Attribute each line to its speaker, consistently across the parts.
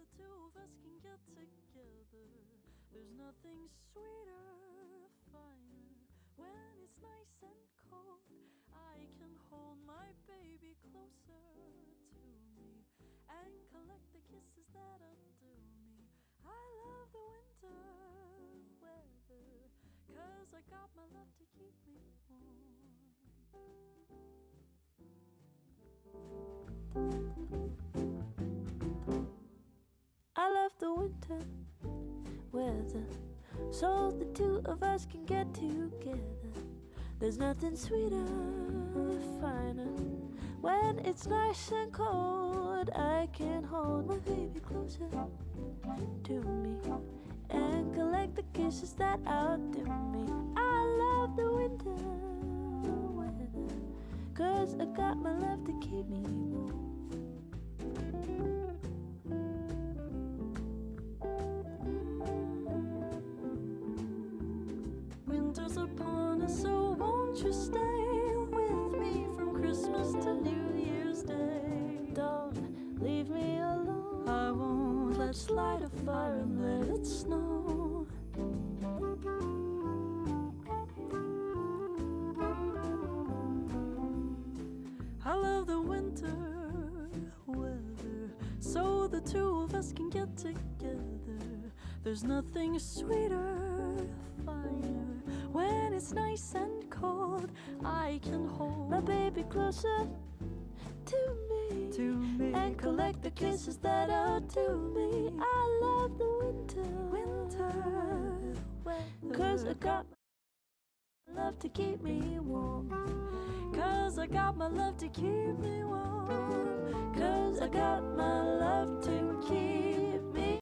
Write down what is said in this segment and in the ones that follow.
Speaker 1: the two of us can get together. There's nothing sweeter, finer. When it's nice and cold, I can hold my baby closer to me and collect the kisses that undo me. I love the winter weather, 'cause I got my love to keep me warm. I love the winter weather, so the two of us can get together. There's nothing sweeter, finer. When it's nice and cold, I can hold my baby closer to me and collect the kisses that outdo me. I love the winter weather, 'cause I got my love to keep me warm. Winter's upon us, so won't you stay with me from Christmas to New Year's Day? Don't leave me alone, I won't. Let's light a fire and let it snow. I love the winter weather, so the two of us can get together. There's nothing sweeter, finer. When it's nice and cold, I can hold my baby closer to me and collect the kisses that outdo me. I love the winter weather, 'cause I got my love to keep me warm. 'Cause I got my love to keep me warm. 'Cause I got my love to keep me.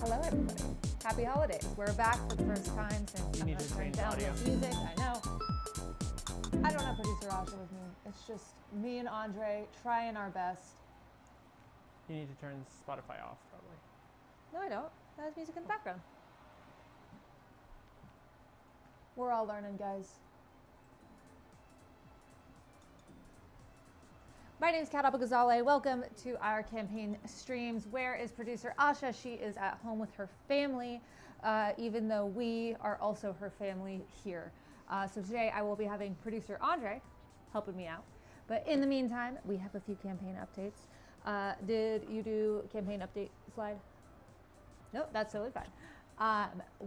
Speaker 2: Hello, everybody. Happy holidays. We're back for the first time since
Speaker 3: You need to change
Speaker 2: down
Speaker 3: audio.
Speaker 2: the music. I know. I don't have producer Asha with me. It's just me and Andre trying our best.
Speaker 3: You need to turn Spotify off, probably.
Speaker 2: No, I don't. That has music in the background. We're all learning, guys. My name is Kat Abagazale. Welcome to our campaign streams. Where is producer Asha? She is at home with her family, even though we are also her family here. So today I will be having producer Andre helping me out. But in the meantime, we have a few campaign updates. Did you do campaign update slide? Nope, that's totally fine.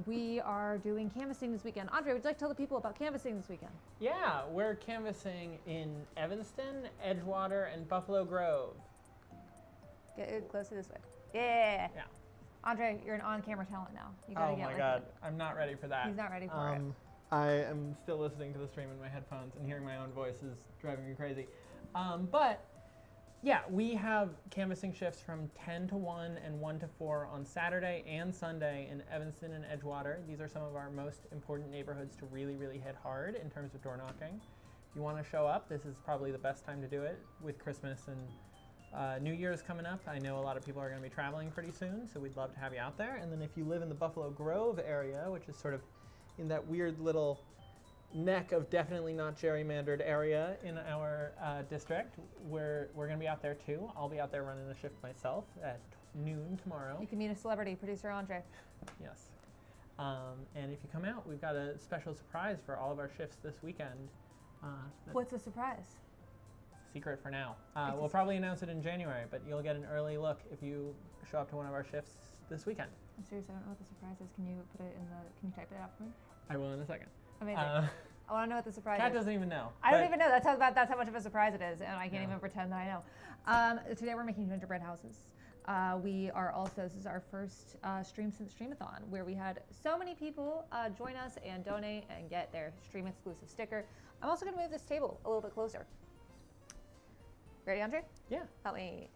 Speaker 2: We are doing canvassing this weekend. Andre, would you like to tell the people about canvassing this weekend?
Speaker 3: Yeah, we're canvassing in Evanston, Edgewater, and Buffalo Grove.
Speaker 2: Get it closer this way. Yeah.
Speaker 3: Yeah.
Speaker 2: Andre, you're an on-camera talent now. You gotta get
Speaker 3: my
Speaker 2: with
Speaker 3: God,
Speaker 2: it.
Speaker 3: I'm not ready for that.
Speaker 2: He's not ready for it.
Speaker 3: I am still listening to the stream in my headphones, and hearing my own voice is driving me crazy. But yeah, we have canvassing shifts from 10 to 1 and 1 to 4 on Saturday and Sunday in Evanston and Edgewater. These are some of our most important neighborhoods to really, really hit hard in terms of door knocking. If you want to show up, this is probably the best time to do it with Christmas and New Year's coming up. I know a lot of people are going to be traveling pretty soon, so we'd love to have you out there. And then if you live in the Buffalo Grove area, which is sort of in that weird little neck of definitely not gerrymandered area in our district, we're going to be out there too. I'll be out there running a shift myself at noon tomorrow.
Speaker 2: You can meet a celebrity, producer Andre.
Speaker 3: Yes. And if you come out, we've got a special surprise for all of our shifts this weekend.
Speaker 2: What's a surprise?
Speaker 3: It's a secret for now. We'll probably announce it in January, but you'll get an early look if you show up to one of our shifts this weekend.
Speaker 2: I'm serious, I don't know what the surprise is. Can you put it in can you type it out for me?
Speaker 3: I will in a second.
Speaker 2: Amazing. I want to know what the surprise
Speaker 3: Kat
Speaker 2: is.
Speaker 3: doesn't even know.
Speaker 2: I don't even know. That's how much of a surprise it is, and I can't
Speaker 3: Yeah.
Speaker 2: even pretend that I know. Today we're making gingerbread houses. This is our first stream since Streamathon, where we had so many people join us and donate and get their stream exclusive sticker. I'm also going to move this table a little bit closer. Ready, Andre?
Speaker 3: Yeah.
Speaker 2: Help me.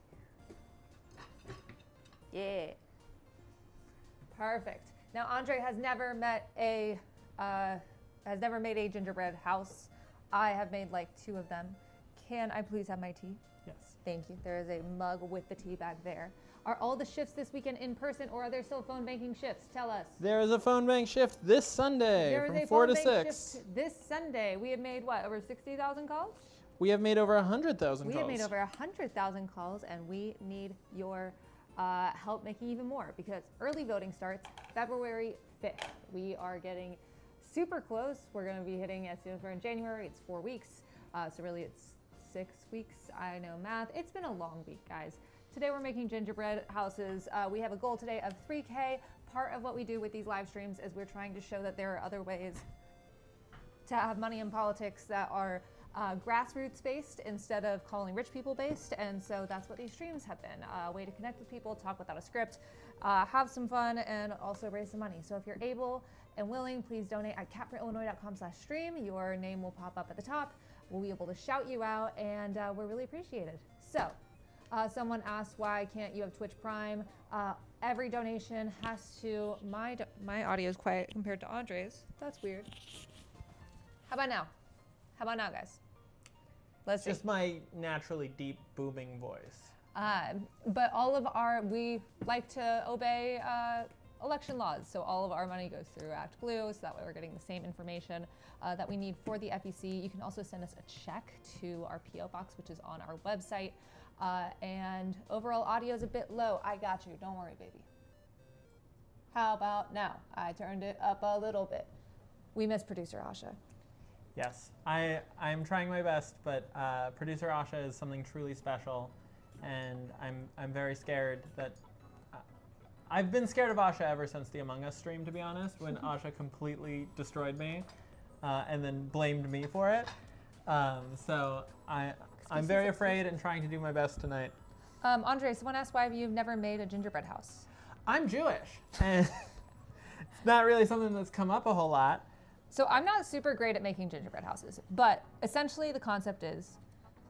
Speaker 2: Yeah. Perfect. Now Andre has never made a gingerbread house. I have made like 2 of them. Can I please have my tea?
Speaker 3: Yes.
Speaker 2: Thank you. There is a mug with the tea bag there. Are all the shifts this weekend in person, or are there still phone banking shifts? Tell us.
Speaker 3: There is a phone bank shift this Sunday
Speaker 2: There is
Speaker 3: from
Speaker 2: a
Speaker 3: 4
Speaker 2: phone
Speaker 3: to
Speaker 2: bank
Speaker 3: 6.
Speaker 2: shift this Sunday. We have made what, over 60,000 calls?
Speaker 3: We have made over 100,000 calls.
Speaker 2: We have made over 100,000 calls, and we need your help making even more, because early voting starts February 5th. We are getting super close. We're going to be hitting, as soon as we're in January, it's 4 weeks. So really it's 6 weeks. I know math. It's been a long week, guys. Today we're making gingerbread houses. We have a goal today of 3K. Part of what we do with these live streams is we're trying to show that there are other ways to have money in politics that are grassroots based instead of calling rich people based, and so that's what these streams have been, a way to connect with people, talk without a script, have some fun, and also raise some money. So if you're able and willing, please donate at catforillinois.com/stream. Your name will pop up at the top. We'll be able to shout you out, and we're really appreciated. So someone asked, why can't you have Twitch Prime? Every donation has to, my audio is quiet compared to Andre's. That's weird. How about now? How about now, guys? Let's see.
Speaker 3: Just my naturally deep booming voice.
Speaker 2: But we like to obey election laws, so all of our money goes through Act Blue, so that way we're getting the same information that we need for the FEC. You can also send us a check to our P.O. box, which is on our website. And overall audio is a bit low. I got you, don't worry, baby. How about now? I turned it up a little bit. We miss producer Asha.
Speaker 3: Yes, I'm trying my best, but producer Asha is something truly special, and I'm very scared that I've been scared of Asha ever since the Among Us stream, to be honest, when Asha completely destroyed me and then blamed me for it. So I'm very afraid and trying to do my best tonight.
Speaker 2: Andre, someone asked why you've never made a gingerbread house.
Speaker 3: I'm Jewish, and it's not really something that's come up a whole lot.
Speaker 2: So I'm not super great at making gingerbread houses, but essentially the concept is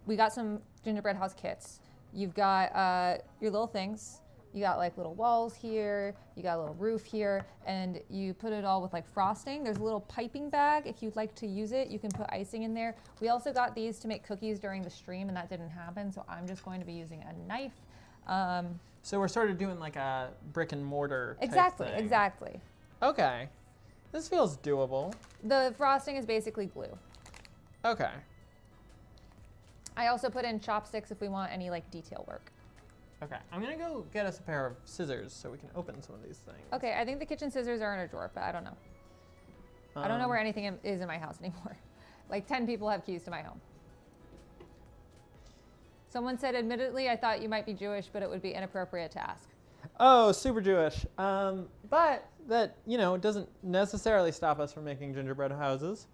Speaker 2: we got some gingerbread house kits. You've got your little things. You got like little walls here, you got a little roof here, and you put it all with like frosting. There's a little piping bag. If you'd like to use it, you can put icing in there. We also got these to make cookies during the stream, and that didn't happen, so I'm just going to be using a knife.
Speaker 3: So we're sort of doing like a brick and mortar type
Speaker 2: Exactly,
Speaker 3: thing.
Speaker 2: exactly.
Speaker 3: Okay. This feels doable.
Speaker 2: The frosting is basically glue.
Speaker 3: Okay.
Speaker 2: I also put in chopsticks if we want any like detail work.
Speaker 3: Okay, I'm gonna go get us a pair of scissors so we can open some of these things.
Speaker 2: Okay, I think the kitchen scissors are in a drawer, but I don't know. I don't know where anything is in my house anymore. Like 10 people have keys to my home. Someone said, admittedly, I thought you might be Jewish, but it would be inappropriate to ask.
Speaker 3: Oh, super Jewish. But that, doesn't necessarily stop us from making gingerbread houses.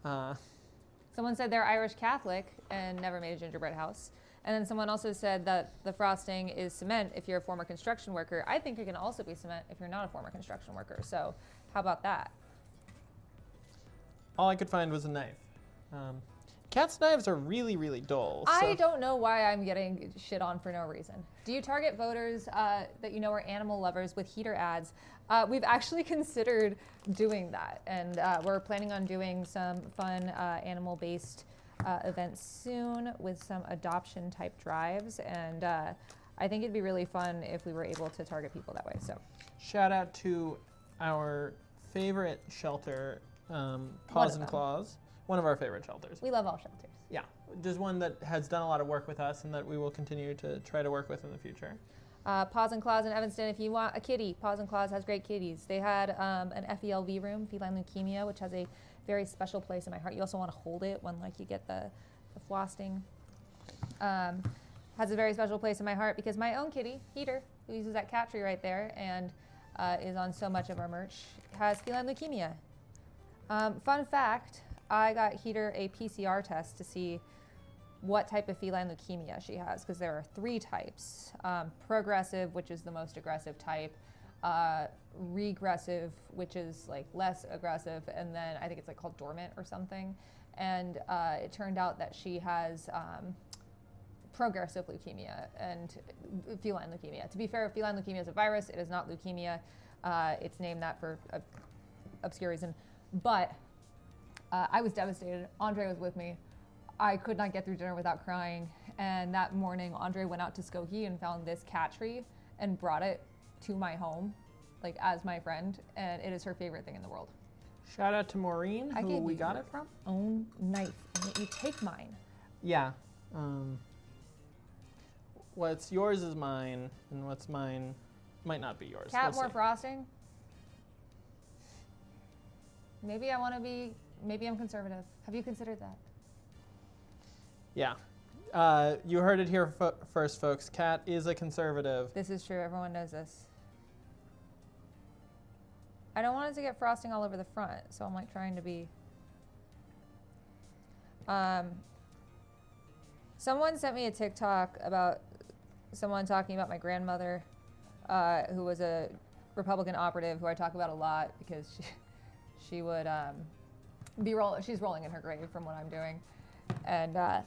Speaker 2: Someone said they're Irish Catholic and never made a gingerbread house. And then someone also said that the frosting is cement if you're a former construction worker. I think it can also be cement if you're not a former construction worker. So how about that?
Speaker 3: All I could find was a knife. Cat's knives are really, really dull.
Speaker 2: I don't know why I'm getting shit on for no reason. Do you target voters that you know are animal lovers with heater ads? We've actually considered doing that, and we're planning on doing some fun animal-based events soon with some adoption-type drives, and I think it'd be really fun if we were able to target people that way. So,
Speaker 3: shout out to our favorite shelter, Paws and Claws. One of our favorite shelters.
Speaker 2: We love all shelters.
Speaker 3: Yeah, just one that has done a lot of work with us and that we will continue to try to work with in the future.
Speaker 2: Paws and Claws in Evanston, if you want a kitty, Paws and Claws has great kitties. They had an FELV room, feline leukemia, which has a very special place in my heart. You also want to hold it when you get the frosting. Has a very special place in my heart because my own kitty, Heater, who uses that cat tree right there and is on so much of our merch, has feline leukemia. Fun fact, I got Heater a PCR test to see what type of feline leukemia she has, because there are 3 types. Progressive, which is the most aggressive type, regressive, which is less aggressive, and then I think it's called dormant or something. And it turned out that she has progressive leukemia and feline leukemia. To be fair, feline leukemia is a virus. It is not leukemia. It's named that for an obscure reason. But I was devastated. Andre was with me. I could not get through dinner without crying. And that morning, Andre went out to Skokie and found this cat tree and brought it to my home, as my friend. And it is her favorite thing in the world.
Speaker 3: Shout out to Maureen, who we got it from.
Speaker 2: Own knife, and yet you take mine.
Speaker 3: Yeah. What's yours is mine, and what's mine might not be yours.
Speaker 2: Cat, more frosting? Maybe I want to be, maybe I'm conservative. Have you considered that?
Speaker 3: Yeah. You heard it here first, folks. Kat is a conservative.
Speaker 2: This is true. Everyone knows this. I don't want it to get frosting all over the front, so I'm trying to be. Someone sent me a TikTok about someone talking about my grandmother, who was a Republican operative, who I talk about a lot because she would she's rolling in her grave from what I'm doing. And I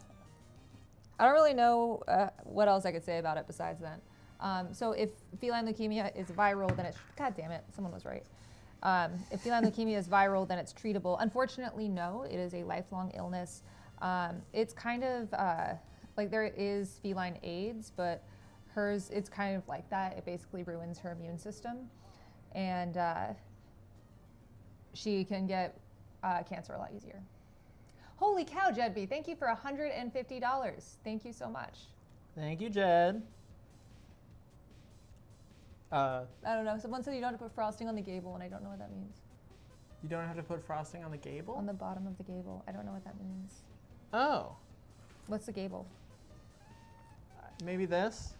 Speaker 2: don't really know what else I could say about it besides that. So if feline leukemia is viral, then it's, God damn it, someone was right. If feline leukemia is viral, then it's treatable. Unfortunately, no, it is a lifelong illness. It's kind of there is feline AIDS, but hers, it's kind of like that. It basically ruins her immune system. And she can get cancer a lot easier. Holy cow, Jed B, thank you for $150. Thank you so much.
Speaker 3: Thank you, Jed.
Speaker 2: I don't know. Someone said you don't have to put frosting on the gable, and I don't know what that means.
Speaker 3: You don't have to put frosting on the gable?
Speaker 2: On the bottom of the gable. I don't know what that means.
Speaker 3: Oh.
Speaker 2: What's the gable?
Speaker 3: Maybe this?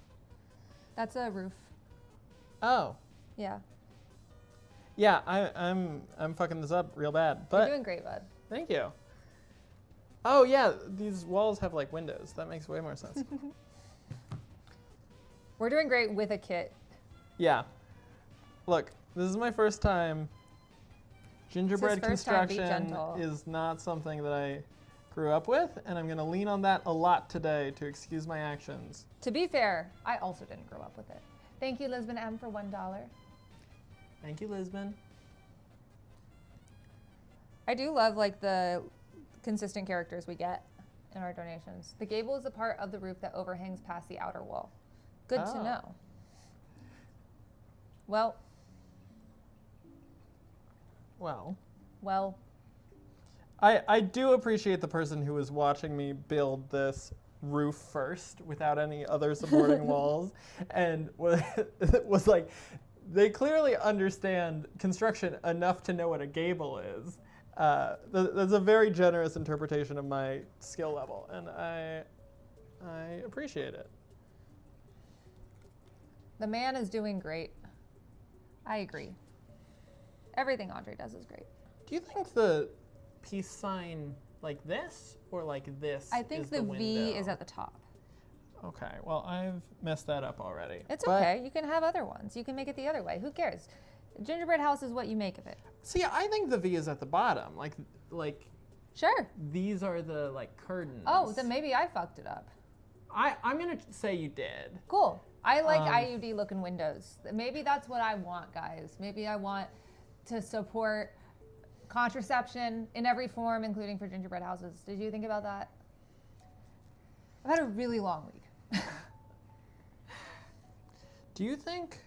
Speaker 2: That's a roof.
Speaker 3: Oh.
Speaker 2: Yeah.
Speaker 3: Yeah, I'm fucking this up real bad. But
Speaker 2: you're doing great, bud.
Speaker 3: Thank you. Oh yeah, these walls have windows. That makes way more sense.
Speaker 2: We're doing great with a kit.
Speaker 3: Yeah. Look, this is my first time. Gingerbread construction is not something that I grew up with, and I'm going to lean on that a lot today to excuse my actions.
Speaker 2: To be fair, I also didn't grow up with it. Thank you, Lisbon M, for $1.
Speaker 3: Thank you, Lisbon.
Speaker 2: I do love the consistent characters we get in our donations. The gable is the part of the roof that overhangs past the outer wall. Good to know. Well. I
Speaker 3: do appreciate the person who was watching me build this roof first without any other supporting walls, and was like, they clearly understand construction enough to know what a gable is. That's a very generous interpretation of my skill level, and I appreciate it.
Speaker 2: The man is doing great. I agree. Everything Andre does is great.
Speaker 3: Do you think the peace sign like this or like this?
Speaker 2: I think
Speaker 3: is
Speaker 2: the
Speaker 3: window?
Speaker 2: V is at the top.
Speaker 3: Okay, well, I've messed that up already.
Speaker 2: It's
Speaker 3: But-
Speaker 2: okay. You can have other ones. You can make it the other way. Who cares? Gingerbread house is what you make of it.
Speaker 3: See, I think the V is at the bottom. Like
Speaker 2: Sure.
Speaker 3: these are the like curtains.
Speaker 2: Oh, then maybe I fucked it up.
Speaker 3: I'm gonna say you did.
Speaker 2: Cool. I like IUD looking windows. Maybe that's what I want, guys. Maybe I want to support contraception in every form, including for gingerbread houses. Did you think about that? I've had a really long week.
Speaker 3: Do you think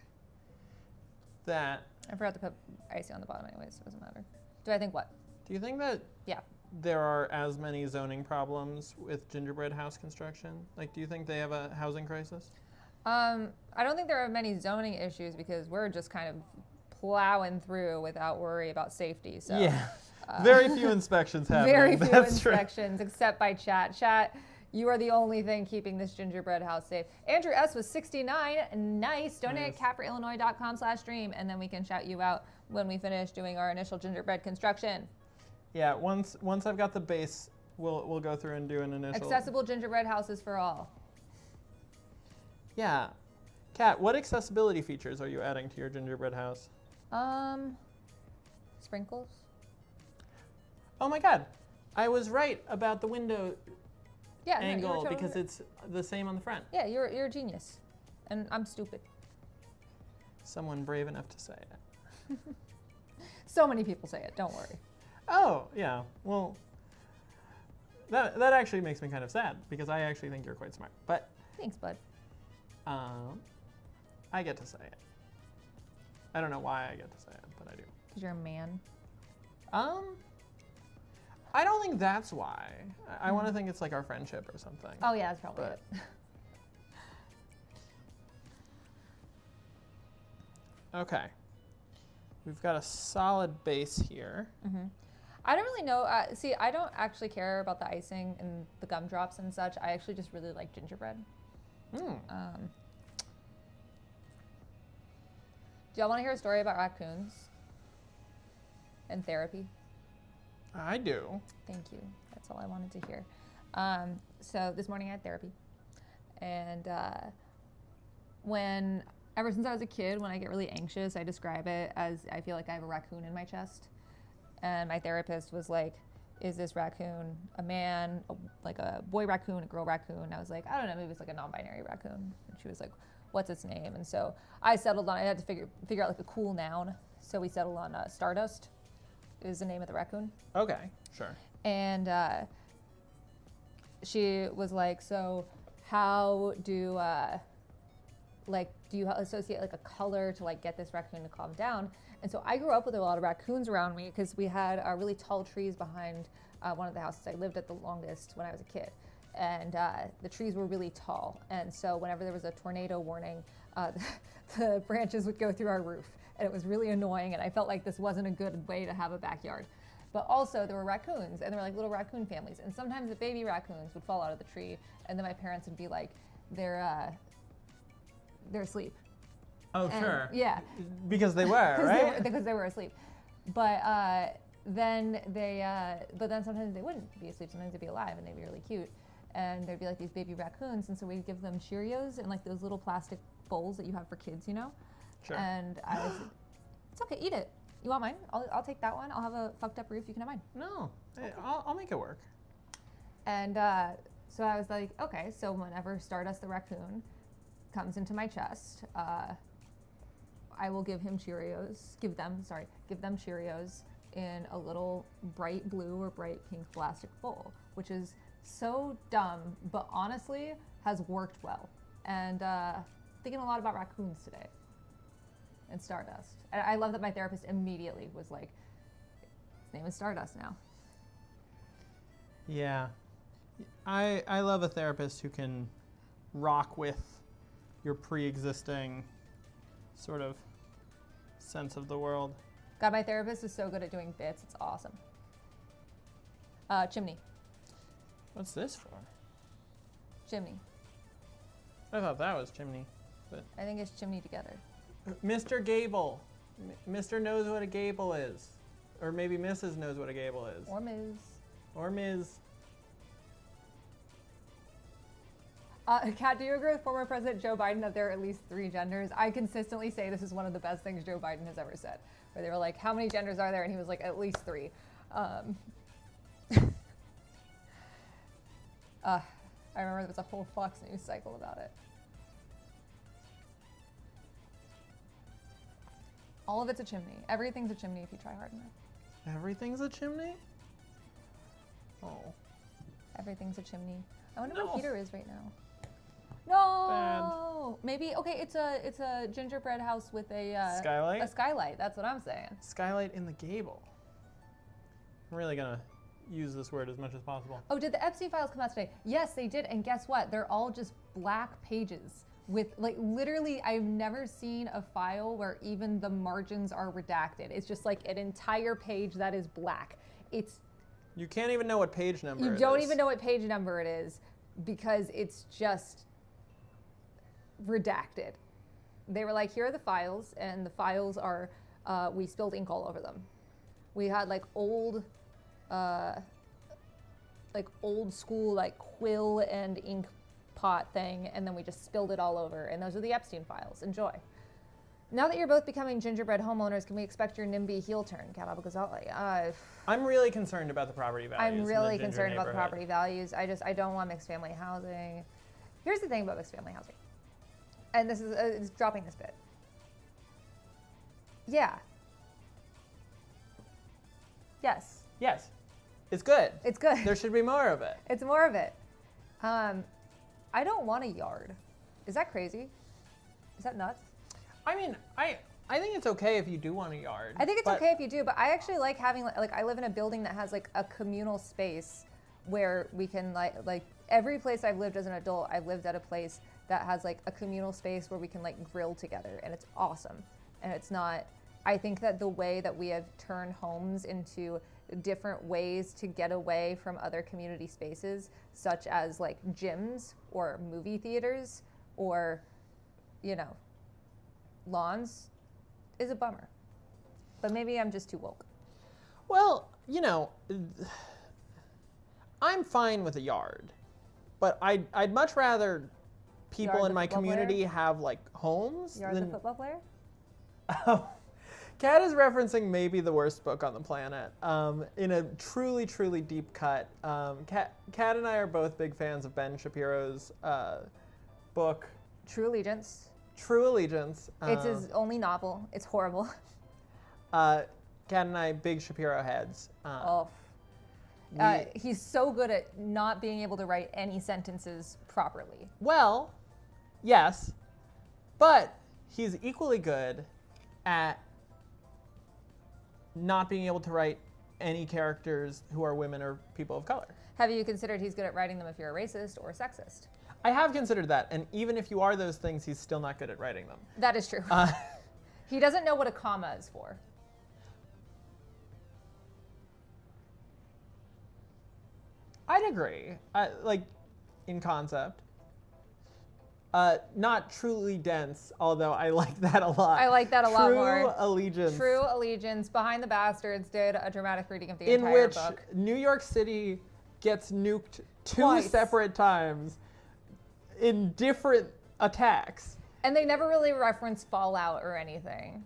Speaker 3: that?
Speaker 2: I forgot to put icing on the bottom anyways, so it doesn't matter. Do I think what?
Speaker 3: Do you think that
Speaker 2: Yeah.
Speaker 3: there are as many zoning problems with gingerbread house construction? Like, do you think they have a housing crisis?
Speaker 2: I don't think there are many zoning issues because we're just kind of plowing through without worry about safety. So
Speaker 3: Yeah. Very few inspections happening.
Speaker 2: very few
Speaker 3: That's true.
Speaker 2: inspections except by chat. Chat, you are the only thing keeping this gingerbread house safe. Andrew S was 69. Nice. Donate at catforillinois.com/dream, and then we can shout you out when we finish doing our initial gingerbread construction.
Speaker 3: Yeah. Once I've got the base, we'll go through and do an initial.
Speaker 2: Accessible gingerbread houses for all.
Speaker 3: Yeah. Kat, what accessibility features are you adding to your gingerbread house?
Speaker 2: Sprinkles.
Speaker 3: Oh my God, I was right about the window
Speaker 2: Yeah. no, you were
Speaker 3: angle
Speaker 2: totally
Speaker 3: because
Speaker 2: right.
Speaker 3: it's the same on the front.
Speaker 2: Yeah, you're a genius, and I'm stupid.
Speaker 3: Someone brave enough to say it.
Speaker 2: So many people say it. Don't worry.
Speaker 3: Oh, yeah. Well, that actually makes me kind of sad because I actually think you're quite smart. But
Speaker 2: Thanks, bud.
Speaker 3: I get to say it. I don't know why I get to say it, but I do.
Speaker 2: Because you're a man.
Speaker 3: I don't think that's why. I want to think it's like our friendship or something.
Speaker 2: Oh yeah, that's probably
Speaker 3: But-
Speaker 2: it.
Speaker 3: Okay. We've got a solid base here.
Speaker 2: I don't really know. See, I don't actually care about the icing and the gumdrops and such. I actually just really like gingerbread.
Speaker 3: Hmm.
Speaker 2: Do y'all want to hear a story about raccoons and therapy?
Speaker 3: I do.
Speaker 2: Thank you. That's all I wanted to hear. So this morning I had therapy, and ever since I was a kid, when I get really anxious, I describe it as I feel like I have a raccoon in my chest. And my therapist was like, "Is this raccoon a man, like a boy raccoon, a girl raccoon?" I was like, "I don't know, maybe it's like a non-binary raccoon." And she was like, "What's its name?" And so I settled on. I had to figure out like a cool noun. So we settled on Stardust. Is the name of the raccoon.
Speaker 3: Okay, sure.
Speaker 2: And she was like, "So how do you associate like a color to like get this raccoon to calm down?" And so I grew up with a lot of raccoons around me because we had really tall trees behind one of the houses I lived at the longest when I was a kid. And the trees were really tall. And so whenever there was a tornado warning, the branches would go through our roof. And it was really annoying. And I felt like this wasn't a good way to have a backyard. But also there were raccoons, and there were like little raccoon families. And sometimes the baby raccoons would fall out of the tree. And then my parents would be like, they're asleep.
Speaker 3: Oh,
Speaker 2: And-
Speaker 3: sure.
Speaker 2: Yeah.
Speaker 3: Because they were, right?
Speaker 2: Because they were asleep. But then sometimes they wouldn't be asleep. Sometimes they'd be alive, and they'd be really cute. And there'd be like these baby raccoons, and so we'd give them Cheerios in like those little plastic bowls that you have for kids, you know.
Speaker 3: Sure.
Speaker 2: And I was, it's okay, eat it. You want mine? I'll take that one. I'll have a fucked up roof. You can have mine.
Speaker 3: No, I'll make it work.
Speaker 2: And so I was like, okay. So whenever Stardust the raccoon comes into my chest, I will give them Cheerios in a little bright blue or bright pink plastic bowl, which is so dumb, but honestly has worked well. And thinking a lot about raccoons today and Stardust. And I love that my therapist immediately was like, his name is Stardust now.
Speaker 3: Yeah. I love a therapist who can rock with your pre-existing sort of sense of the world.
Speaker 2: God, my therapist is so good at doing bits. It's awesome. Chimney.
Speaker 3: What's this for?
Speaker 2: Chimney.
Speaker 3: I thought that was chimney. But
Speaker 2: I think it's chimney together.
Speaker 3: Mr. Gable. Mr. knows what a gable is. Or maybe Mrs. knows what a gable is.
Speaker 2: Or Ms.
Speaker 3: Or Ms.
Speaker 2: Kat, do you agree with former President Joe Biden that there are at least 3 genders? I consistently say this is one of the best things Joe Biden has ever said. Where they were like, how many genders are there? And he was like, at least 3. I remember there was a whole Fox News cycle about it. All of it's a chimney. Everything's a chimney if you try hard enough.
Speaker 3: Everything's a chimney? Oh.
Speaker 2: Everything's a chimney. I wonder
Speaker 3: No.
Speaker 2: where Peter is right now. No. Maybe okay. It's a gingerbread house with a
Speaker 3: Skylight?
Speaker 2: A skylight. That's what I'm saying.
Speaker 3: Skylight in the gable. I'm really gonna use this word as much as possible.
Speaker 2: Oh, did the Epstein files come out today? Yes, they did. And guess what? They're all just black pages with like literally. I've never seen a file where even the margins are redacted. It's just like an entire page that is black. It's
Speaker 3: You can't even know what page number
Speaker 2: you
Speaker 3: it
Speaker 2: don't
Speaker 3: is.
Speaker 2: even know what page number it is because it's just redacted. They were like, here are the files, and the files are we spilled ink all over them. We had like old school like quill and ink pot thing, and then we just spilled it all over, and those are the Epstein files. Enjoy. Now that you're both becoming gingerbread homeowners, can we expect your NIMBY heel turn, Kat Abel-Ghazali?
Speaker 3: I'm really concerned about the property values.
Speaker 2: I'm
Speaker 3: in
Speaker 2: really
Speaker 3: the Ginger
Speaker 2: concerned about the
Speaker 3: neighborhood.
Speaker 2: property values. I don't want mixed family housing. Here's the thing about mixed family housing, and this is it's dropping this bit. Yeah. Yes,
Speaker 3: Yes. It's good.
Speaker 2: it's good.
Speaker 3: There should be more of it.
Speaker 2: It's more of it. I don't want a yard. Is that crazy? Is that nuts?
Speaker 3: I mean, I think it's okay if you do want a yard.
Speaker 2: I think it's
Speaker 3: but
Speaker 2: okay if you do, but I actually like having like I live in a building that has like a communal space where we can like every place I've lived as an adult, I've lived at a place that has like a communal space where we can like grill together, and it's awesome. And it's not. I think that the way that we have turned homes into different ways to get away from other community spaces, such as like gyms or movie theaters or, you know, lawns, is a bummer. But maybe I'm just too woke.
Speaker 3: Well, you know, I'm fine with a yard, but I'd much rather people
Speaker 2: Yard's
Speaker 3: in
Speaker 2: a
Speaker 3: my
Speaker 2: football
Speaker 3: community
Speaker 2: player?
Speaker 3: have like homes
Speaker 2: You're the
Speaker 3: than.
Speaker 2: football player?
Speaker 3: Oh, Kat is referencing maybe the worst book on the planet. In a truly, truly deep cut. Kat and I are both big fans of Ben Shapiro's book,
Speaker 2: True Allegiance.
Speaker 3: True Allegiance.
Speaker 2: It's his only novel. It's horrible.
Speaker 3: Kat and I, big Shapiro heads.
Speaker 2: Oh. He's so good at not being able to write any sentences properly.
Speaker 3: Well, yes, but he's equally good at not being able to write any characters who are women or people of color.
Speaker 2: Have you considered he's good at writing them if you're a racist or a sexist?
Speaker 3: I have considered that, and even if you are those things, he's still not good at writing them.
Speaker 2: That is true. He doesn't know what a comma is for.
Speaker 3: I'd agree, like in concept. Not truly dense, although I like that a lot.
Speaker 2: I like that a lot more.
Speaker 3: True Allegiance.
Speaker 2: True Allegiance. Behind the Bastards did a dramatic reading of the
Speaker 3: in
Speaker 2: entire
Speaker 3: which
Speaker 2: book.
Speaker 3: New York City gets nuked two
Speaker 2: Twice.
Speaker 3: separate times in different attacks.
Speaker 2: And they never really reference Fallout or anything.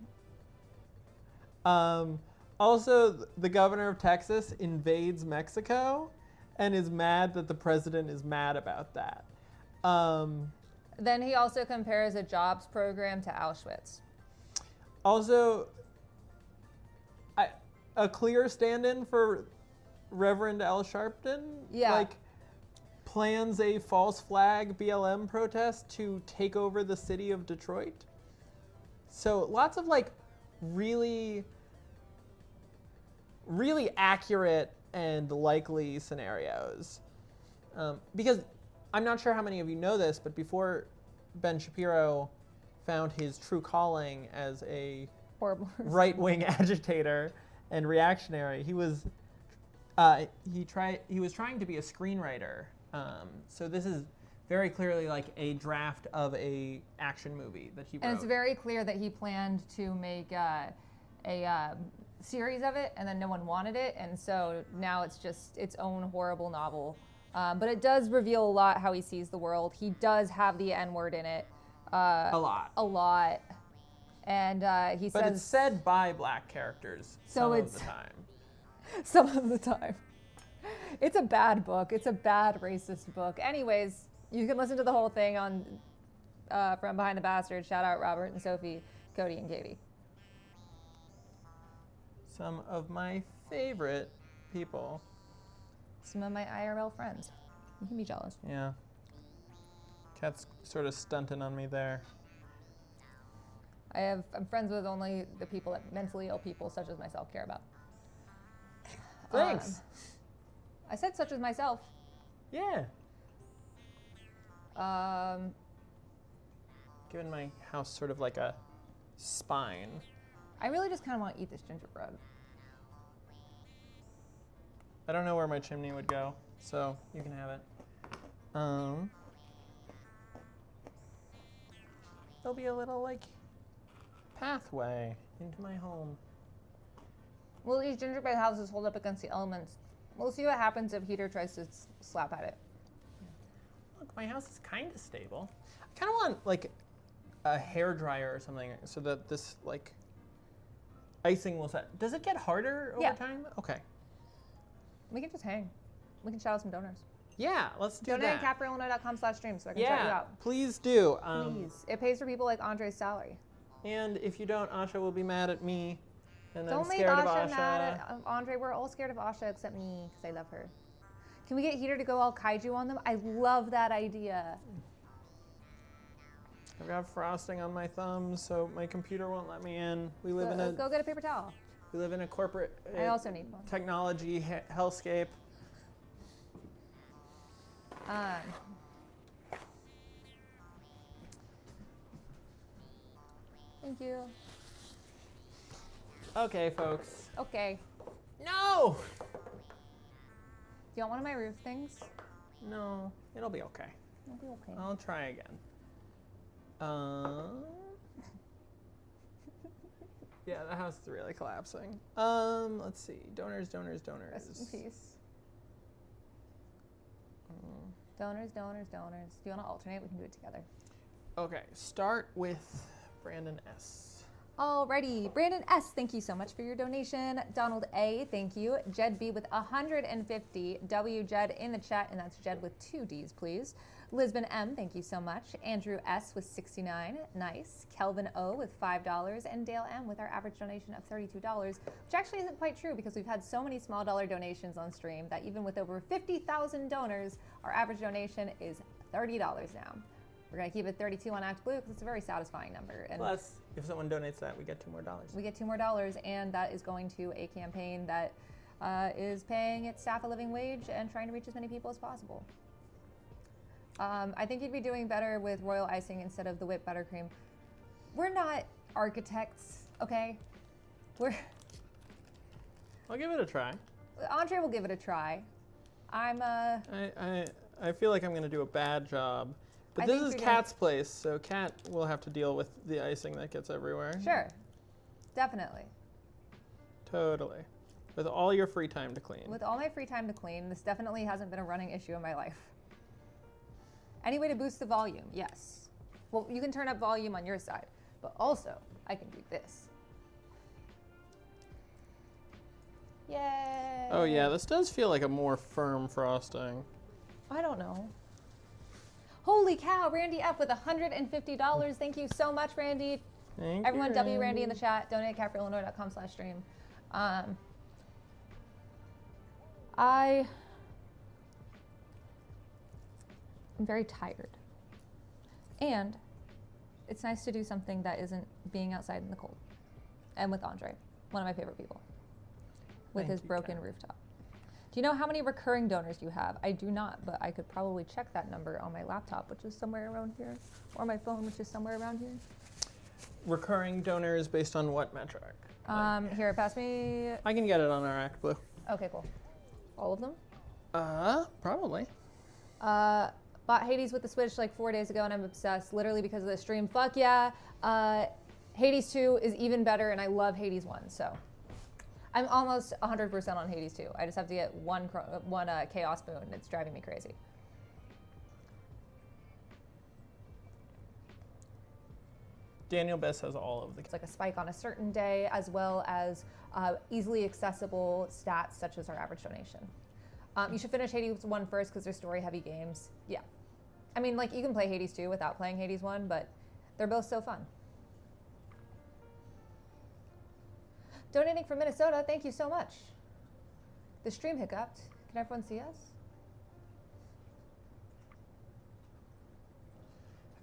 Speaker 3: Also, the governor of Texas invades Mexico and is mad that the president is mad about that.
Speaker 2: Then he also compares a jobs program to Auschwitz.
Speaker 3: Also, a clear stand-in for Reverend Al Sharpton,
Speaker 2: Yeah.
Speaker 3: like, plans a false flag BLM protest to take over the city of Detroit. So lots of like really, really accurate and likely scenarios. Because I'm not sure how many of you know this, but before Ben Shapiro found his true calling as a
Speaker 2: Horrible.
Speaker 3: right-wing agitator and reactionary, he was trying to be a screenwriter. So this is very clearly like a draft of a action movie that he wrote.
Speaker 2: And it's very clear that he planned to make a series of it, and then no one wanted it, and so now it's just its own horrible novel. But it does reveal a lot how he sees the world. He does have the N-word in it.
Speaker 3: A lot.
Speaker 2: A lot. And he
Speaker 3: But
Speaker 2: says...
Speaker 3: it's said by black characters some of the time.
Speaker 2: Some of the time. It's a bad book. It's a bad racist book. Anyways, you can listen to the whole thing on From Behind the Bastard. Shout out Robert and Sophie, Cody and Katie.
Speaker 3: Some of my favorite people.
Speaker 2: Some of my IRL friends. You can be jealous.
Speaker 3: Yeah. Kat's sort of stunting on me there.
Speaker 2: I'm friends with only the people that mentally ill people such as myself care about.
Speaker 3: Thanks.
Speaker 2: I said such as myself.
Speaker 3: Yeah.
Speaker 2: Um,
Speaker 3: Giving my house sort of like a spine.
Speaker 2: I really just kind of want to eat this gingerbread.
Speaker 3: I don't know where my chimney would go, so you can have it. There'll be a little like pathway into my home.
Speaker 2: Will these gingerbread houses hold up against the elements? We'll see what happens if Heater tries to slap at it.
Speaker 3: Look, my house is kind of stable. I kind of want like a hair dryer or something so that this like icing will set. Does it get harder over time? Okay.
Speaker 2: We can just hang. We can shout out some donors.
Speaker 3: Yeah, let's do
Speaker 2: Donate
Speaker 3: that.
Speaker 2: at CapRailIllinois.com/stream so I can shout you out.
Speaker 3: Please do.
Speaker 2: Please. It pays for people like Andre's salary.
Speaker 3: And if you don't, Asha will be mad at me. And
Speaker 2: Don't
Speaker 3: I'm
Speaker 2: make
Speaker 3: scared
Speaker 2: Asha
Speaker 3: of Asha.
Speaker 2: mad at Andre. We're all scared of Asha except me because I love her. Can we get Heater to go all kaiju on them? I love that idea.
Speaker 3: I've got frosting on my thumbs, so my computer won't let me in. We live in a
Speaker 2: Go get a paper towel.
Speaker 3: we live in a corporate
Speaker 2: I also need one.
Speaker 3: technology hellscape.
Speaker 2: Thank you.
Speaker 3: Okay, folks.
Speaker 2: Okay.
Speaker 3: No.
Speaker 2: Do you want one of my roof things?
Speaker 3: No, it'll be okay.
Speaker 2: It'll be okay.
Speaker 3: I'll try again. Yeah, the house is really collapsing. Let's see. Donors.
Speaker 2: Rest in peace. Donors. Do you want to alternate? We can do it together.
Speaker 3: Okay, start with Brandon S.
Speaker 2: Alrighty, Brandon S, thank you so much for your donation. Donald A, thank you. Jed B with 150. W Jed in the chat, and that's Jed with 2 Ds, please. Lisbon M, thank you so much. Andrew S with 69, nice. Kelvin O with $5, and Dale M with our average donation of $32, which actually isn't quite true because we've had so many small dollar donations on stream that even with over 50,000 donors, our average donation is $30 now. We're gonna keep it 32 on Act Blue because it's a very satisfying number. And
Speaker 3: Plus, if someone donates that, we get $2 more.
Speaker 2: we get $2 more, and that is going to a campaign that is paying its staff a living wage and trying to reach as many people as possible. I think you'd be doing better with royal icing instead of the whipped buttercream. We're not architects, okay?
Speaker 3: I'll give it a try.
Speaker 2: Andre will give it a try.
Speaker 3: I feel like I'm gonna do a bad job. But
Speaker 2: I
Speaker 3: this
Speaker 2: think
Speaker 3: is
Speaker 2: you're
Speaker 3: Kat's place, so Kat will have to deal with the icing that gets everywhere.
Speaker 2: Sure, definitely.
Speaker 3: Totally. With all your free time to clean.
Speaker 2: With all my free time to clean, this definitely hasn't been a running issue in my life. Any way to boost the volume? Yes. Well, you can turn up volume on your side, but also I can do this. Yay!
Speaker 3: Oh yeah, this does feel like a more firm frosting.
Speaker 2: I don't know. Holy cow, Randy F with $150. Thank you so much, Randy.
Speaker 3: Thank
Speaker 2: Everyone,
Speaker 3: you,
Speaker 2: W Randy in the chat. Donate at CapRailIllinois.com/stream. I am very tired. And it's nice to do something that isn't being outside in the cold. And with Andre, one of my favorite people, with
Speaker 3: Thank
Speaker 2: his
Speaker 3: you,
Speaker 2: broken
Speaker 3: Kat.
Speaker 2: rooftop. Do you know how many recurring donors you have? I do not, but I could probably check that number on my laptop, which is somewhere around here, or my phone, which is somewhere around here.
Speaker 3: Recurring donors based on what metric?
Speaker 2: Here, pass me.
Speaker 3: I can get it on our Act Blue.
Speaker 2: Okay, cool. All of them?
Speaker 3: Probably.
Speaker 2: Bought Hades with the Switch like 4 days ago, and I'm obsessed, literally because of the stream. Fuck yeah. Hades 2 is even better, and I love Hades 1, so. I'm almost 100% on Hades 2. I just have to get one Chaos Boon. It's driving me crazy.
Speaker 3: Daniel Biss has all of the.
Speaker 2: It's like a spike on a certain day, as well as easily accessible stats such as our average donation. You should finish Hades 1 first because they're story-heavy games. Yeah. I mean, like, you can play Hades 2 without playing Hades 1, but they're both so fun. Donating from Minnesota, thank you so much. The stream hiccuped. Can everyone see us?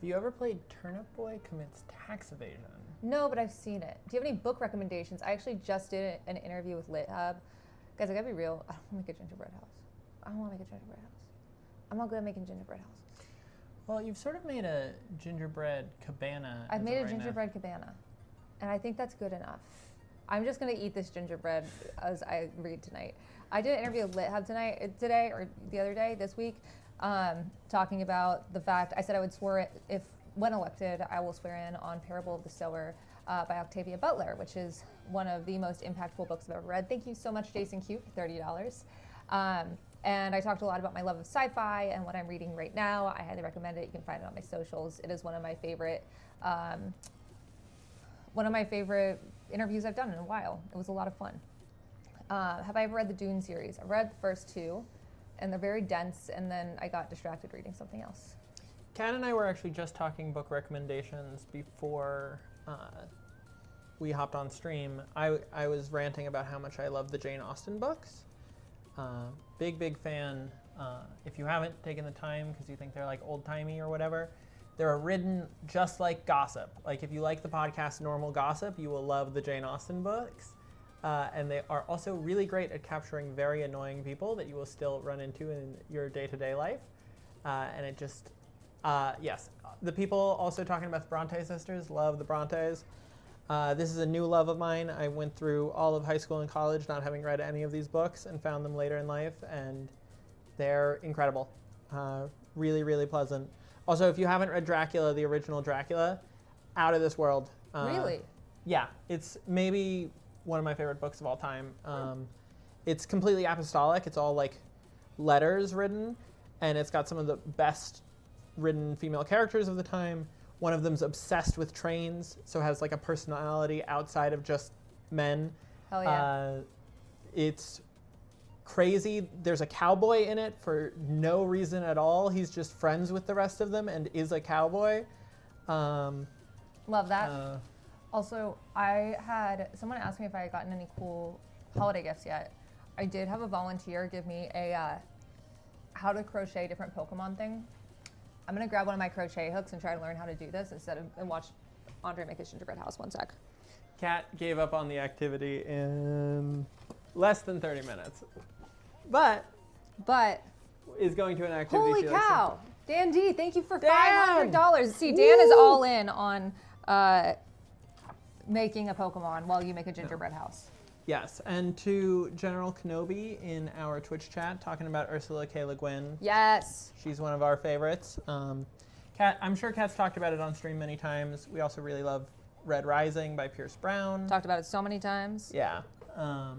Speaker 3: Have you ever played Turnip Boy Commits Tax Evasion?
Speaker 2: No, but I've seen it. Do you have any book recommendations? I actually just did an interview with LitHub. Guys, I gotta be real. I don't want to make a gingerbread house. I don't want to make a gingerbread house. I'm not good at making gingerbread house.
Speaker 3: Well, you've sort of made a gingerbread cabana.
Speaker 2: I've made a gingerbread cabana, and I think that's good enough. I'm just gonna eat this gingerbread as I read tonight. I did an interview with LitHub today, or the other day, this week, talking about the fact, I said I would swear if, when elected, I will swear in on Parable of the Sower by Octavia Butler, which is one of the most impactful books I've ever read. Thank you so much, Jason Cute, for $30. And I talked a lot about my love of sci-fi and what I'm reading right now. I highly recommend it. You can find it on my socials. It is one of my favorite interviews I've done in a while. It was a lot of fun. Have I ever read the Dune series? I read the first two, and they're very dense, and then I got distracted reading something else.
Speaker 3: Kat and I were actually just talking book recommendations before we hopped on stream. I was ranting about how much I love the Jane Austen books. Big fan. If you haven't taken the time because you think they're like old-timey or whatever, they're written just like gossip. Like if you like the podcast Normal Gossip, you will love the Jane Austen books. And they are also really great at capturing very annoying people that you will still run into in your day-to-day life. And it just, yes. The people also talking about the Bronte sisters, love the Brontes. This is a new love of mine. I went through all of high school and college not having read any of these books and found them later in life, and they're incredible. Really pleasant. Also, if you haven't read Dracula, the original Dracula, out of this world.
Speaker 2: Really?
Speaker 3: Yeah, it's maybe one of my favorite books of all time. It's completely apostolic. It's all like letters written, and it's got some of the best written female characters of the time. One of them's obsessed with trains, so has like a personality outside of just men.
Speaker 2: Hell yeah.
Speaker 3: It's crazy. There's a cowboy in it for no reason at all. He's just friends with the rest of them and is a cowboy.
Speaker 2: Love that. Also, someone asked me if I had gotten any cool holiday gifts yet. I did have a volunteer give me a how to crochet different Pokemon thing. I'm gonna grab one of my crochet hooks and try to learn how to do this and watch Andre make his gingerbread house. 1 sec.
Speaker 3: Kat gave up on the activity in less than 30 minutes. But is going to an activity.
Speaker 2: Holy
Speaker 3: she likes
Speaker 2: cow! Dan D, thank you for
Speaker 3: Dan!
Speaker 2: $500. See, Dan is all in on making a Pokemon while you make a gingerbread house.
Speaker 3: Yes, and to General Kenobi in our Twitch chat talking about Ursula K. Le Guin.
Speaker 2: Yes.
Speaker 3: She's one of our favorites. Kat, I'm sure Kat's talked about it on stream many times. We also really love Red Rising by Pierce Brown.
Speaker 2: Talked about it so many times.
Speaker 3: Yeah. I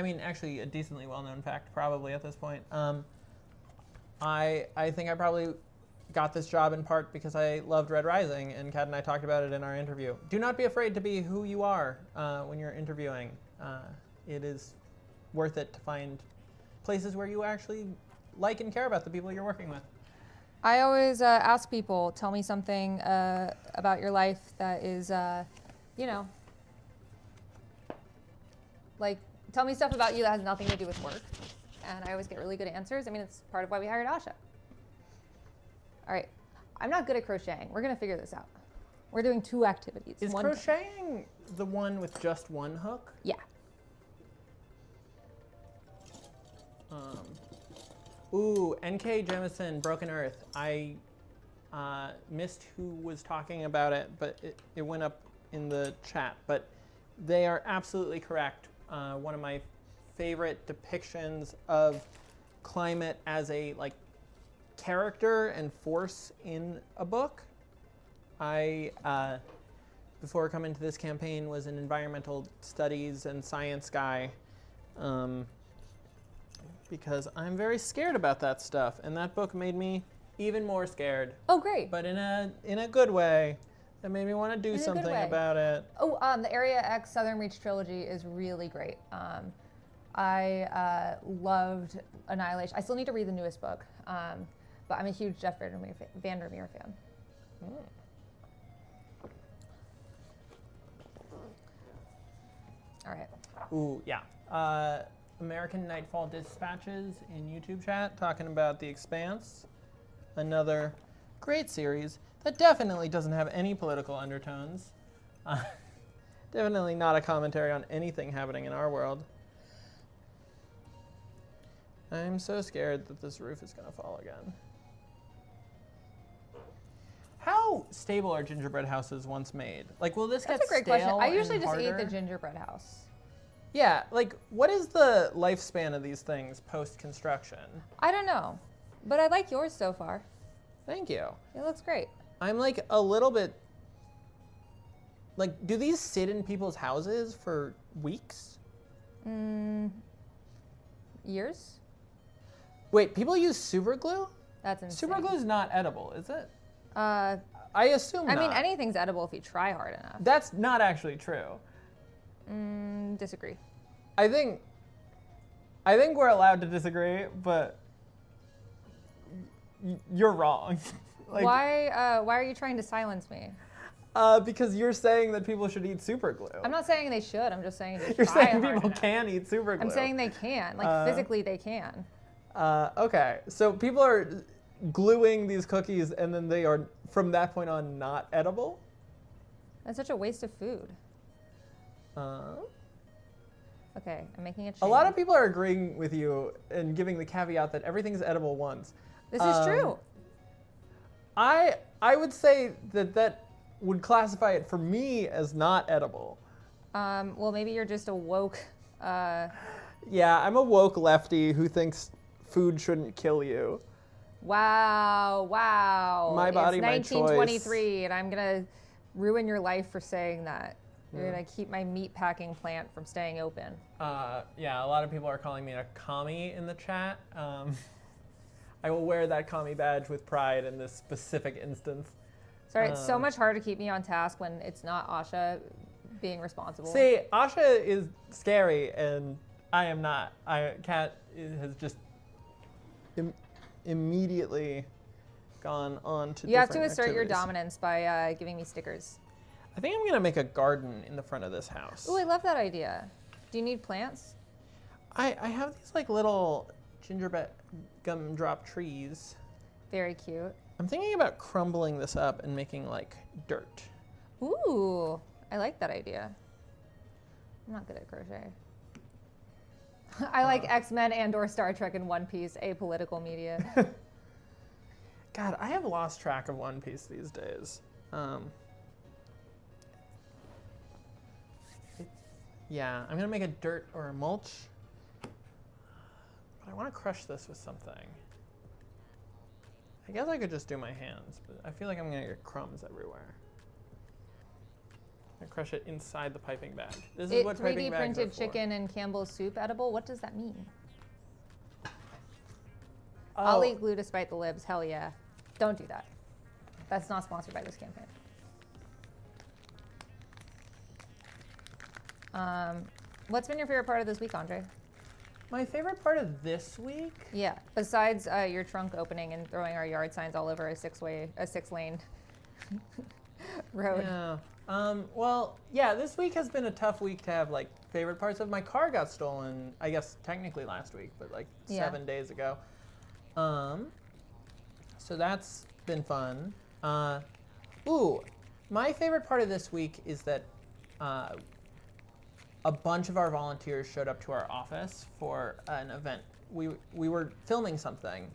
Speaker 3: mean, actually a decently well-known fact probably at this point. I think I probably got this job in part because I loved Red Rising, and Kat and I talked about it in our interview. Do not be afraid to be who you are when you're interviewing. It is worth it to find places where you actually like and care about the people you're working with.
Speaker 2: I always ask people, tell me something about your life that is, like, tell me stuff about you that has nothing to do with work. And I always get really good answers. I mean, it's part of why we hired Asha. All right, I'm not good at crocheting. We're gonna figure this out. We're doing 2 activities.
Speaker 3: Is crocheting the one with just one hook?
Speaker 2: Yeah.
Speaker 3: Ooh, NK Jemison, Broken Earth. I missed who was talking about it, but it went up in the chat. But they are absolutely correct. One of my favorite depictions of climate as a like character and force in a book. I, before coming to this campaign, was an environmental studies and science guy. Because I'm very scared about that stuff, and that book made me even more scared.
Speaker 2: Oh, great.
Speaker 3: But in a good way, that made me want to do something about it.
Speaker 2: Oh, the Area X Southern Reach trilogy is really great. I loved Annihilation. I still need to read the newest book, but I'm a huge Jeff Vandermeer fan. All right.
Speaker 3: Ooh, yeah. American Nightfall Dispatches in YouTube chat talking about The Expanse. Another great series that definitely doesn't have any political undertones. Definitely not a commentary on anything happening in our world. I'm so scared that this roof is going to fall again. How stable are gingerbread houses once made? Like, will this
Speaker 2: That's
Speaker 3: get
Speaker 2: a great
Speaker 3: stale
Speaker 2: question. I usually
Speaker 3: and
Speaker 2: just eat
Speaker 3: harder?
Speaker 2: the gingerbread house.
Speaker 3: Yeah, like, what is the lifespan of these things post-construction?
Speaker 2: I don't know, but I like yours so far.
Speaker 3: Thank you.
Speaker 2: It looks great.
Speaker 3: I'm like a little bit, like, do these sit in people's houses for weeks?
Speaker 2: Years?
Speaker 3: Wait, people use super glue?
Speaker 2: That's insane.
Speaker 3: Super glue is not edible, is it?
Speaker 2: I
Speaker 3: I assume not.
Speaker 2: mean, anything's edible if you try hard enough.
Speaker 3: That's not actually true.
Speaker 2: Disagree.
Speaker 3: I think we're allowed to disagree, but you're wrong. Like,
Speaker 2: Why are you trying to silence me?
Speaker 3: because you're saying that people should eat super glue.
Speaker 2: I'm not saying they should. I'm just saying they
Speaker 3: You're
Speaker 2: try
Speaker 3: saying
Speaker 2: hard
Speaker 3: people
Speaker 2: enough.
Speaker 3: can eat super glue.
Speaker 2: I'm saying they can. Like physically, they can.
Speaker 3: Okay, so people are gluing these cookies, and then they are, from that point on, not edible?
Speaker 2: That's such a waste of food. Okay, I'm making a change.
Speaker 3: A lot of people are agreeing with you and giving the caveat that everything's edible once.
Speaker 2: This is true.
Speaker 3: I would say that would classify it for me as not edible.
Speaker 2: Well, maybe you're just a woke.
Speaker 3: Yeah, I'm a woke lefty who thinks food shouldn't kill you.
Speaker 2: Wow.
Speaker 3: My body, my
Speaker 2: it's
Speaker 3: choice.
Speaker 2: 1923, and I'm gonna ruin your life for saying that. You're gonna keep my meat packing plant from staying open.
Speaker 3: Yeah, a lot of people are calling me a commie in the chat. I will wear that commie badge with pride in this specific instance.
Speaker 2: Sorry, it's so much harder to keep me on task when it's not Asha being responsible.
Speaker 3: See, Asha is scary, and I am not. Kat has just immediately gone on to
Speaker 2: You have to
Speaker 3: different
Speaker 2: assert your
Speaker 3: activities.
Speaker 2: dominance by giving me stickers.
Speaker 3: I think I'm gonna make a garden in the front of this house.
Speaker 2: Ooh, I love that idea. Do you need plants?
Speaker 3: I have these like little gingerbread gumdrop trees.
Speaker 2: Very cute.
Speaker 3: I'm thinking about crumbling this up and making like dirt.
Speaker 2: Ooh, I like that idea. I'm not good at crochet. I like X-Men and/or Star Trek and One Piece, apolitical media.
Speaker 3: God, I have lost track of One Piece these days. Yeah, I'm gonna make a dirt or a mulch, but I want to crush this with something. I guess I could just do my hands, but I feel like I'm gonna get crumbs everywhere. I crush it inside the piping bag. This is what piping
Speaker 2: 3D
Speaker 3: bags are
Speaker 2: printed
Speaker 3: for.
Speaker 2: chicken and Campbell's soup edible. What does that mean?
Speaker 3: Oh,
Speaker 2: I'll eat glue despite the libs. Hell yeah. Don't do that. That's not sponsored by this campaign. What's been your favorite part of this week, Andre?
Speaker 3: my favorite part of this week.
Speaker 2: Yeah, besides your trunk opening and throwing our yard signs all over a six-lane road.
Speaker 3: Yeah. Well, yeah, this week has been a tough week to have like favorite parts of. My car got stolen, I guess technically last week, but like 7 days ago. So that's been fun. Ooh, My favorite part of this week is that a bunch of our volunteers showed up to our office for an event. We were filming something,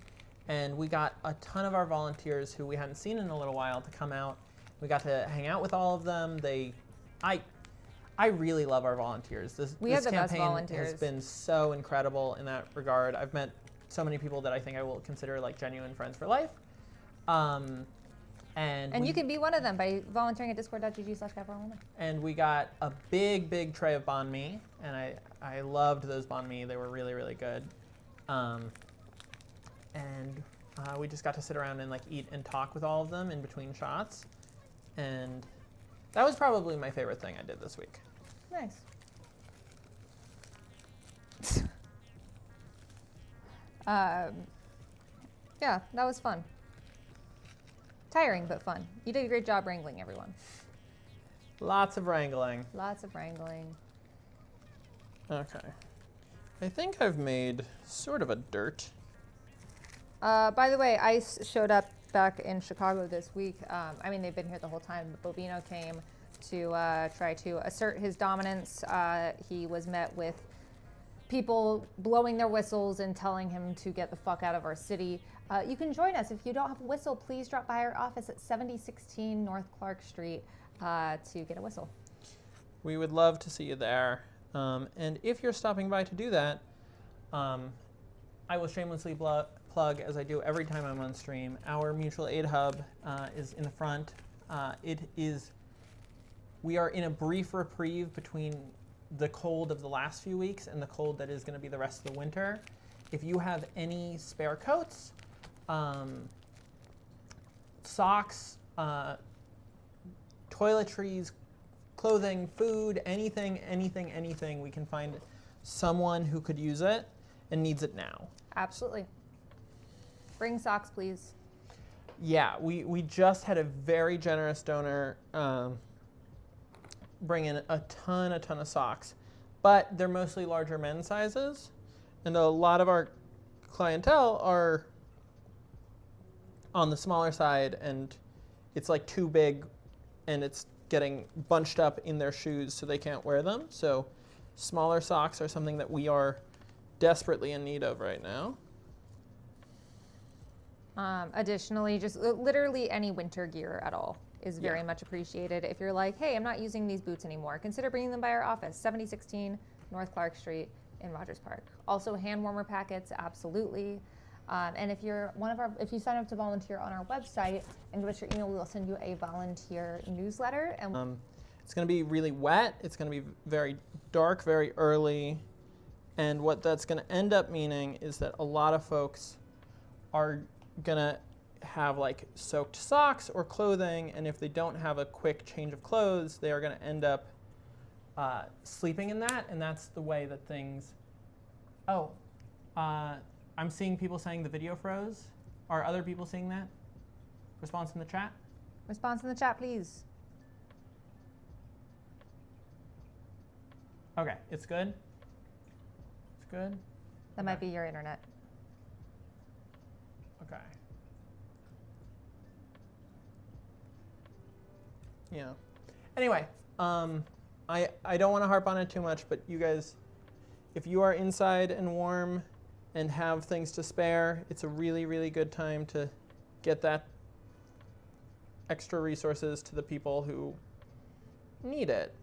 Speaker 3: and we got a ton of our volunteers who we hadn't seen in a little while to come out. We got to hang out with all of them. I really love our volunteers. This
Speaker 2: have the best
Speaker 3: campaign
Speaker 2: volunteers.
Speaker 3: has been so incredible in that regard. I've met so many people that I think I will consider like genuine friends for life. And
Speaker 2: you can be one of them by volunteering at discord.gg/capitalwoman.
Speaker 3: And we got a big tray of banh mi, and I loved those banh mi. They were really, really good. We just got to sit around and like eat and talk with all of them in between shots. And that was probably my favorite thing I did this week.
Speaker 2: Nice. Yeah, that was fun. Tiring, but fun. You did a great job wrangling everyone.
Speaker 3: Lots of wrangling.
Speaker 2: Lots of wrangling.
Speaker 3: Okay. I think I've made sort of a dirt.
Speaker 2: By the way, ICE showed up back in Chicago this week. I mean, they've been here the whole time, but Bobino came to try to assert his dominance. He was met with people blowing their whistles and telling him to get the fuck out of our city. You can join us. If you don't have a whistle, please drop by our office at 7016 North Clark Street to get a whistle.
Speaker 3: We would love to see you there. And if you're stopping by to do that, I will shamelessly plug, as I do every time I'm on stream, our mutual aid hub is in the front. We are in a brief reprieve between the cold of the last few weeks and the cold that is going to be the rest of the winter. If you have any spare coats, socks, toiletries, clothing, food, anything, we can find someone who could use it and needs it now.
Speaker 2: Absolutely. Bring socks, please.
Speaker 3: Yeah, we just had a very generous donor bring in a ton of socks, but they're mostly larger men's sizes, and a lot of our clientele are on the smaller side, and it's like too big, and it's getting bunched up in their shoes so they can't wear them. So smaller socks are something that we are desperately in need of right now.
Speaker 2: Additionally, just literally any winter gear at all is very much appreciated. If you're like, hey, I'm not using these boots anymore, consider bringing them by our office, 7016 North Clark Street in Rogers Park. Also, hand warmer packets, absolutely. And if if you sign up to volunteer on our website and give us your email, we will send you a volunteer newsletter. And
Speaker 3: it's going to be really wet. It's going to be very dark, very early. And what that's going to end up meaning is that a lot of folks are going to have like soaked socks or clothing, and if they don't have a quick change of clothes, they are going to end up sleeping in that, and that's the way that things... I'm seeing people saying the video froze. Are other people seeing that? Response in the chat?
Speaker 2: response in the chat, please.
Speaker 3: Okay, it's good? It's good?
Speaker 2: That might be your internet.
Speaker 3: Okay. Yeah. Anyway, I don't want to harp on it too much, but you guys, if you are inside and warm and have things to spare, it's a really, really good time to get that extra resources to the people who need it.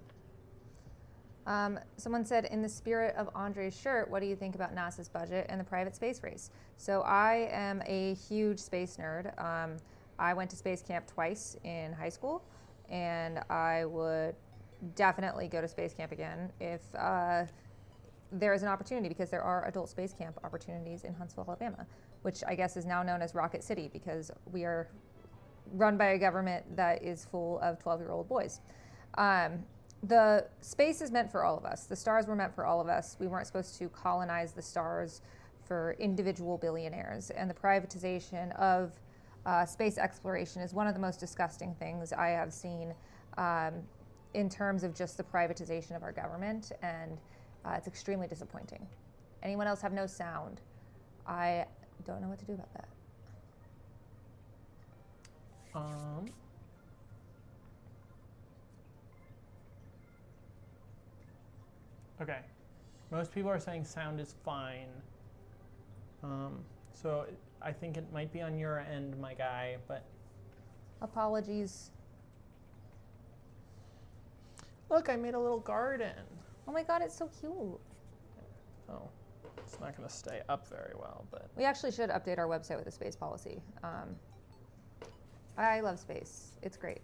Speaker 2: Someone said, in the spirit of Andre's shirt, what do you think about NASA's budget and the private space race? So I am a huge space nerd. I went to space camp twice in high school, and I would definitely go to space camp again if there is an opportunity, because there are adult space camp opportunities in Huntsville, Alabama, which I guess is now known as Rocket City, because we are run by a government that is full of 12-year-old boys. The space is meant for all of us. The stars were meant for all of us. We weren't supposed to colonize the stars for individual billionaires. And the privatization of space exploration is one of the most disgusting things I have seen in terms of just the privatization of our government. And it's extremely disappointing. Anyone else have no sound? I don't know what to do about that.
Speaker 3: Okay. Most people are saying sound is fine. So I think it might be on your end, my guy, but...
Speaker 2: Apologies.
Speaker 3: Look, I made a little garden.
Speaker 2: Oh my god, it's so cute.
Speaker 3: Oh, it's not going to stay up very well, but...
Speaker 2: We actually should update our website with a space policy. I love space. It's great.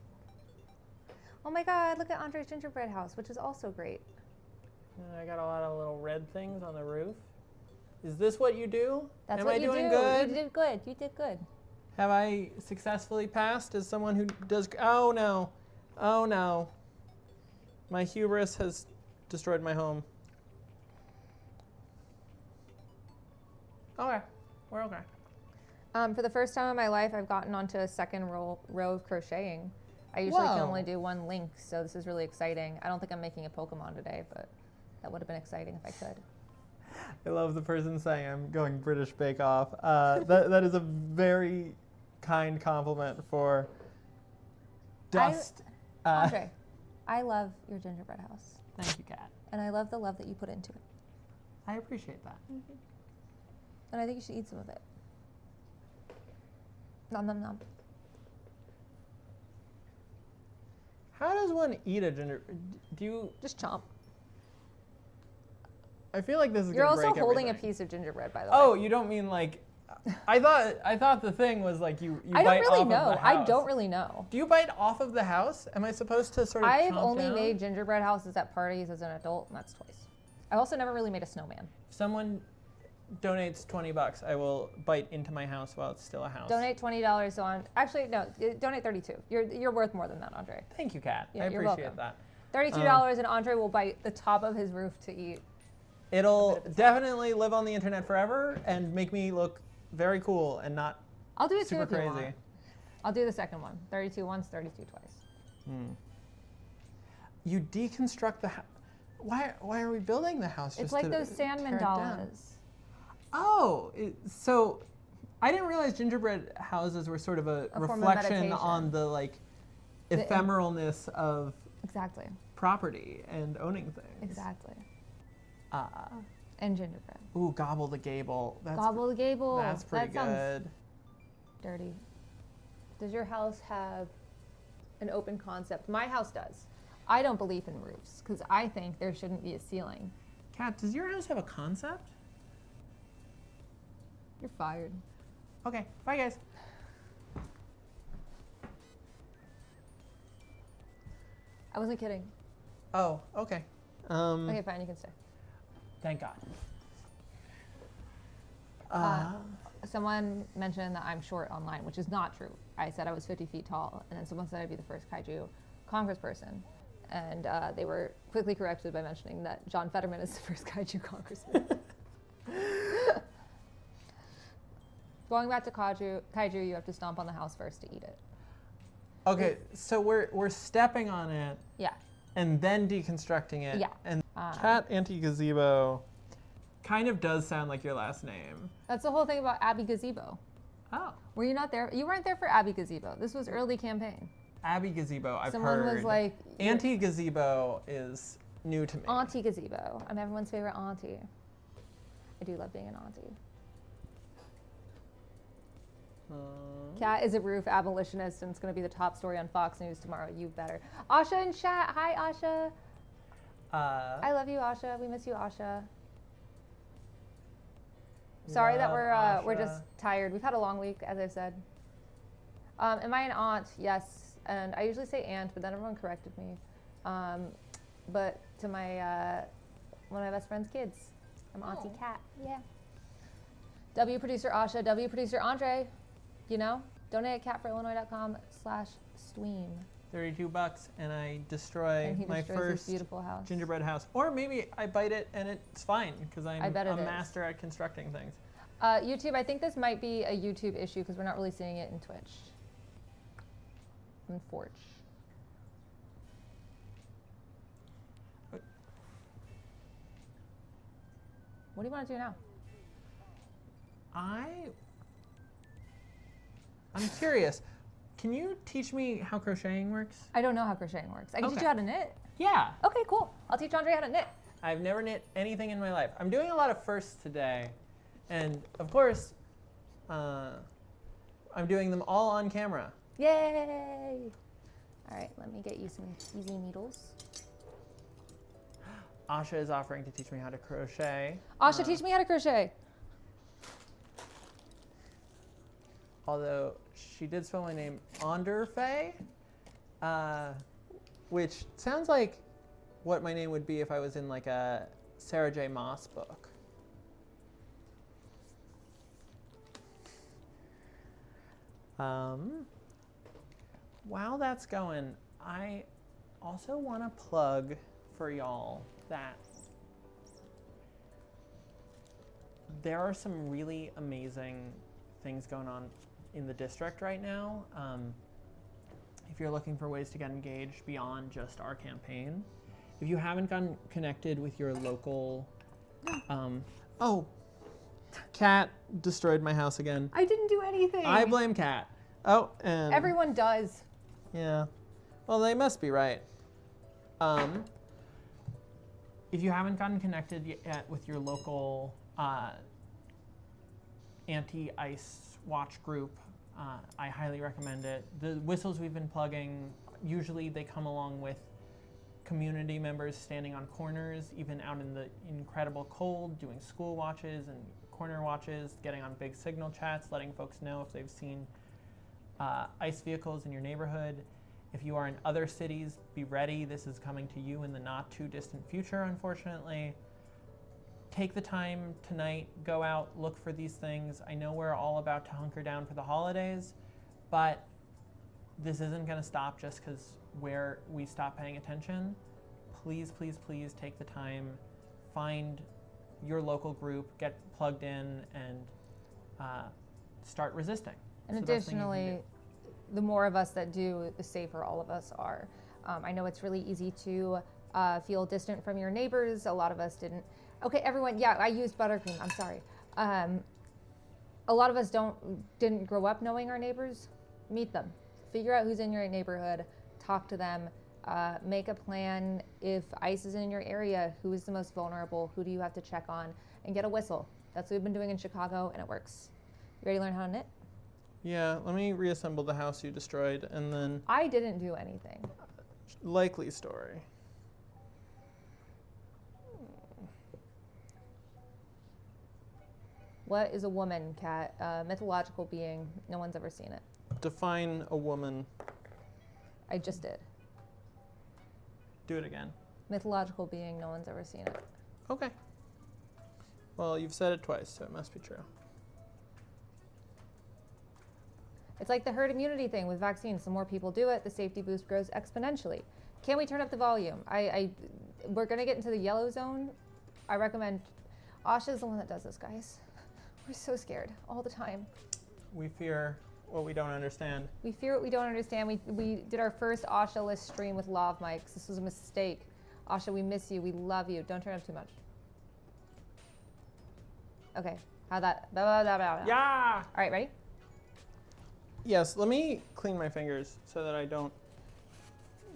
Speaker 2: Oh my god, look at Andre's gingerbread house, which is also great.
Speaker 3: I got a lot of little red things on the roof. Is this what you do?
Speaker 2: That's
Speaker 3: Am
Speaker 2: what
Speaker 3: I
Speaker 2: you
Speaker 3: doing
Speaker 2: do.
Speaker 3: good?
Speaker 2: You did good. You did good.
Speaker 3: Have I successfully passed as someone who does... Oh, no. Oh, no. My hubris has destroyed my home. Okay. We're okay.
Speaker 2: For the first time in my life, I've gotten onto a second row of crocheting. I usually can
Speaker 3: Whoa.
Speaker 2: only do one link, so this is really exciting. I don't think I'm making a Pokemon today, but that would have been exciting if I could.
Speaker 3: I love the person saying I'm going British Bake Off. That is a very kind compliment for Dust.
Speaker 2: Andre, I love your gingerbread house,
Speaker 3: Thank you, Kat.
Speaker 2: and I love the love that you put into it.
Speaker 3: I appreciate that.
Speaker 2: And I think you should eat some of it. Nom nom nom.
Speaker 3: How does one eat a ginger? Do you?
Speaker 2: Just chomp.
Speaker 3: I feel like this is.
Speaker 2: You're
Speaker 3: gonna
Speaker 2: also
Speaker 3: break
Speaker 2: holding
Speaker 3: everything.
Speaker 2: a piece of gingerbread, by the
Speaker 3: Oh,
Speaker 2: way.
Speaker 3: you don't mean like? I thought the thing was like you
Speaker 2: I
Speaker 3: bite
Speaker 2: don't really
Speaker 3: off
Speaker 2: know.
Speaker 3: of the
Speaker 2: I
Speaker 3: house.
Speaker 2: don't really know.
Speaker 3: Do you bite off of the house? Am I supposed to sort of?
Speaker 2: I've
Speaker 3: chomp
Speaker 2: only
Speaker 3: down?
Speaker 2: made gingerbread houses at parties as an adult, and that's twice. I've also never really made a snowman.
Speaker 3: If someone donates $20, I will bite into my house while it's still a house.
Speaker 2: Donate $20 on. Actually, no. Donate $32. You're worth more than that, Andre.
Speaker 3: Thank you, Kat.
Speaker 2: Yeah,
Speaker 3: I
Speaker 2: you're
Speaker 3: appreciate
Speaker 2: welcome.
Speaker 3: that.
Speaker 2: $32, and Andre will bite the top of his roof to eat.
Speaker 3: It'll
Speaker 2: of its
Speaker 3: definitely live on the internet forever and make me look very cool and not
Speaker 2: I'll do it too
Speaker 3: super
Speaker 2: if you
Speaker 3: crazy.
Speaker 2: want. I'll do the second one. 32 once, 32 twice.
Speaker 3: You deconstruct the house. Why are we building the house?
Speaker 2: It's
Speaker 3: just
Speaker 2: like
Speaker 3: to
Speaker 2: those
Speaker 3: tear
Speaker 2: sand
Speaker 3: it down?
Speaker 2: mandalas.
Speaker 3: Oh, so I didn't realize gingerbread houses were sort of a
Speaker 2: form of
Speaker 3: reflection
Speaker 2: meditation.
Speaker 3: on the like
Speaker 2: The-
Speaker 3: ephemeralness of
Speaker 2: Exactly.
Speaker 3: property and owning things.
Speaker 2: Exactly.
Speaker 3: Uh,
Speaker 2: And gingerbread.
Speaker 3: ooh, gobble the gable. That's
Speaker 2: Gobble the gable.
Speaker 3: That's pretty
Speaker 2: that sounds
Speaker 3: good.
Speaker 2: dirty. Does your house have an open concept? My house does. I don't believe in roofs because I think there shouldn't be a ceiling.
Speaker 3: Kat, does your house have a concept?
Speaker 2: You're fired.
Speaker 3: Okay, bye guys.
Speaker 2: I wasn't kidding.
Speaker 3: Oh, okay.
Speaker 2: Okay, fine, you can stay.
Speaker 3: Thank God.
Speaker 2: Someone mentioned that I'm short online, which is not true. I said I was 50 feet tall, and then someone said I'd be the first kaiju congressperson. And they were quickly corrected by mentioning that John Fetterman is the first kaiju congressman. Going back to kaiju, you have to stomp on the house first to eat it.
Speaker 3: Okay, so we're stepping on it
Speaker 2: Yeah.
Speaker 3: and then deconstructing it.
Speaker 2: Yeah.
Speaker 3: And Cat Anti-Gazebo kind of does sound like your last name.
Speaker 2: That's the whole thing about Abby Gazebo.
Speaker 3: Oh.
Speaker 2: Were you not there? You weren't there for Abby Gazebo. This was early campaign.
Speaker 3: Abby Gazebo, I've
Speaker 2: Someone
Speaker 3: heard.
Speaker 2: was like,
Speaker 3: Anti-Gazebo is new to me.
Speaker 2: Auntie Gazebo. I'm everyone's favorite auntie. I do love being an auntie. Kat is a roof abolitionist, and it's going to be the top story on Fox News tomorrow. You better. Asha in chat. Hi, Asha. I love you, Asha. We miss you, Asha. Sorry that
Speaker 3: love
Speaker 2: we're
Speaker 3: Asha.
Speaker 2: just tired. We've had a long week, as I've said. Am I an aunt? Yes. And I usually say aunt, but then everyone corrected me. But to my one of my best friend's kids, I'm Auntie Kat. Yeah. W producer Asha, W producer Andre. You know, donate at catforillinois.com/stream.
Speaker 3: $32 and I destroy
Speaker 2: And he
Speaker 3: my
Speaker 2: destroys his
Speaker 3: first
Speaker 2: beautiful house.
Speaker 3: gingerbread house. Or maybe I bite it and it's fine because I'm
Speaker 2: I bet
Speaker 3: a
Speaker 2: it is.
Speaker 3: master at constructing things.
Speaker 2: YouTube, I think this might be a YouTube issue because we're not really seeing it in Twitch. And Forge. What do you want to do now?
Speaker 3: I'm curious. Can you teach me how crocheting works?
Speaker 2: I don't know how crocheting works. I can teach
Speaker 3: Okay.
Speaker 2: you how to knit.
Speaker 3: Yeah.
Speaker 2: Okay, cool. I'll teach Andre how to knit.
Speaker 3: I've never knit anything in my life. I'm doing a lot of firsts today. And of course, I'm doing them all on camera.
Speaker 2: Yay! All right, let me get you some easy needles.
Speaker 3: Asha is offering to teach me how to crochet.
Speaker 2: Asha, teach me how to crochet.
Speaker 3: Although she did spell my name Onderfey, which sounds like what my name would be if I was in like a Sarah J. Maas book. While that's going, I also want to plug for y'all that there are some really amazing things going on in the district right now. If you're looking for ways to get engaged beyond just our campaign, if you haven't gotten connected with your local, oh, Cat destroyed my house again.
Speaker 2: I didn't do anything.
Speaker 3: I blame Cat. Oh, and
Speaker 2: Everyone does.
Speaker 3: yeah, well, they must be right. If you haven't gotten connected yet with your local anti-ice watch group, I highly recommend it. The whistles we've been plugging, usually they come along with community members standing on corners, even out in the incredible cold, doing school watches and corner watches, getting on big signal chats, letting folks know if they've seen ice vehicles in your neighborhood. If you are in other cities, be ready. This is coming to you in the not too distant future, unfortunately. Take the time tonight, go out, look for these things. I know we're all about to hunker down for the holidays, but this isn't going to stop just because we stop paying attention. Please, please, please take the time, find your local group, get plugged in, and start resisting.
Speaker 2: And
Speaker 3: It's the best thing you can
Speaker 2: additionally,
Speaker 3: do.
Speaker 2: the more of us that do, the safer all of us are. I know it's really easy to feel distant from your neighbors. A lot of us didn't. Okay, everyone, yeah, I used buttercream. I'm sorry. A lot of us didn't grow up knowing our neighbors. Meet them. Figure out who's in your neighborhood. Talk to them. Make a plan. If ICE is in your area, who is the most vulnerable? Who do you have to check on? And get a whistle. That's what we've been doing in Chicago, and it works. You ready to learn how to knit?
Speaker 3: Yeah, let me reassemble the house you destroyed, and then
Speaker 2: I didn't do anything.
Speaker 3: likely story.
Speaker 2: What is a woman, Cat? Mythological being. No one's ever seen it.
Speaker 3: Define a woman.
Speaker 2: I just did.
Speaker 3: Do it again.
Speaker 2: Mythological being. No one's ever seen it.
Speaker 3: Okay. Well, you've said it twice, so it must be true.
Speaker 2: It's like the herd immunity thing with vaccines. The more people do it, the safety boost grows exponentially. Can we turn up the volume? We're gonna get into the yellow zone. I recommend. Asha's the one that does this, guys. We're so scared all the time.
Speaker 3: We fear what we don't understand.
Speaker 2: We fear what we don't understand. We did our first Asha list stream with lav mics. This was a mistake. Asha, we miss you. We love you. Don't turn up too much. Okay. How that? Blah, blah, blah, blah, blah.
Speaker 3: Yeah!
Speaker 2: All right, ready?
Speaker 3: Yes, let me clean my fingers so that I don't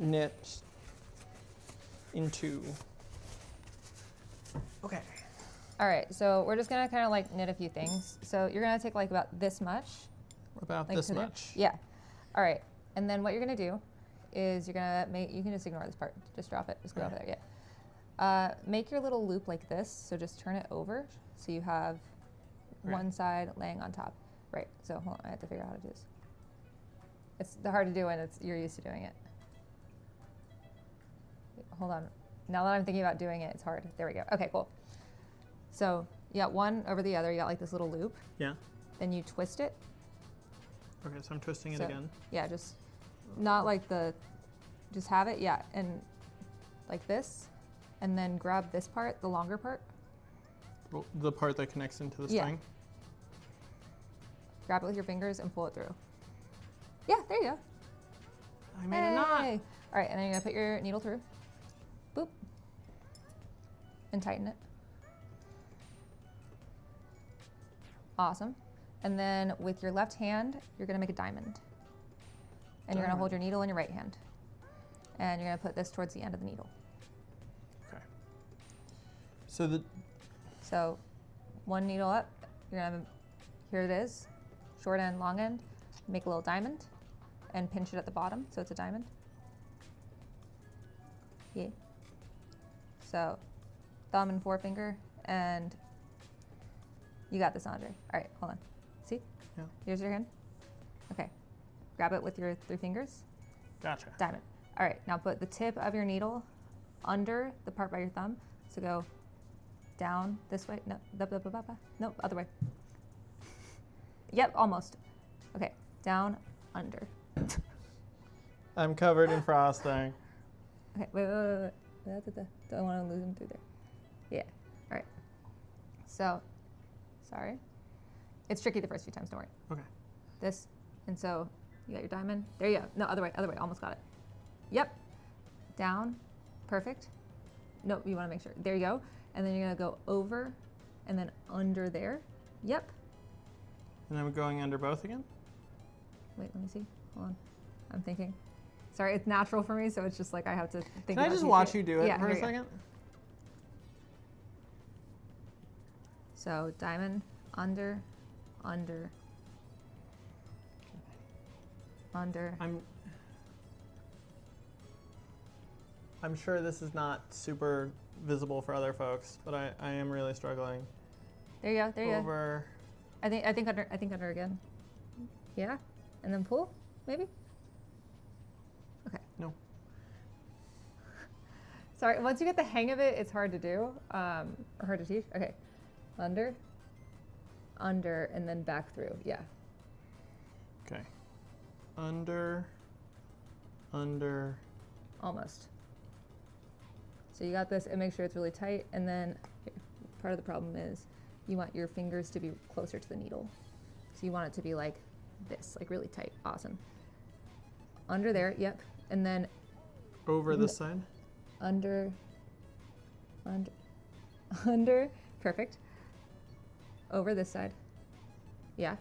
Speaker 3: knit into. Okay.
Speaker 2: All right, so we're just gonna kind of like knit a few things. So you're gonna take like about this much.
Speaker 3: About
Speaker 2: Like
Speaker 3: this
Speaker 2: to the-
Speaker 3: much.
Speaker 2: Yeah. All right, and then what you're gonna do is you're gonna make, you can just ignore this part. Just drop it, just go over there, yeah. Make your little loop like this. So just turn it over so you have one side laying on top. Right, so hold on, I have to figure out how to do this. It's hard to do when you're used to doing it. Hold on, now that I'm thinking about doing it, it's hard. There we go, okay, cool. So you got one over the other, you got like this little loop.
Speaker 3: Yeah.
Speaker 2: Then you twist it.
Speaker 3: Okay, so I'm twisting it
Speaker 2: So-
Speaker 3: again.
Speaker 2: Yeah, just not like just have it, yeah, and like this. And then grab this part, the longer part.
Speaker 3: Well, the part that connects into the
Speaker 2: Yeah.
Speaker 3: string.
Speaker 2: Grab it with your fingers and pull it through. Yeah, there you go.
Speaker 3: I made a knot.
Speaker 2: Hey. All right, and then you're gonna put your needle through. Boop. And tighten it. Awesome. And then with your left hand, you're gonna make a diamond. And you're gonna hold your needle in your right hand. And you're gonna put this towards the end of the needle.
Speaker 3: Okay.
Speaker 2: So one needle up, you're gonna have, here it is, short end, long end, make a little diamond and pinch it at the bottom so it's a diamond. Yeah. So thumb and forefinger, and you got this, Andre. All right, hold on. See?
Speaker 3: Yeah.
Speaker 2: Here's your hand. Okay. Grab it with your 3 fingers.
Speaker 3: Gotcha.
Speaker 2: Diamond. All right, now put the tip of your needle under the part by your thumb. So go down this way. No, no, other way. Yep, almost. Okay, down, under.
Speaker 3: I'm covered in frosting.
Speaker 2: Okay, wait. Don't want to lose them through there. Yeah, all right. So, sorry. It's tricky the first few times, don't worry.
Speaker 3: Okay.
Speaker 2: This, and so you got your diamond. There you go. No, other way, almost got it. Yep, down, perfect. No, you want to make sure. There you go. And then you're gonna go over and then under there. Yep.
Speaker 3: And I'm going under both again?
Speaker 2: Wait, let me see. Hold on. I'm thinking. Sorry, it's natural for me, so it's just like I have to think.
Speaker 3: Can I just watch you do it
Speaker 2: yeah,
Speaker 3: for a
Speaker 2: here you go.
Speaker 3: second?
Speaker 2: So diamond, under, under, under.
Speaker 3: I'm sure this is not super visible for other folks, but I am really struggling.
Speaker 2: There you go. There you go.
Speaker 3: Over.
Speaker 2: I think under again. Yeah, and then pull, maybe. Okay.
Speaker 3: No.
Speaker 2: Sorry. Once you get the hang of it, it's hard to do, or hard to teach. Okay. Under, and then back through. Yeah.
Speaker 3: Okay. Under.
Speaker 2: Almost. So you got this, and make sure it's really tight. And then part of the problem is you want your fingers to be closer to the needle. So you want it to be like this, like really tight. Awesome. Under there, yep. And then
Speaker 3: Over this side?
Speaker 2: under, perfect. Over this side, yeah.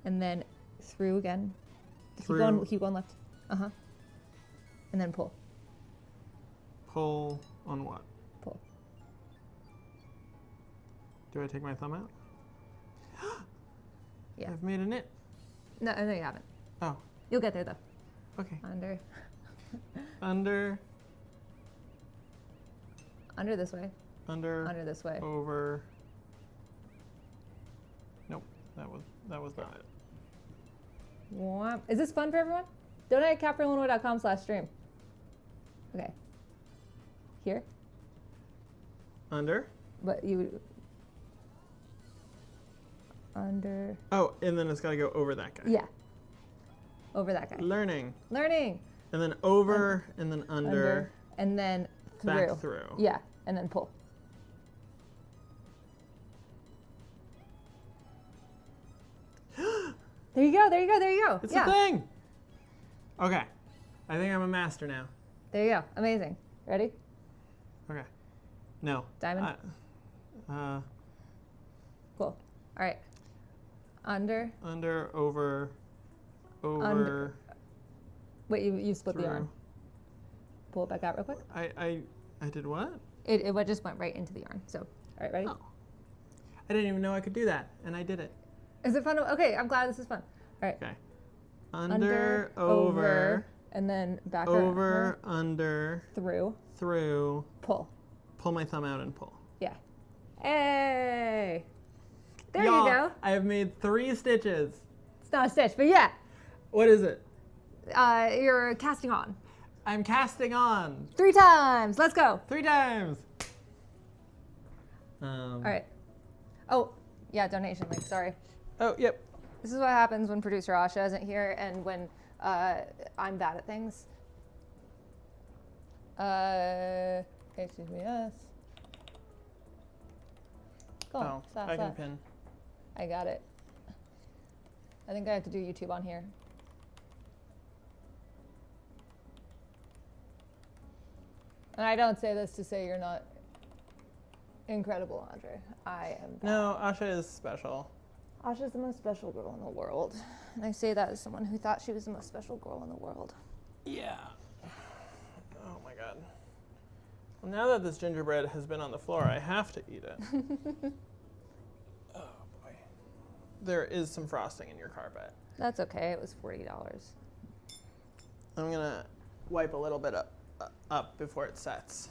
Speaker 2: And then through again.
Speaker 3: Through.
Speaker 2: Keep going left. And then pull.
Speaker 3: Pull on what?
Speaker 2: Pull.
Speaker 3: Do I take my thumb out?
Speaker 2: Yeah.
Speaker 3: I've made a knit.
Speaker 2: No, you haven't.
Speaker 3: Oh,
Speaker 2: You'll get there though.
Speaker 3: okay.
Speaker 2: Under this way. Under this way.
Speaker 3: Over. Nope, that was not it.
Speaker 2: Whomp. Is this fun for everyone? Donate at capperillinois.com/stream. Okay. Here.
Speaker 3: Under.
Speaker 2: But you would under.
Speaker 3: Oh, and then it's got to go over that guy.
Speaker 2: Yeah. Over that guy.
Speaker 3: Learning.
Speaker 2: Learning.
Speaker 3: And then over, and then under.
Speaker 2: And then through.
Speaker 3: Back through.
Speaker 2: Yeah, and then pull. There you go.
Speaker 3: It's
Speaker 2: yeah.
Speaker 3: a thing. Okay. I think I'm a master now.
Speaker 2: There you go. Amazing. Ready?
Speaker 3: Okay. No.
Speaker 2: Diamond?
Speaker 3: Cool.
Speaker 2: All right. Under.
Speaker 3: Over.
Speaker 2: Under. Wait, you split
Speaker 3: Through.
Speaker 2: the yarn. Pull it back out real quick.
Speaker 3: I did what?
Speaker 2: It just went right into the yarn. So, all right, ready?
Speaker 3: Oh. I didn't even know I could do that, and I did it.
Speaker 2: Is it fun? Okay, I'm glad this is fun. All right.
Speaker 3: Okay. Under, over,
Speaker 2: and then back
Speaker 3: over, under,
Speaker 2: through,
Speaker 3: pull my thumb out and pull.
Speaker 2: Yeah. Hey. There
Speaker 3: Y'all,
Speaker 2: you go.
Speaker 3: I have made 3 stitches.
Speaker 2: It's not a stitch, but yeah.
Speaker 3: What is it?
Speaker 2: You're casting on.
Speaker 3: I'm casting on.
Speaker 2: 3 times. Let's go.
Speaker 3: 3 times.
Speaker 2: All right. Oh, yeah, donation link. Sorry.
Speaker 3: Oh, yep.
Speaker 2: This is what happens when producer Asha isn't here and when I'm bad at things. Excuse me, yes. Go on. Stop,
Speaker 3: I can
Speaker 2: stop.
Speaker 3: pin.
Speaker 2: I got it. I think I have to do YouTube on here. And I don't say this to say you're not incredible, Andre. I am bad.
Speaker 3: No, Asha is special.
Speaker 2: Asha's the most special girl in the world. And I say that as someone who thought she was the most special girl in the world.
Speaker 3: Yeah. Oh my god. Well, now that this gingerbread has been on the floor, I have to eat it. Oh boy. There is some frosting in your carpet.
Speaker 2: That's okay. It was $40.
Speaker 3: I'm gonna wipe a little bit up before it sets.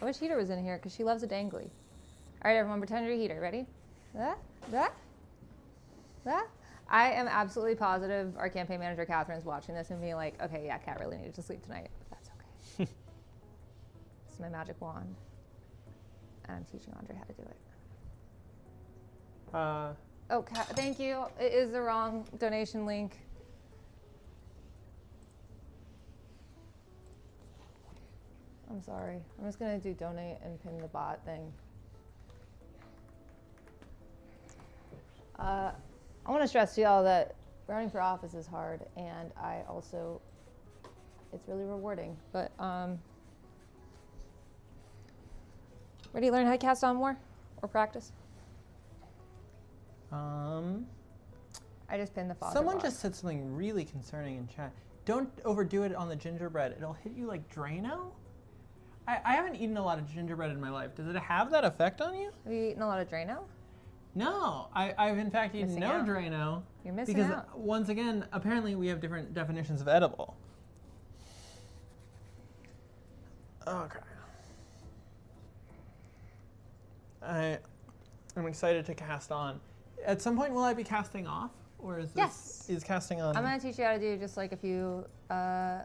Speaker 2: I wish Heater was in here because she loves a dangly. All right, everyone, pretend you're a Heater. Ready? That. I am absolutely positive our campaign manager, Catherine's watching this and being like, okay, yeah, Kat really needed to sleep tonight. But that's okay. This is my magic wand. And I'm teaching Andre how to do it. Oh, Kat, thank you. It is the wrong donation link. I'm sorry. I'm just going to do donate and pin the bot thing. I want to stress to y'all that running for office is hard, and I also, it's really rewarding. But ready to learn how to cast on more or practice? I just pinned the father
Speaker 3: Someone
Speaker 2: bot.
Speaker 3: just said something really concerning in chat. Don't overdo it on the gingerbread. It'll hit you like Drano. I haven't eaten a lot of gingerbread in my life. Does it have that effect on you?
Speaker 2: Have you eaten a lot of Drano?
Speaker 3: No, I've in fact eaten
Speaker 2: Missing
Speaker 3: no
Speaker 2: out.
Speaker 3: Drano.
Speaker 2: You're missing
Speaker 3: Because
Speaker 2: out.
Speaker 3: once again, apparently we have different definitions of edible. Okay. I'm excited to cast on. At some point, will I be casting off, or is this
Speaker 2: Yes.
Speaker 3: is casting on?
Speaker 2: I'm going to teach you how to do just like a few
Speaker 3: Okay.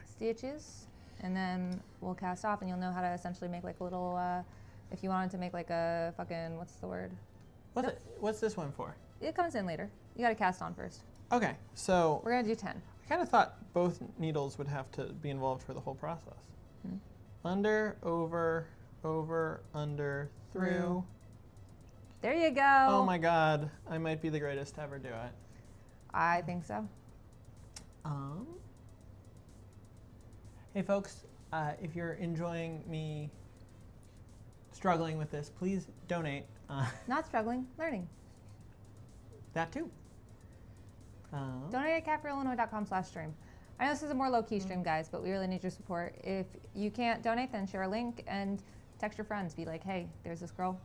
Speaker 2: stitches, and then we'll cast off, and you'll know how to essentially make like a little, if you wanted to make like a fucking, what's the word?
Speaker 3: What's this one for?
Speaker 2: It comes in later. You got to cast on first.
Speaker 3: Okay, so
Speaker 2: We're going to do 10.
Speaker 3: I kind of thought both needles would have to be involved for the whole process.
Speaker 2: Hmm.
Speaker 3: Under, over, under, through.
Speaker 2: There you go.
Speaker 3: Oh my God, I might be the greatest to ever do it.
Speaker 2: I think so.
Speaker 3: Hey folks, if you're enjoying me struggling with this, please donate.
Speaker 2: Not struggling, learning.
Speaker 3: That too.
Speaker 2: Donate at catforillinois.com/stream. I know this is a more low-key stream, guys, but we really need your support. If you can't donate, then share a link and text your friends. Be like, hey, there's this girl.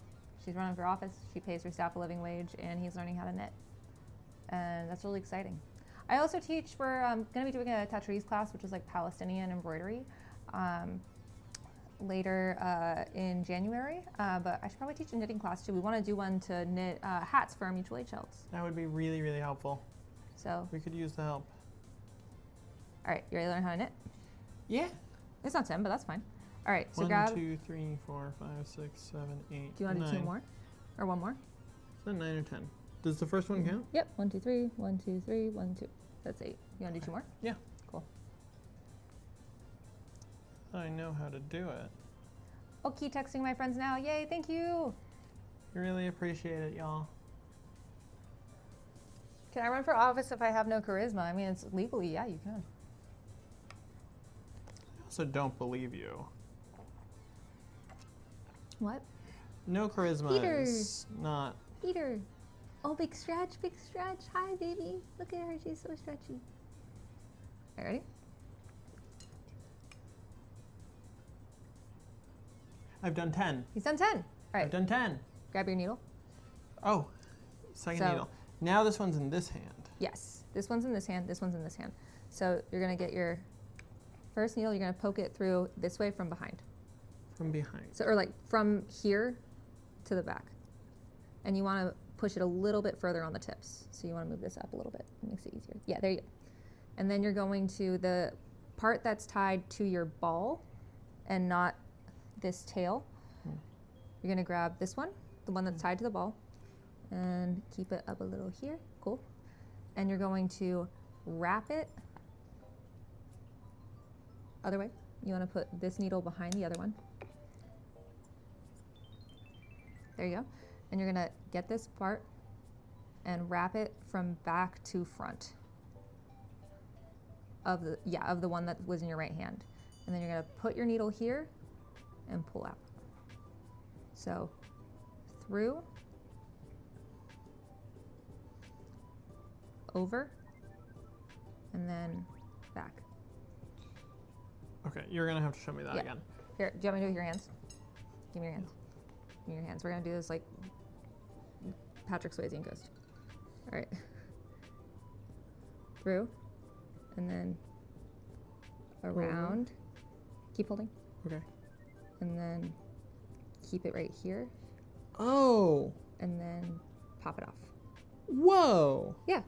Speaker 2: She's running for office. She pays her staff a living wage, and he's learning how to knit. And that's really exciting. I also teach, we're going to be doing a Tatriz class, which is like Palestinian embroidery, later in January. But I should probably teach a knitting class too. We want to do one to knit hats for our mutual aid shelves.
Speaker 3: That would be really, really helpful.
Speaker 2: So,
Speaker 3: We could use the help.
Speaker 2: all right, you ready to learn how to knit?
Speaker 3: Yeah.
Speaker 2: It's not 10, but that's fine. All right, so
Speaker 3: 1,
Speaker 2: grab,
Speaker 3: 2, 3, 4, 5, 6, 7, 8,
Speaker 2: do you want to do 2
Speaker 3: 9.
Speaker 2: more? Or 1 more?
Speaker 3: Is that 9 or 10? Does the first one count?
Speaker 2: Yep, 1, 2, 3, 1, 2, 3, 1, 2. That's 8. You want to do 2 more?
Speaker 3: Yeah.
Speaker 2: Cool.
Speaker 3: I know how to do it.
Speaker 2: Oh, keep texting my friends now. Yay, thank you.
Speaker 3: I really appreciate it, y'all.
Speaker 2: Can I run for office if I have no charisma? I mean, it's legally, yeah, you can.
Speaker 3: I also don't believe you.
Speaker 2: What?
Speaker 3: No charisma
Speaker 2: Peter.
Speaker 3: is not.
Speaker 2: Peter. Oh, big stretch, big stretch. Hi, baby. Look at her. She's so stretchy. All right, ready?
Speaker 3: I've done 10.
Speaker 2: He's done 10. All right,
Speaker 3: I've done 10.
Speaker 2: grab your needle.
Speaker 3: Oh, second
Speaker 2: So-
Speaker 3: needle. Now this one's in this hand.
Speaker 2: Yes, this one's in this hand, this one's in this hand. So you're gonna get your first needle, you're gonna poke it through this way from behind.
Speaker 3: From behind.
Speaker 2: So, or like from here to the back. And you wanna push it a little bit further on the tips. So you wanna move this up a little bit, it makes it easier. Yeah, there you go. And then you're going to the part that's tied to your ball and not this tail. You're gonna grab this one, the one that's tied to the ball, and keep it up a little here, cool. And you're going to wrap it other way. You wanna put this needle behind the other one. There you go. And you're gonna get this part and wrap it from back to front of the one that was in your right hand. And then you're gonna put your needle here and pull out. So through, over, and then back.
Speaker 3: Okay, you're gonna have to show me that
Speaker 2: Yeah.
Speaker 3: again.
Speaker 2: Here, do you want me to do it with your hands? Give me your hands. Give me your hands. We're gonna do this like Patrick Swayze and Ghost. All right. Through, and then around. Keep holding.
Speaker 3: Okay.
Speaker 2: And then keep it right here,
Speaker 3: Oh.
Speaker 2: and then pop it off.
Speaker 3: Whoa.
Speaker 2: Yeah.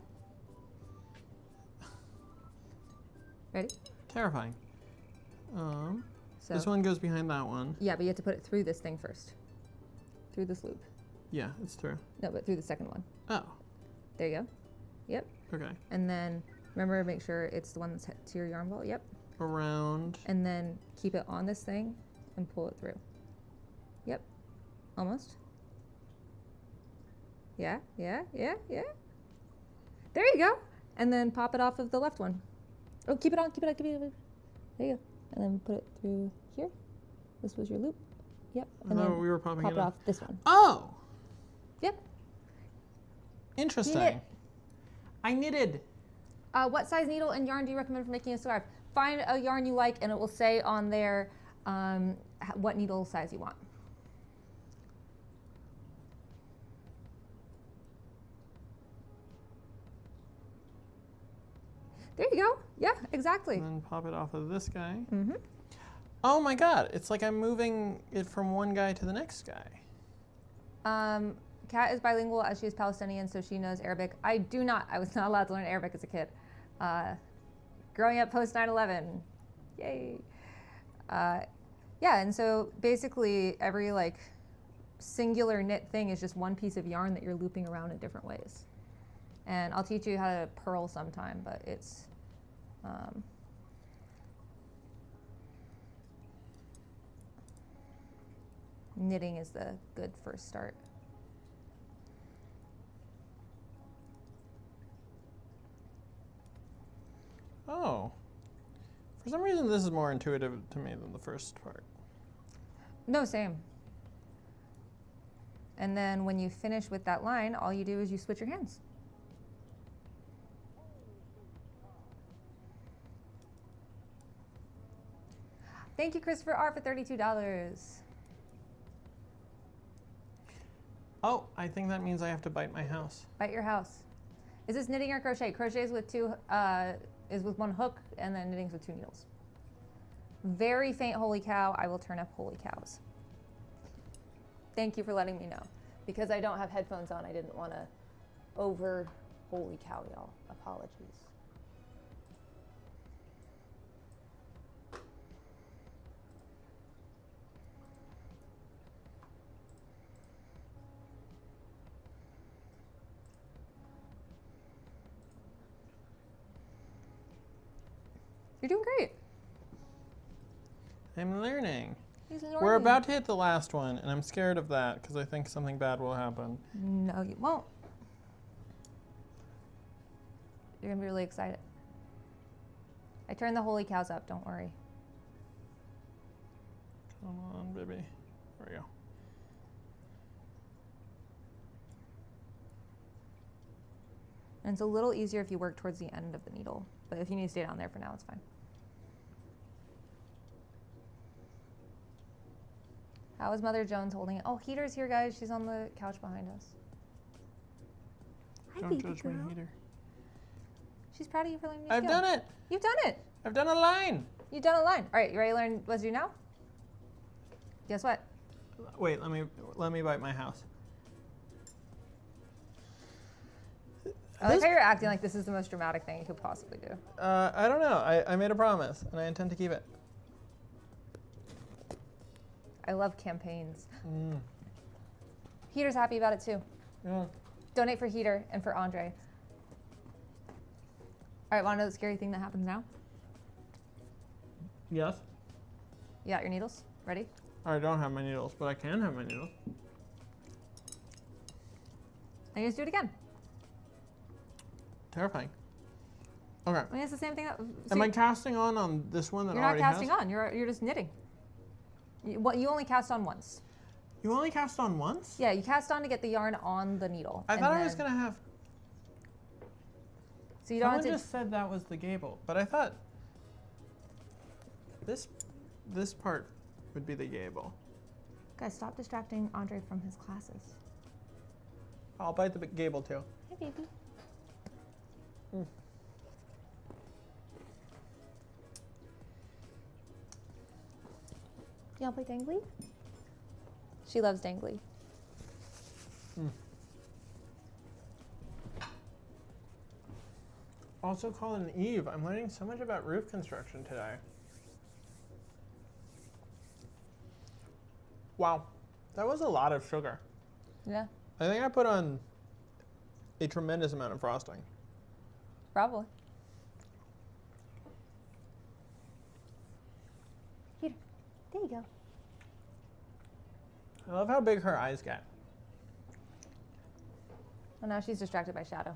Speaker 2: Ready?
Speaker 3: Terrifying.
Speaker 2: So
Speaker 3: This one goes behind that one.
Speaker 2: yeah, but you have to put it through this thing first. Through this loop.
Speaker 3: Yeah, it's through.
Speaker 2: No, but through the second one.
Speaker 3: Oh.
Speaker 2: There you go. Yep.
Speaker 3: Okay.
Speaker 2: And then remember, make sure it's the one that's to your yarn ball. Yep.
Speaker 3: Around.
Speaker 2: And then keep it on this thing and pull it through. Yep. Almost. Yeah, yeah, yeah, yeah. There you go. And then pop it off of the left one. Oh, keep it on, keep it on, keep it on. There you go. And then put it through here. This was your loop. Yep. And
Speaker 3: No,
Speaker 2: then
Speaker 3: we were popping
Speaker 2: pop
Speaker 3: it
Speaker 2: it
Speaker 3: off.
Speaker 2: off this one.
Speaker 3: Oh.
Speaker 2: Yep.
Speaker 3: Interesting.
Speaker 2: Knit.
Speaker 3: I knitted.
Speaker 2: What size needle and yarn do you recommend for making a scarf? Find a yarn you like, and it will say on there what needle size you want. There you go. Yeah, exactly.
Speaker 3: And then pop it off of this guy.
Speaker 2: Mm-hmm.
Speaker 3: Oh my god, it's like I'm moving it from one guy to the next guy.
Speaker 2: Kat is bilingual as she is Palestinian, so she knows Arabic. I do not. I was not allowed to learn Arabic as a kid. Growing up post 9/11, yay. Yeah, and so basically every like singular knit thing is just one piece of yarn that you're looping around in different ways. And I'll teach you how to purl sometime, but it's knitting is the good first start.
Speaker 3: Oh. For some reason, this is more intuitive to me than the first part.
Speaker 2: No, same. And then when you finish with that line, all you do is you switch your hands. Thank you, Christopher R, for $32.
Speaker 3: Oh, I think that means I have to bite my house.
Speaker 2: Bite your house. Is this knitting or crochet? Crochet is with with one hook, and then knitting's with 2 needles. Very faint holy cow. I will turn up holy cows. Thank you for letting me know. Because I don't have headphones on, I didn't want to over holy cow y'all. Apologies. You're doing great.
Speaker 3: I'm learning.
Speaker 2: He's
Speaker 3: We're
Speaker 2: learning.
Speaker 3: about to hit the last one, and I'm scared of that because I think something bad will happen.
Speaker 2: No, you won't. You're gonna be really excited. I turned the holy cows up, don't worry.
Speaker 3: Come on, baby. There we go.
Speaker 2: And it's a little easier if you work towards the end of the needle. But if you need to stay down there for now, it's fine. How is Mother Jones holding it? Oh, Heater's here, guys. She's on the couch behind us. Hi,
Speaker 3: Don't
Speaker 2: baby
Speaker 3: judge
Speaker 2: girl.
Speaker 3: me, Heater.
Speaker 2: She's proud of you for learning.
Speaker 3: I've done it.
Speaker 2: You've done it.
Speaker 3: I've done a line.
Speaker 2: You've done a line. All right, you ready to learn what to do now? Guess what?
Speaker 3: Wait, let me bite my house.
Speaker 2: I like
Speaker 3: This-
Speaker 2: how you're acting like this is the most dramatic thing you could possibly do.
Speaker 3: I don't know. I made a promise, and I intend to keep it.
Speaker 2: I love campaigns.
Speaker 3: Mm.
Speaker 2: Heater's happy about it too.
Speaker 3: Yeah.
Speaker 2: Donate for Heater and for Andre. All right, want to know the scary thing that happens now?
Speaker 3: Yes.
Speaker 2: You got your needles? Ready?
Speaker 3: I don't have my needles, but I can have my needles.
Speaker 2: And you just do it again.
Speaker 3: Terrifying. Okay.
Speaker 2: I mean, it's the same thing.
Speaker 3: Am I casting on this one that
Speaker 2: You're not
Speaker 3: already
Speaker 2: casting
Speaker 3: has?
Speaker 2: on. You're just knitting. You only cast on once.
Speaker 3: You only cast on once?
Speaker 2: Yeah, you cast on to get the yarn on the needle.
Speaker 3: I
Speaker 2: and
Speaker 3: thought I was
Speaker 2: then-
Speaker 3: gonna have.
Speaker 2: So you don't
Speaker 3: Someone
Speaker 2: have to.
Speaker 3: just said that was the gable, but I thought this part would be the gable.
Speaker 2: Guys, stop distracting Andre from his classes.
Speaker 3: I'll bite the gable too.
Speaker 2: Hey, baby.
Speaker 3: Mm.
Speaker 2: You want to play dangly? She loves dangly.
Speaker 3: Mm. Also called an eave. I'm learning so much about roof construction today. Wow, that was a lot of sugar.
Speaker 2: Yeah,
Speaker 3: I think I put on a tremendous amount of frosting.
Speaker 2: probably. Here, there you go.
Speaker 3: I love how big her eyes get.
Speaker 2: Well, now she's distracted by Shadow.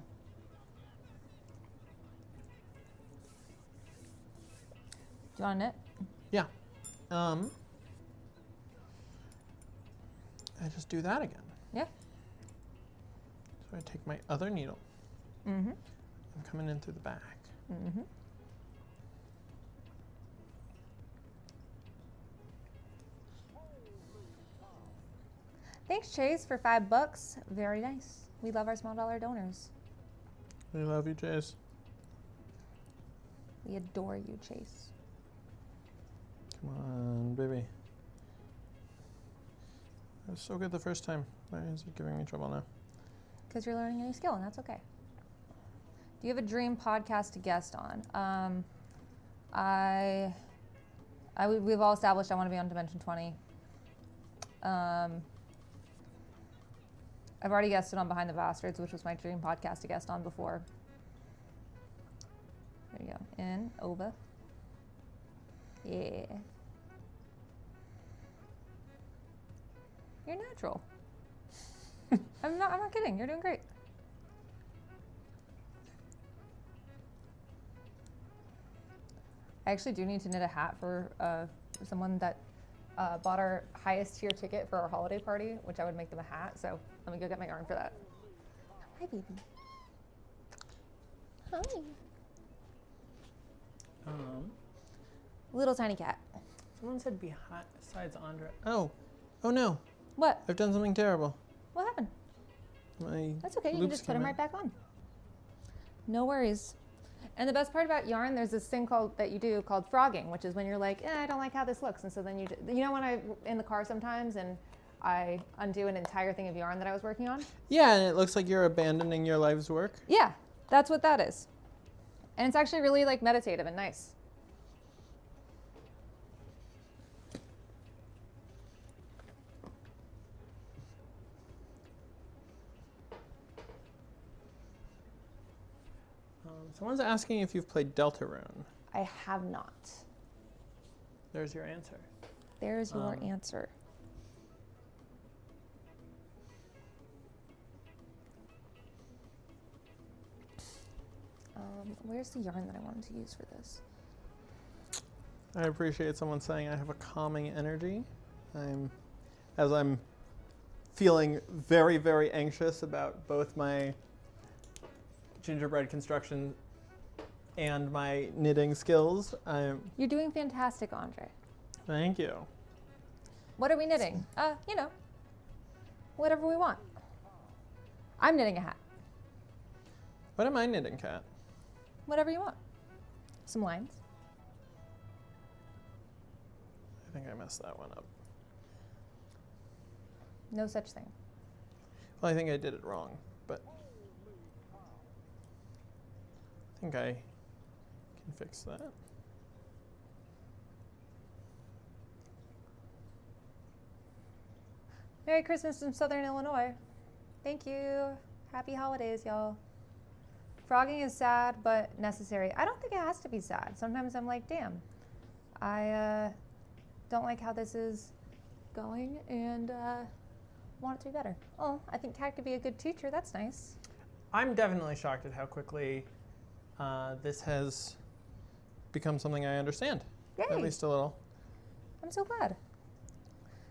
Speaker 2: Do you want to knit?
Speaker 3: Yeah. I just do that again.
Speaker 2: Yeah.
Speaker 3: So I take my other needle.
Speaker 2: Mm-hmm.
Speaker 3: I'm coming in through the back.
Speaker 2: Mm-hmm. Thanks, Chase, for $5. Very nice. We love our small dollar donors.
Speaker 3: We love you, Chase.
Speaker 2: We adore you, Chase.
Speaker 3: Come on, baby. It was so good the first time. Why is it giving me trouble now?
Speaker 2: Because you're learning a new skill, and that's okay. Do you have a dream podcast to guest on? We've all established I want to be on Dimension 20. I've already guested on Behind the Bastards, which was my dream podcast to guest on before. There you go. In, over. Yeah. You're natural. I'm not kidding. You're doing great. I actually do need to knit a hat for someone that bought our highest tier ticket for our holiday party, which I would make them a hat. So let me go get my yarn for that. Hi, baby. Hi. Little tiny cat.
Speaker 3: Someone said besides Andre. Oh no.
Speaker 2: What?
Speaker 3: I've done something terrible.
Speaker 2: What happened?
Speaker 3: My
Speaker 2: That's okay. You can
Speaker 3: loops
Speaker 2: just put
Speaker 3: came
Speaker 2: them
Speaker 3: out.
Speaker 2: right back on. No worries. And the best part about yarn, there's this thing that you do called frogging, which is when you're like, I don't like how this looks. And so then you know when I'm in the car sometimes and I undo an entire thing of yarn that I was working on?
Speaker 3: Yeah, and it looks like you're abandoning your life's work.
Speaker 2: Yeah, that's what that is. And it's actually really like meditative and nice.
Speaker 3: Someone's asking if you've played Deltarune.
Speaker 2: I have not.
Speaker 3: There's your answer.
Speaker 2: There's your answer. Where's the yarn that I wanted to use for this?
Speaker 3: I appreciate someone saying I have a calming energy. As I'm feeling very, very anxious about both my gingerbread construction and my knitting skills.
Speaker 2: You're doing fantastic, Andre.
Speaker 3: Thank you.
Speaker 2: What are we knitting? Whatever we want. I'm knitting a hat.
Speaker 3: What am I knitting, Kat?
Speaker 2: Whatever you want. Some lines.
Speaker 3: I think I messed that one up.
Speaker 2: No such thing.
Speaker 3: Well, I think I did it wrong, but I think I can fix that.
Speaker 2: Merry Christmas from Southern Illinois. Thank you. Happy holidays, y'all. Frogging is sad, but necessary. I don't think it has to be sad. Sometimes I'm like, damn, I don't like how this is going and want it to be better. Oh, I think Kat could be a good teacher. That's nice.
Speaker 3: I'm definitely shocked at how quickly this has become something I understand.
Speaker 2: Yay.
Speaker 3: At least a little.
Speaker 2: I'm so glad.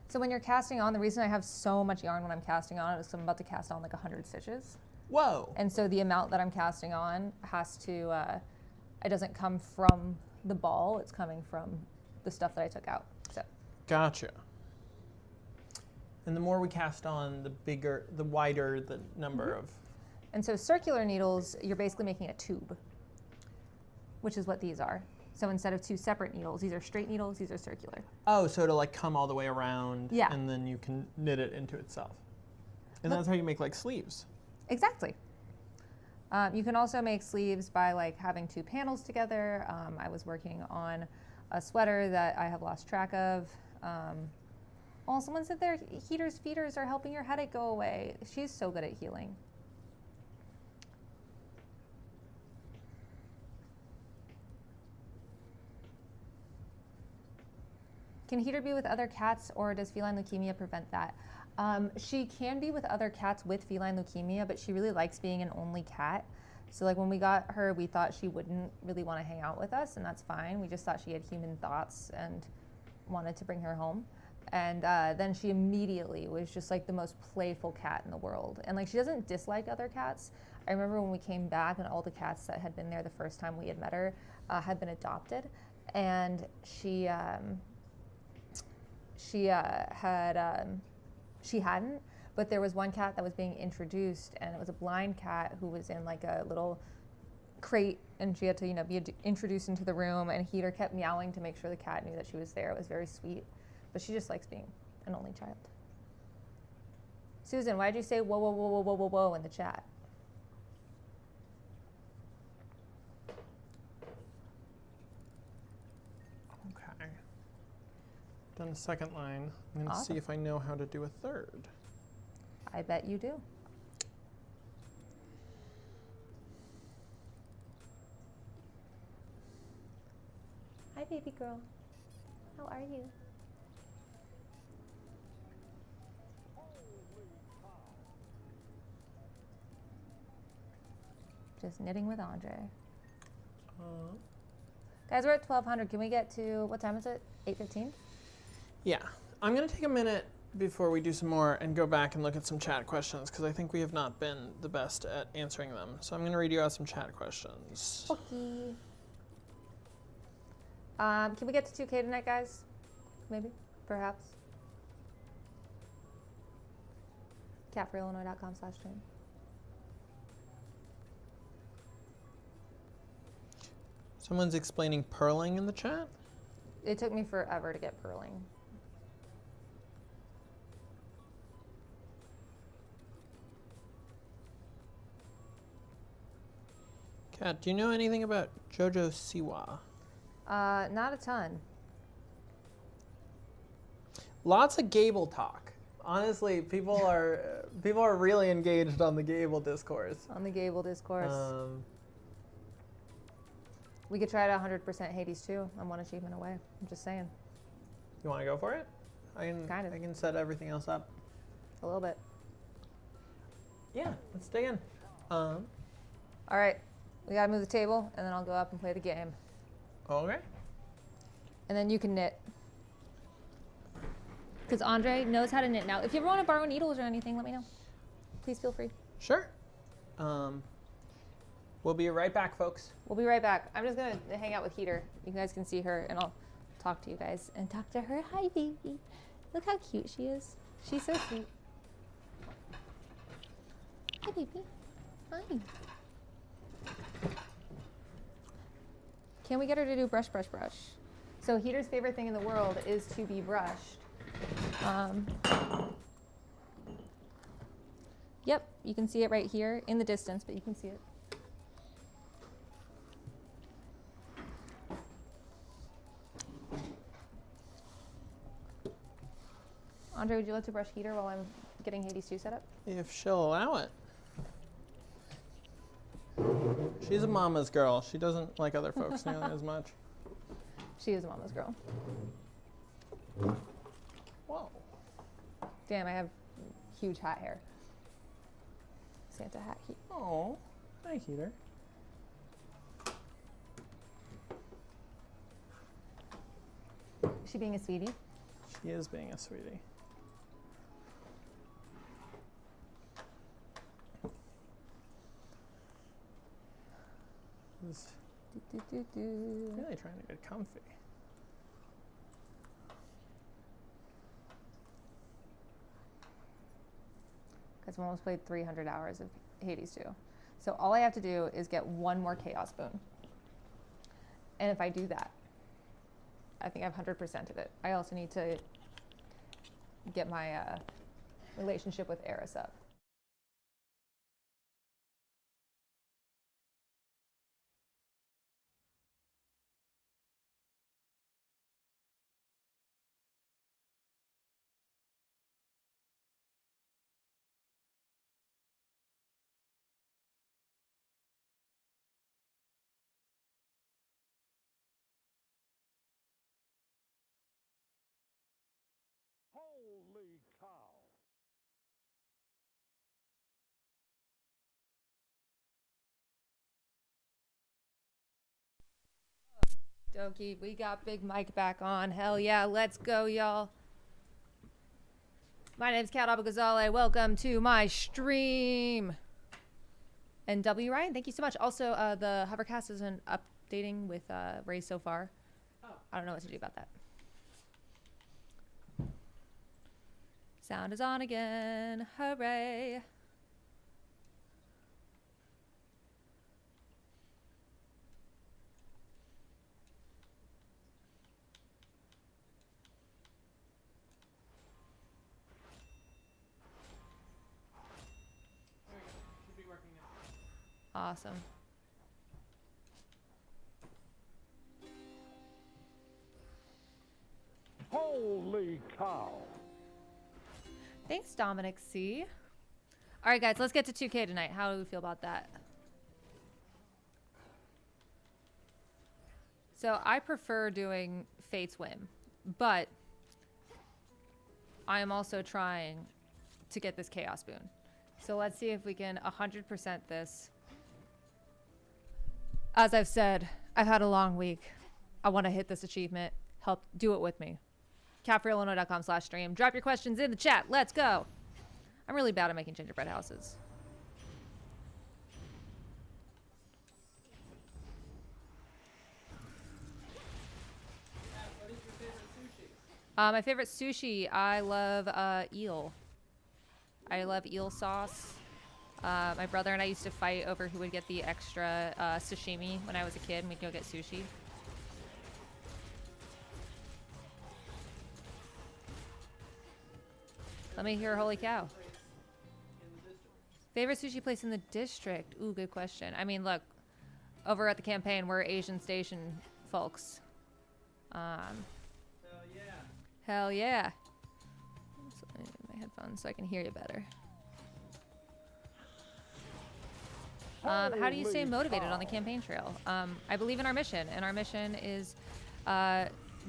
Speaker 2: So when you're casting on, the reason I have so much yarn when I'm casting on it is 'cause I'm about to cast on like 100 stitches.
Speaker 3: Whoa.
Speaker 2: And so the amount that I'm casting on has to, it doesn't come from the ball, it's coming from the stuff that I took out. So.
Speaker 3: Gotcha. And the more we cast on, the wider the number of.
Speaker 2: And so circular needles, you're basically making a tube, which is what these are. So instead of 2 separate needles, these are straight needles, these are circular.
Speaker 3: Oh, so it'll like come all the way around,
Speaker 2: Yeah.
Speaker 3: and then you can knit it into itself. And that's how you make like sleeves.
Speaker 2: Exactly. You can also make sleeves by like having 2 panels together. I was working on a sweater that I have lost track of. Oh, someone said their heaters feeders are helping your headache go away. She's so good at healing. Can Heater be with other cats, or does feline leukemia prevent that? She can be with other cats with feline leukemia, but she really likes being an only cat. So like when we got her, we thought she wouldn't really want to hang out with us, and that's fine. We just thought she had human thoughts and wanted to bring her home. And then she immediately was just like the most playful cat in the world. And like she doesn't dislike other cats. I remember when we came back and all the cats that had been there the first time we had met her had been adopted. And she hadn't, but there was one cat that was being introduced, and it was a blind cat who was in like a little crate, and she had to, be introduced into the room, and Heater kept meowing to make sure the cat knew that she was there. It was very sweet, but she just likes being an only child. Susan, why'd you say whoa, whoa, whoa, whoa, whoa, whoa, whoa in the chat?
Speaker 3: Okay. Done a second line. I'm going to
Speaker 2: Awesome.
Speaker 3: see if I know how to do a third.
Speaker 2: I bet you do. Hi, baby girl. How are you? Just knitting with Andre. Guys, we're at 1200. Can we get to, what time is it? 8:15?
Speaker 3: Yeah. I'm going to take a minute before we do some more and go back and look at some chat questions, because I think we have not been the best at answering them. So I'm going to read you out some chat questions.
Speaker 2: Okay. Can we get to 2K tonight, guys? Maybe? Perhaps? catforillinois.com/stream.
Speaker 3: Someone's explaining purling in the chat?
Speaker 2: It took me forever to get purling.
Speaker 3: Kat, do you know anything about Jojo Siwa?
Speaker 2: Not a ton.
Speaker 3: Lots of Gable talk. Honestly, people are really engaged on the Gable discourse.
Speaker 2: On the Gable discourse. We could try it 100% Hades too. I'm one achievement away. I'm just saying.
Speaker 3: You want to go for it? I can set everything else up.
Speaker 2: A little bit.
Speaker 3: Yeah, let's dig in.
Speaker 2: All right. We gotta move the table, and then I'll go up and play the game.
Speaker 3: Okay.
Speaker 2: And then you can knit. Because Andre knows how to knit now. If you ever want to borrow needles or anything, let me know. Please feel free.
Speaker 3: Sure. We'll be right back, folks.
Speaker 2: We'll be right back. I'm just going to hang out with Heater. You guys can see her, and I'll talk to you guys and talk to her. Hi, baby. Look how cute she is. She's so sweet. Hi, baby. Hi. Can we get her to do brush, brush, brush? So Heater's favorite thing in the world is to be brushed. Yep, you can see it right here in the distance, but you can see it. Andre, would you like to brush Heater while I'm getting Hades 2 set up?
Speaker 3: If she'll allow it. She's a mama's girl. She doesn't like other folks nearly as much.
Speaker 2: She is a mama's girl.
Speaker 3: Whoa.
Speaker 2: Damn, I have huge hat hair. Santa hat heat.
Speaker 3: Oh, hi, Heater.
Speaker 2: Is she being a sweetie?
Speaker 3: She is being a sweetie. Just really trying to get comfy.
Speaker 2: Because I've almost played 300 hours of Hades 2. So all I have to do is get one more Chaos Boon. And if I do that, I think I've 100%ed it. I also need to get my relationship with Eris up.
Speaker 4: Holy cow!
Speaker 2: Dokie, we got Big Mike back on. Hell yeah, let's go, y'all. My name's Kat Abagazale. Welcome to my stream. And W Ryan, thank you so much. Also, the Hovercast isn't updating with Ray so far.
Speaker 3: Oh.
Speaker 2: I don't know what to do about that. Sound is on again. Hooray.
Speaker 3: Should be working now.
Speaker 2: Awesome.
Speaker 4: Holy cow!
Speaker 2: Thanks, Dominic C. All right, guys, let's get to 2K tonight. How do we feel about that? So I prefer doing Fate's Whim, but I am also trying to get this Chaos Boon. So let's see if we can 100% this. As I've said, I've had a long week. I want to hit this achievement. Help do it with me. CatForIllinois.com/stream. Drop your questions in the chat. Let's go. I'm really bad at making gingerbread houses.
Speaker 3: What is your favorite sushi?
Speaker 2: My favorite sushi, I love eel. I love eel sauce. My brother and I used to fight over who would get the extra sashimi when I was a kid, and we'd go get sushi. Let me hear holy cow. Favorite sushi place in the district? Ooh, good question. I mean, look, over at the campaign, we're Asian Station folks.
Speaker 3: Hell yeah.
Speaker 2: Hell yeah. So let me get my headphones so I can hear you better. How do you stay motivated on the campaign trail? I believe in our mission, and our mission is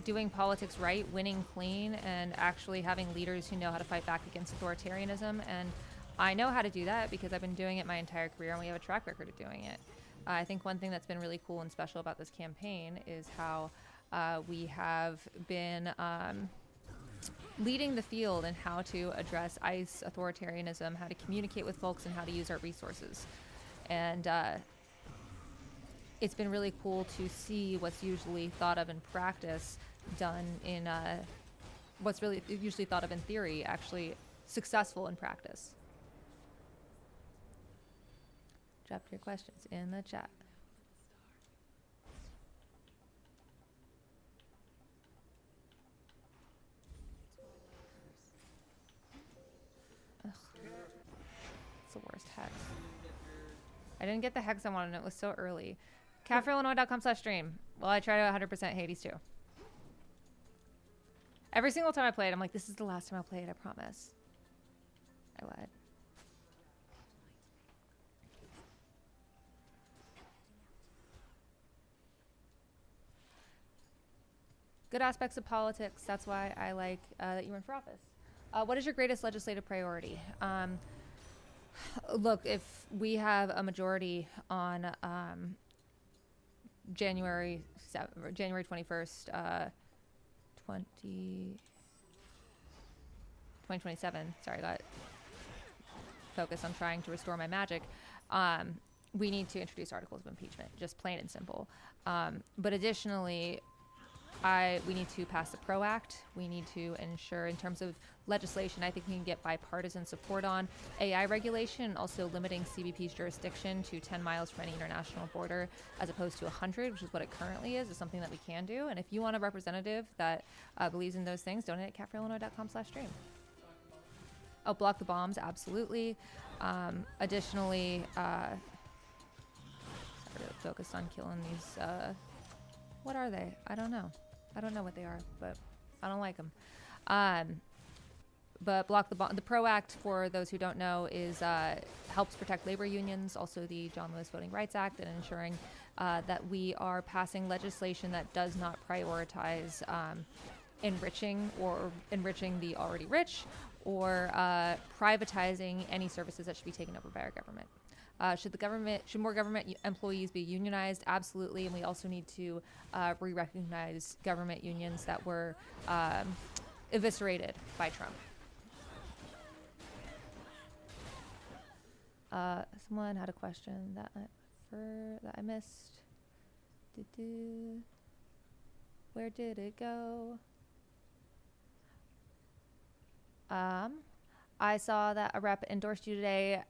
Speaker 2: doing politics right, winning clean, and actually having leaders who know how to fight back against authoritarianism. And I know how to do that because I've been doing it my entire career, and we have a track record of doing it. I think one thing that's been really cool and special about this campaign is how we have been leading the field in how to address ICE authoritarianism, how to communicate with folks, and how to use our resources. And it's been really cool to see what's usually thought of in practice done in what's really usually thought of in theory actually successful in practice. Drop your questions in the chat. Ugh. It's the worst hex. I didn't get the hex I wanted, and it was so early. CatForIllinois.com/stream. Well, I try to 100% Hades 2. Every single time I play it, I'm like, this is the last time I'll play it, I promise. I lied. Good aspects of politics. That's why I like that you run for office. What is your greatest legislative priority? Look, if we have a majority on January 21st, 2027. Sorry, I got focused on trying to restore my magic. we need to introduce articles of impeachment, just plain and simple. But additionally, we need to pass the PRO Act. We need to ensure, in terms of legislation, I think we can get bipartisan support on AI regulation, also limiting CBP's jurisdiction to 10 miles from any international border as opposed to 100, which is what it currently is something that we can do. And if you want a representative that believes in those things, donate at catforillinois.com/stream. Oh, block the bombs, absolutely. Additionally, sorry, focused on killing these, what are they? I don't know what they are, but I don't like them. But block the PRO Act, for those who don't know, is helps protect labor unions, also the John Lewis Voting Rights Act, and ensuring that we are passing legislation that does not prioritize enriching the already rich, or privatizing any services that should be taken over by our government. Should more government employees be unionized? Absolutely. And we also need to re-recognize government unions that were eviscerated by Trump. Someone had a question that I missed. Where did it go? I saw that a rep endorsed you today.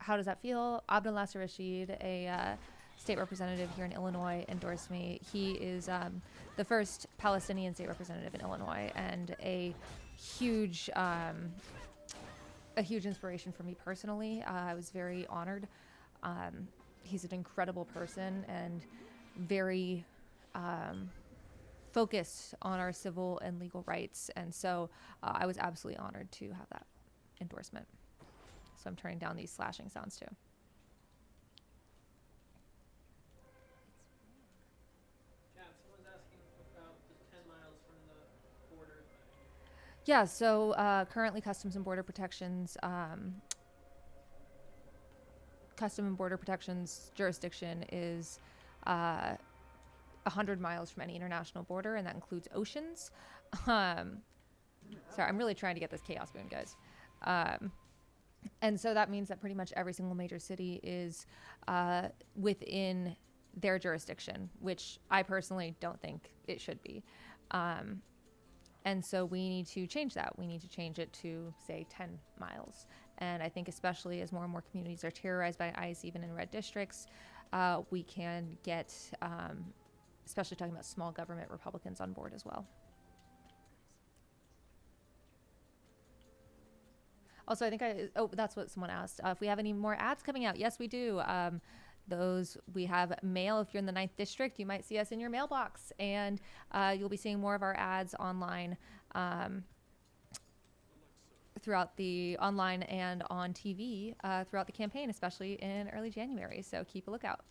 Speaker 2: How does that feel? Abdul Nasser Rashid, a state representative here in Illinois, endorsed me. He is the first Palestinian state representative in Illinois, and a huge inspiration for me personally. I was very honored. He's an incredible person and very focused on our civil and legal rights, and so I was absolutely honored to have that endorsement. So I'm turning down these slashing sounds too.
Speaker 3: Chad, someone's asking about the 10 miles from the border thing.
Speaker 2: Yeah, so currently Customs and Border Protection's jurisdiction is 100 miles from any international border, and that includes oceans. Sorry, I'm really trying to get this chaos boon, guys. And so that means that pretty much every single major city is within their jurisdiction, which I personally don't think it should be. And so we need to change that. We need to change it to, say, 10 miles. And I think especially as more and more communities are terrorized by ICE, even in red districts, we can get, especially talking about small government, Republicans on board as well. Also, I think that's what someone asked. If we have any more ads coming out. Yes, we do. We have mail. If you're in the 9th District, you might see us in your mailbox, and you'll be seeing more of our ads online online and on TV throughout the campaign, especially in early January. So keep a lookout.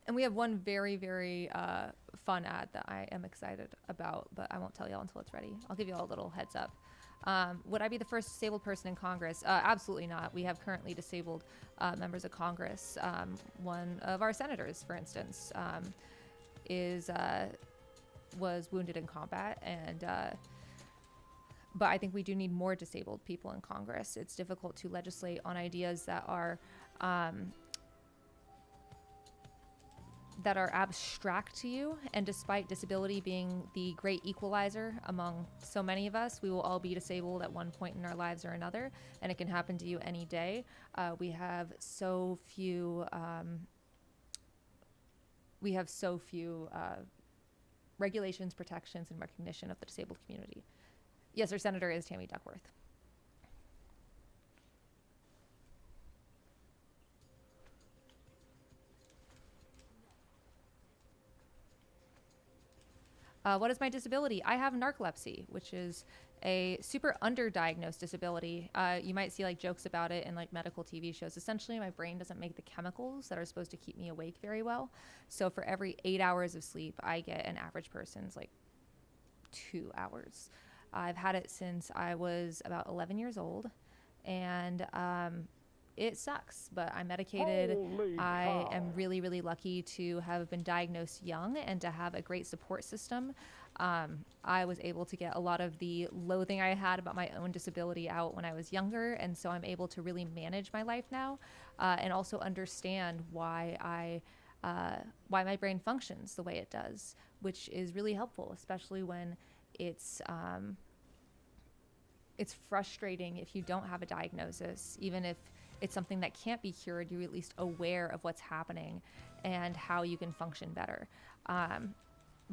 Speaker 2: And we have one very, very fun ad that I am excited about, but I won't tell y'all until it's ready. I'll give you all a little heads up. Would I be the first disabled person in Congress? Absolutely not. We have currently disabled members of Congress. One of our senators, for instance, was wounded in combat, but I think we do need more disabled people in Congress. It's difficult to legislate on ideas that are abstract to you, and despite disability being the great equalizer among so many of us, we will all be disabled at one point in our lives or another, and it can happen to you any day. We have so few regulations, protections, and recognition of the disabled community. Yes, our senator is Tammy Duckworth. What is my disability? I have narcolepsy, which is a super underdiagnosed disability. You might see like jokes about it in like medical TV shows. Essentially, my brain doesn't make the chemicals that are supposed to keep me awake very well. So for every 8 hours of sleep, I get an average person's like 2 hours. I've had it since I was about 11 years old. And it sucks, but I'm medicated.
Speaker 4: Holy
Speaker 2: I am
Speaker 4: cow.
Speaker 2: really, really lucky to have been diagnosed young and to have a great support system. I was able to get a lot of the loathing I had about my own disability out when I was younger, and so I'm able to really manage my life now, and also understand why my brain functions the way it does, which is really helpful, especially when it's frustrating if you don't have a diagnosis. Even if it's something that can't be cured, you're at least aware of what's happening and how you can function better.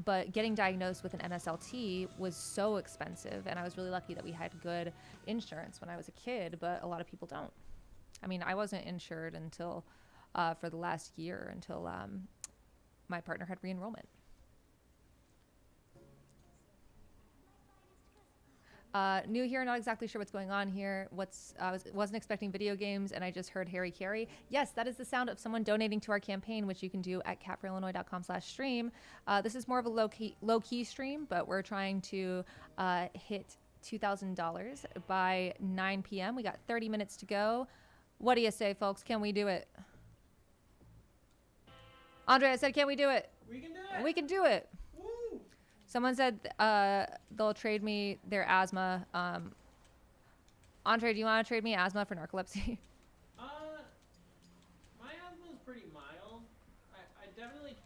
Speaker 2: But getting diagnosed with an MSLT was so expensive, and I was really lucky that we had good insurance when I was a kid, but a lot of people don't. I mean, I wasn't insured until for the last year, until my partner had re-enrollment. New here, not exactly sure what's going on here. Wasn't expecting video games, and I just heard Harry Carey. Yes, that is the sound of someone donating to our campaign, which you can do at catforillinois.com/stream. This is more of a low-key stream, but we're trying to hit $2,000 by 9 p.m. We got 30 minutes to go. What do you say, folks? Can we do it? Andre, I said, can we do it?
Speaker 3: We can do it.
Speaker 2: We can do it.
Speaker 3: Woo!
Speaker 2: Someone said they'll trade me their asthma. Andre, do you want to trade me asthma for narcolepsy?
Speaker 3: My asthma is pretty mild. I definitely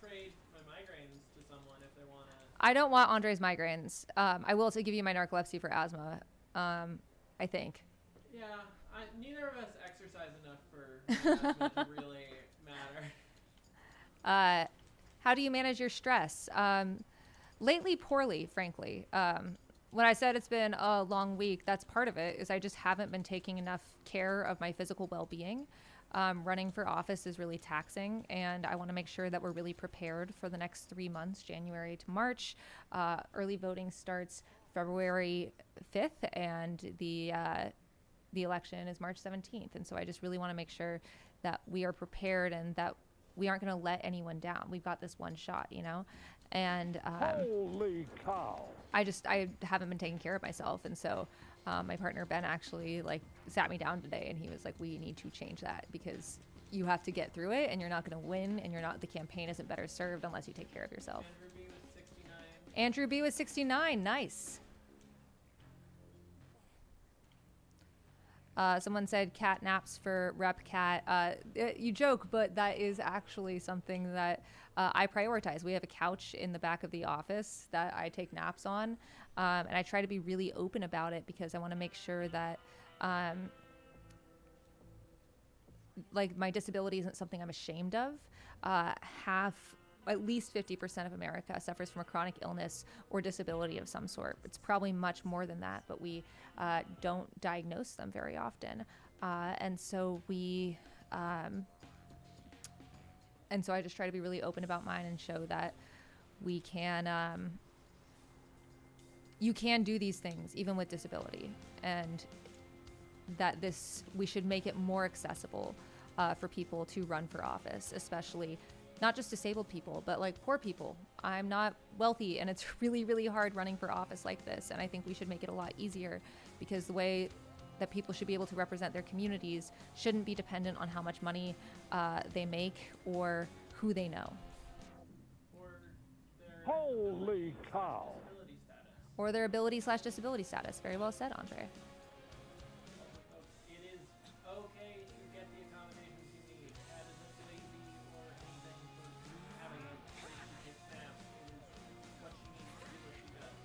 Speaker 3: trade my migraines to someone if they want to.
Speaker 2: I don't want Andre's migraines. I will give you my narcolepsy for asthma. I think.
Speaker 3: Yeah, neither of us exercise enough for asthma to really matter.
Speaker 2: How do you manage your stress? Lately, poorly, frankly. When I said it's been a long week, that's part of it, is I just haven't been taking enough care of my physical well-being. Running for office is really taxing, and I want to make sure that we're really prepared for the next 3 months, January to March. Early voting starts February 5th, and the election is March 17th. And so I just really want to make sure that we are prepared and that we aren't going to let anyone down. We've got this one shot, you know? And
Speaker 4: Holy cow.
Speaker 2: I haven't been taking care of myself. And so my partner, Ben, actually sat me down today, and he was like, we need to change that, because you have to get through it, and you're not going to win, and the campaign isn't better served unless you take care of yourself.
Speaker 3: Andrew B was 69.
Speaker 2: Andrew B was 69. Nice. Someone said cat naps for Rep Cat. You joke, but that is actually something that I prioritize. We have a couch in the back of the office that I take naps on, and I try to be really open about it, because I want to make sure that my disability isn't something I'm ashamed of. At least 50% of America suffers from a chronic illness or disability of some sort. It's probably much more than that, but we don't diagnose them very often. And so I just try to be really open about mine and show that we can, you can do these things even with disability, and that we should make it more accessible for people to run for office, especially not just disabled people, but poor people. I'm not wealthy, and it's really, really hard running for office like this. And I think we should make it a lot easier, because the way that people should be able to represent their communities shouldn't be dependent on how much money they make or who they know.
Speaker 3: Or their
Speaker 4: Holy cow.
Speaker 3: disability status.
Speaker 2: Or their ability/disability status. Very well said, Andre.
Speaker 3: It is okay to get the accommodations you need. That isn't lazy or anything for having a break to take naps. It is what she needs to do what she does.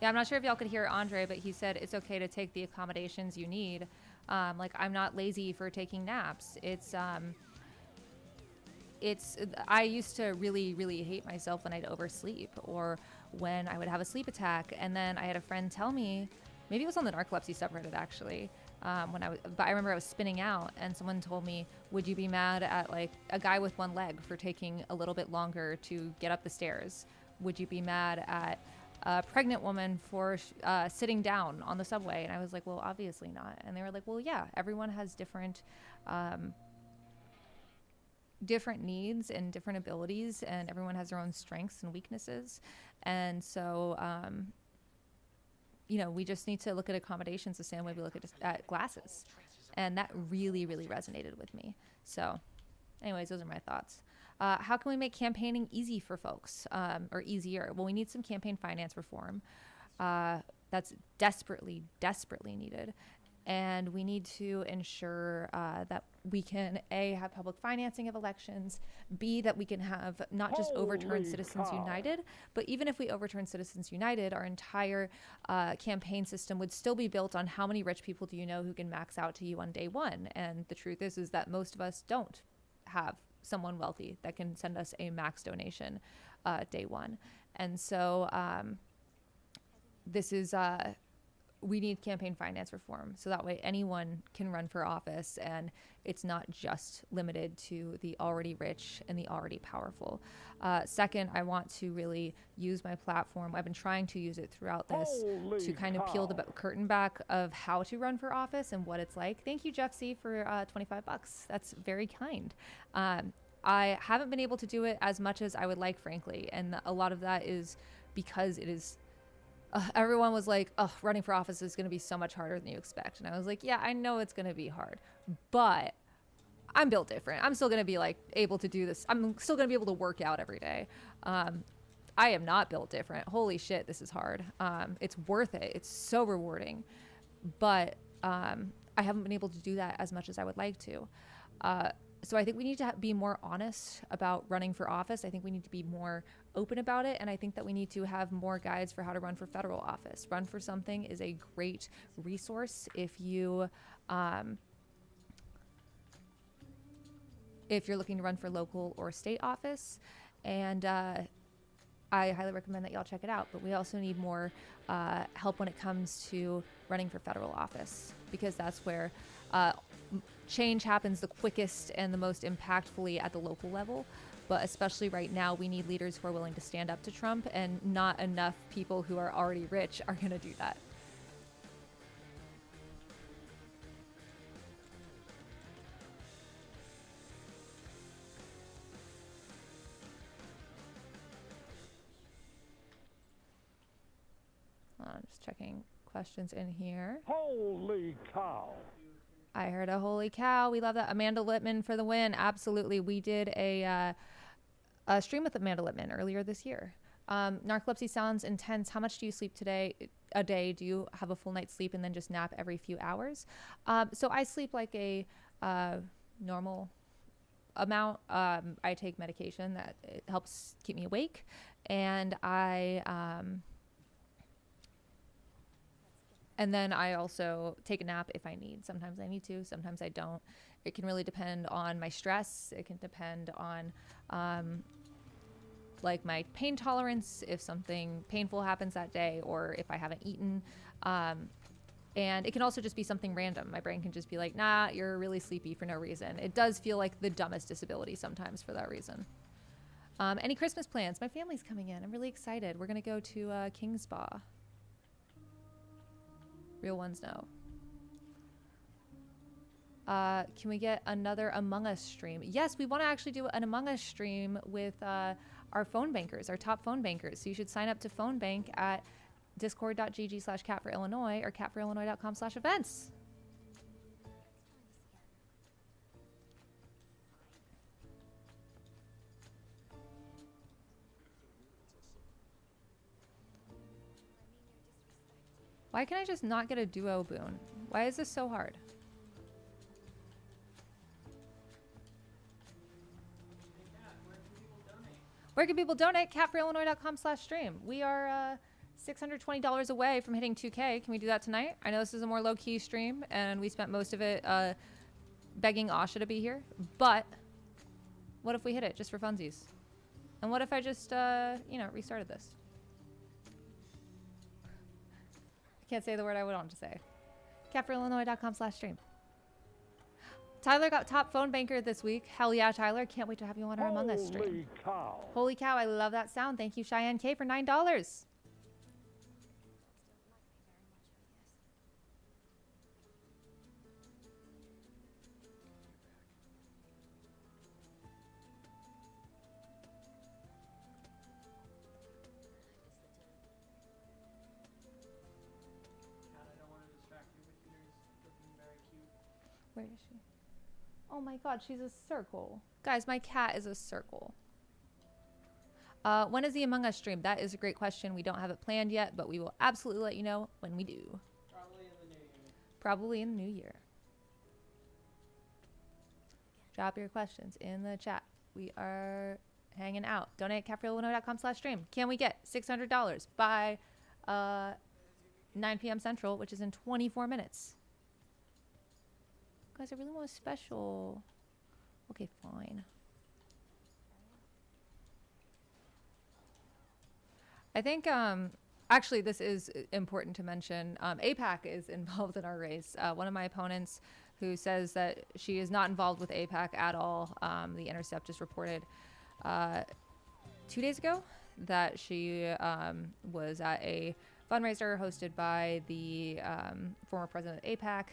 Speaker 2: Yeah, I'm not sure if y'all could hear Andre, but he said it's okay to take the accommodations you need. I'm not lazy for taking naps. I used to really, really hate myself when I'd oversleep, or when I would have a sleep attack. And then I had a friend tell me, maybe it was on the narcolepsy subreddit actually, but I remember I was spinning out, and someone told me, would you be mad at a guy with one leg for taking a little bit longer to get up the stairs? Would you be mad at a pregnant woman for sitting down on the subway? And I was like, well, obviously not. And they were like, well, yeah, everyone has different needs and different abilities, and everyone has their own strengths and weaknesses. And so we just need to look at accommodations the same way we look at glasses. And that really, really resonated with me. So anyways, those are my thoughts. How can we make campaigning easy for folks, or easier? Well, we need some campaign finance reform. That's desperately, desperately needed. And we need to ensure that we can, A, have public financing of elections, B, that we can have not just overturn
Speaker 4: Holy
Speaker 2: Citizens
Speaker 4: cow.
Speaker 2: United, but even if we overturn Citizens United, our entire campaign system would still be built on how many rich people do you know who can max out to you on day one. And the truth is that most of us don't have someone wealthy that can send us a max donation day one. And so this is... we need campaign finance reform so that way anyone can run for office and it's not just limited to the already rich and the already powerful. Second, I want to really use my platform. I've been trying to use it throughout this
Speaker 4: Holy
Speaker 2: to kind of peel the
Speaker 4: cow.
Speaker 2: curtain back of how to run for office and what it's like. Thank you, Jeff C, for $25. That's very kind. I haven't been able to do it as much as I would like, frankly. And a lot of that is because it is everyone was like, oh, running for office is going to be so much harder than you expect. And I was like, yeah, I know it's going to be hard, but I'm built different. I'm still going to be like able to do this. I'm still going to be able to work out every day. I am not built different. Holy shit, this is hard. It's worth it. It's so rewarding, but I haven't been able to do that as much as I would like to. So I think we need to be more honest about running for office. I think we need to be more open about it. And I think that we need to have more guides for how to run for federal office. Run for Something is a great resource if you're looking to run for local or state office. And I highly recommend that y'all check it out. But we also need more help when it comes to running for federal office, because that's where change happens the quickest and the most impactfully at the local level. But especially right now, we need leaders who are willing to stand up to Trump, and not enough people who are already rich are going to do that. Just checking questions in here.
Speaker 4: Holy cow.
Speaker 2: I heard a holy cow. We love that. Amanda Littman for the win. Absolutely. We did a stream with Amanda Littman earlier this year. Narcolepsy sounds intense. How much do you sleep a day? Do you have a full night's sleep and then just nap every few hours? So I sleep like a normal amount. I take medication that it helps keep me awake. And and then I also take a nap if I need. Sometimes I need to, sometimes I don't. It can really depend on my stress. It can depend on like my pain tolerance, if something painful happens that day, or if I haven't eaten. And it can also just be something random. My brain can just be like, nah, you're really sleepy for no reason. It does feel like the dumbest disability sometimes for that reason. Any Christmas plans? My family's coming in. I'm really excited. We're going to go to King's Spa. Real ones know. Can we get another Among Us stream? Yes, we want to actually do an Among Us stream with our phone bankers, our top phone bankers. So you should sign up to phone bank at discord.gg/catforillinois or catforillinois.com/events. Why can I just not get a duo boon? Why is this so hard? Where can people donate? catforillinois.com/stream. We are $620 away from hitting 2K. Can we do that tonight? I know this is a more low-key stream, and we spent most of it begging Asha to be here. But what if we hit it just for funsies? And what if I just, restarted this? I can't say the word I would want to say. catforillinois.com/stream. Tyler got top phone banker this week. Hell yeah, Tyler. Can't wait to have you on our Among Us stream.
Speaker 4: Holy cow.
Speaker 2: Holy cow, I love that sound. Thank you, Cheyenne K, for $9. Oh my god, she's a circle. Guys, my cat is a circle. When is the Among Us stream? That is a great question. We don't have it planned yet, but we will absolutely let you know when we do.
Speaker 3: Probably in the new year.
Speaker 2: Probably in the new year. Drop your questions in the chat. We are hanging out. Donate at catforillinois.com/stream. Can we get $600 by 9 p.m. Central, which is in 24 minutes? Guys, I really want a special. Okay, fine. I think, actually, this is important to mention. APAC is involved in our race. One of my opponents who says that she is not involved with APAC at all. The Intercept just reported 2 days ago that she was at a fundraiser hosted by the former president of APAC.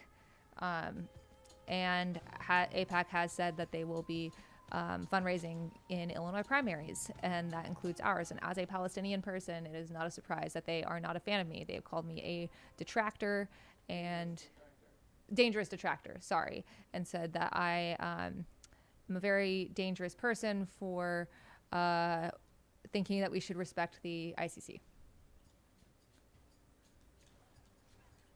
Speaker 2: And APAC has said that they will be fundraising in Illinois primaries, and that includes ours. And as a Palestinian person, it is not a surprise that they are not a fan of me. They have called me a detractor and dangerous detractor, sorry, and said that I am a very dangerous person for thinking that we should respect the ICC.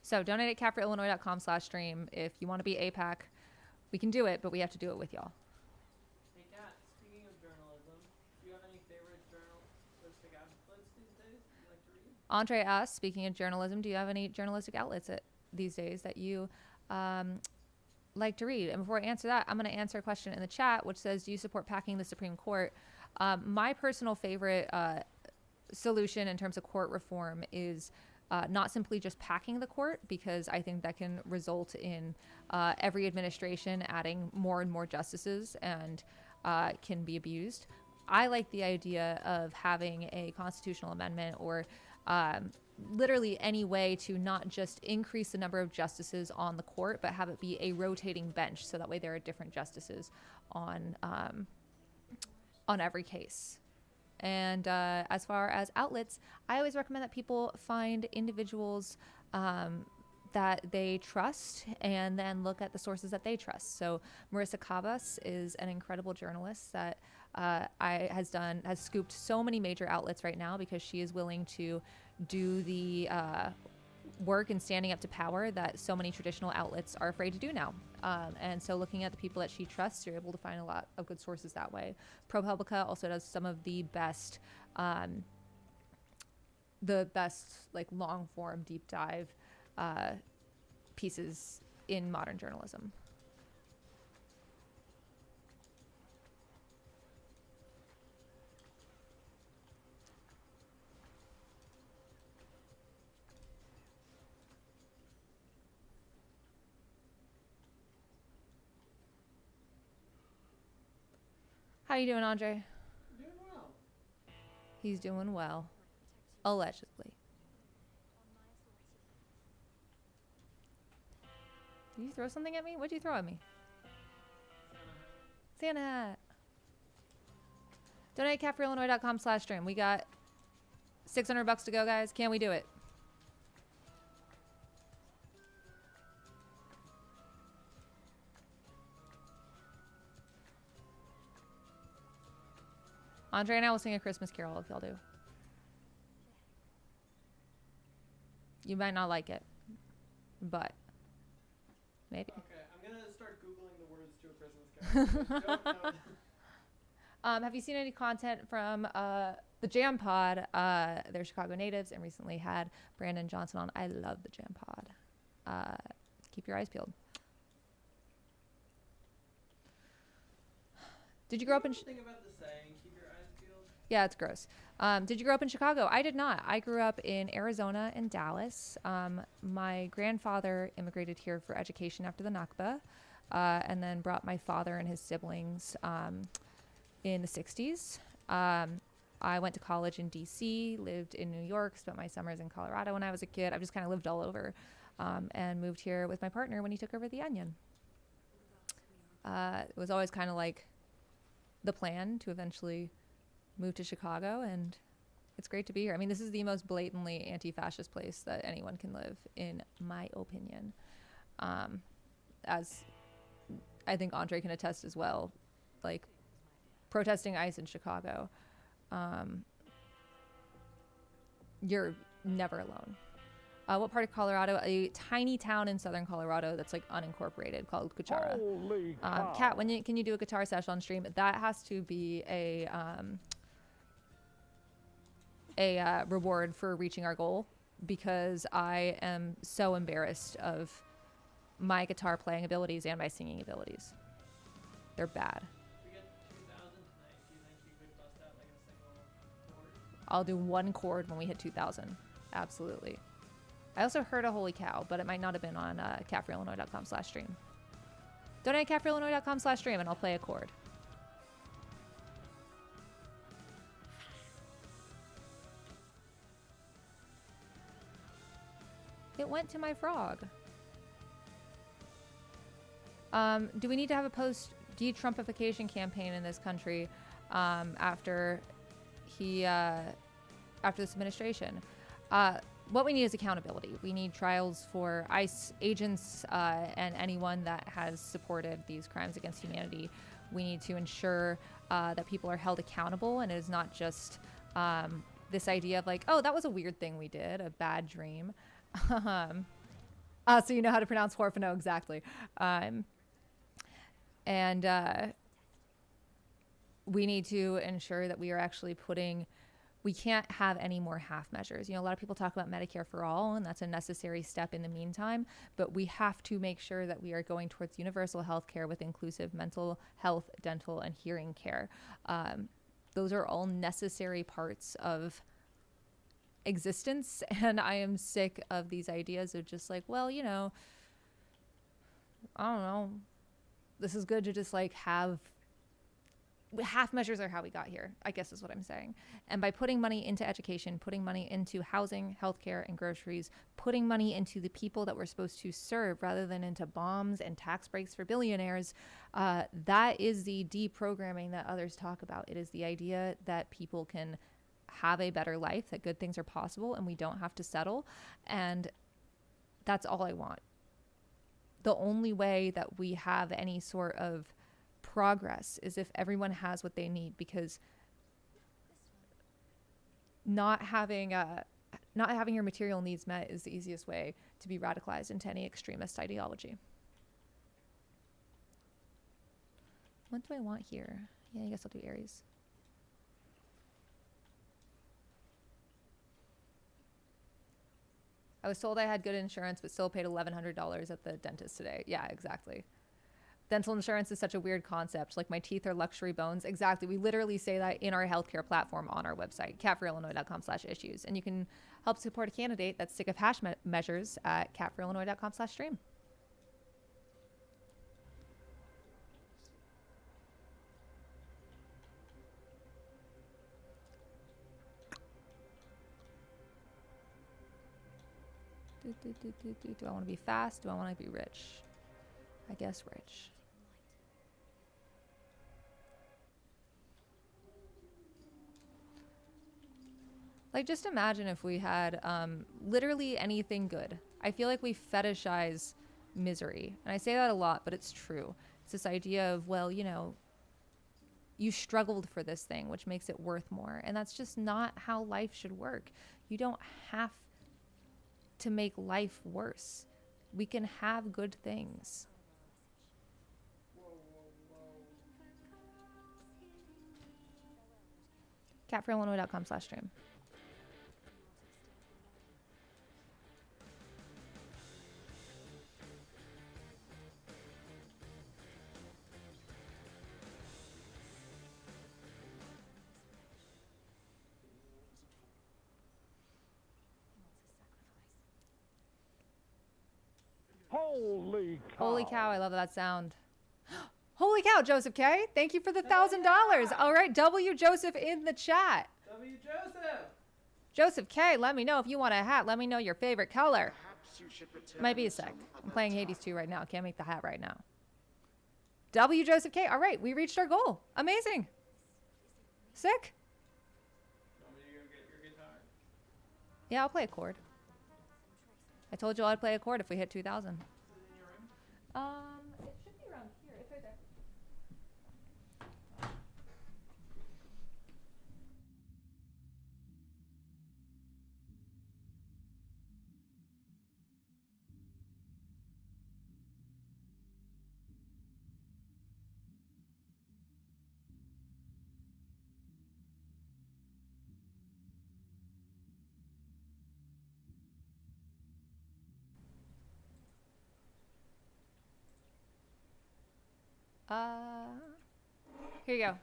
Speaker 2: So donate at catforillinois.com/stream if you want to be APAC. We can do it, but we have to do it with y'all.
Speaker 3: Hey, Kat, speaking of journalism, do you have any favorite journalistic outlets these days you like to read?
Speaker 2: Andre asks, speaking of journalism, do you have any journalistic outlets these days that you like to read? And before I answer that, I'm going to answer a question in the chat, which says, do you support packing the Supreme Court? My personal favorite solution in terms of court reform is not simply just packing the court, because I think that can result in every administration adding more and more justices and can be abused. I like the idea of having a constitutional amendment or literally any way to not just increase the number of justices on the court, but have it be a rotating bench, so that way there are different justices on every case. And as far as outlets, I always recommend that people find individuals that they trust and then look at the sources that they trust. So Marissa Cavas is an incredible journalist that has scooped so many major outlets right now, because she is willing to do the work and standing up to power that so many traditional outlets are afraid to do now. And so looking at the people that she trusts, you're able to find a lot of good sources that way. ProPublica also does some of the best like long form deep dive pieces in modern journalism. How you doing, Andre?
Speaker 3: Doing well.
Speaker 2: He's doing well. Allegedly. Did you throw something at me? What'd you throw at me? Santa hat. Donate at catforillinois.com/stream. We got $600 to go, guys. Can we do it? Andre and I will sing a Christmas carol if y'all do. You might not like it, but maybe.
Speaker 3: Okay, I'm going to start Googling the words to a Christmas carol. Don't know.
Speaker 2: Have you seen any content from the Jam Pod? They're Chicago natives and recently had Brandon Johnson on. I love the Jam Pod. Keep your eyes peeled. Did you grow up in...
Speaker 3: Think about the saying, keep your eyes peeled?
Speaker 2: Yeah, it's gross. Did you grow up in Chicago? I did not. I grew up in Arizona and Dallas. My grandfather immigrated here for education after the Nakba, and then brought my father and his siblings in the 60s. I went to college in D.C., lived in New York, spent my summers in Colorado when I was a kid. I've just kind of lived all over, and moved here with my partner when he took over the Onion. It was always kind of like the plan to eventually move to Chicago, and it's great to be here. I mean, this is the most blatantly anti-fascist place that anyone can live, in my opinion. As I think Andre can attest as well, like protesting ICE in Chicago, you're never alone. What part of Colorado? A tiny town in southern Colorado that's like unincorporated called Cuchara.
Speaker 4: Holy cow.
Speaker 2: Kat, can you do a guitar session on stream? That has to be a reward for reaching our goal, because I am so embarrassed of my guitar playing abilities and my singing abilities. They're bad.
Speaker 3: If we get 2,000 tonight, do you think you could bust out like a single chord?
Speaker 2: I'll do one chord when we hit 2,000. Absolutely. I also heard a holy cow, but it might not have been on catforillinois.com/stream. Donate at catforillinois.com/stream and I'll play a chord. It went to my frog. Do we need to have a post-de-Trumpification campaign in this country after this administration? What we need is accountability. We need trials for ICE agents and anyone that has supported these crimes against humanity. We need to ensure that people are held accountable, and it is not just this idea of like, oh, that was a weird thing we did, a bad dream. So you know how to pronounce Horfano exactly. We need to ensure that we are actually we can't have any more half measures. You know, a lot of people talk about Medicare for all, and that's a necessary step in the meantime, but we have to make sure that we are going towards universal health care with inclusive mental health, dental, and hearing care. Those are all necessary parts of existence, and I am sick of these ideas of just like, well, you know, I don't know, this is good to just like have half measures are how we got here, I guess is what I'm saying. And by putting money into education, putting money into housing, healthcare, and groceries, putting money into the people that we're supposed to serve rather than into bombs and tax breaks for billionaires, that is the deprogramming that others talk about. It is the idea that people can have a better life, that good things are possible, and we don't have to settle. And that's all I want. The only way that we have any sort of progress is if everyone has what they need, because not having your material needs met is the easiest way to be radicalized into any extremist ideology. What do I want here? Yeah, I guess I'll do Aries. I was told I had good insurance, but still paid $1,100 at the dentist today. Yeah, exactly. Dental insurance is such a weird concept. Like, my teeth are luxury bones. Exactly. We literally say that in our healthcare platform on our website, catforillinois.com/issues. And you can help support a candidate that's sick of hash measures at catforillinois.com/stream. Do I want to be fast? Do I want to be rich? I guess rich. Like, just imagine if we had literally anything good. I feel like we fetishize misery. And I say that a lot, but it's true. It's this idea of, well, you know, you struggled for this thing, which makes it worth more. And that's just not how life should work. You don't have to make life worse. We can have good things. catforillinois.com/stream.
Speaker 4: Holy cow.
Speaker 2: Holy cow, I love that sound. Holy cow, Joseph K. Thank you for the $1,000. All right, W Joseph in the chat.
Speaker 3: W. Joseph!
Speaker 2: Joseph K, let me know if you want a hat. Let me know your favorite color. Might be a sec. I'm playing Hades 2 right now. Can't make the hat right now. W Joseph K. All right, we reached our goal. Amazing. Sick.
Speaker 3: Want me to go get your guitar?
Speaker 2: Yeah, I'll play a chord. I told you I'd play a chord if we hit 2,000.
Speaker 3: Is it in your room?
Speaker 2: It should be around here. It's right Here you go.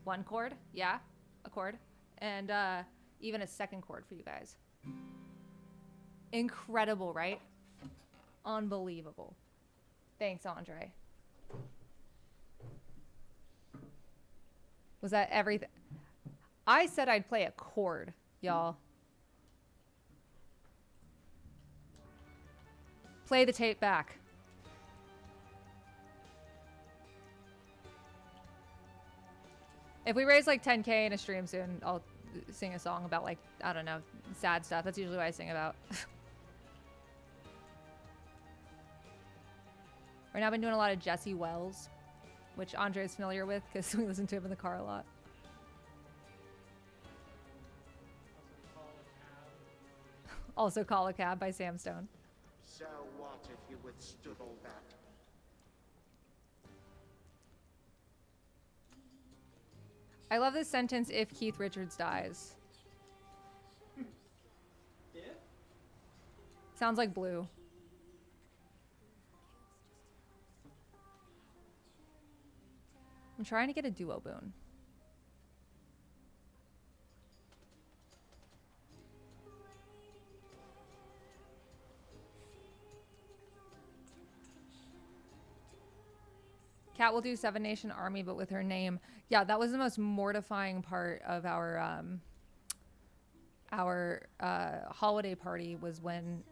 Speaker 2: 1 chord, yeah, a chord, and even a 2nd chord for you guys. Incredible, right? Unbelievable. Thanks, Andre. Was that everything? I said I'd play a chord, y'all. Play the tape back. If we raise like 10K in a stream soon, I'll sing a song about like, I don't know, sad stuff. That's usually what I sing about. Right now I've been doing a lot of Jesse Wells, which Andre is familiar with because we listen to him in the car a lot. Also Call a Cab by Sam Stone.
Speaker 5: So what if you withstood all that?
Speaker 2: I love this sentence, if Keith Richards dies.
Speaker 3: Yeah?
Speaker 2: Sounds like Blue. I'm trying to get a duo boon. Kat will do Seven Nation Army, but with her name. Yeah, that was the most mortifying part of our holiday party was when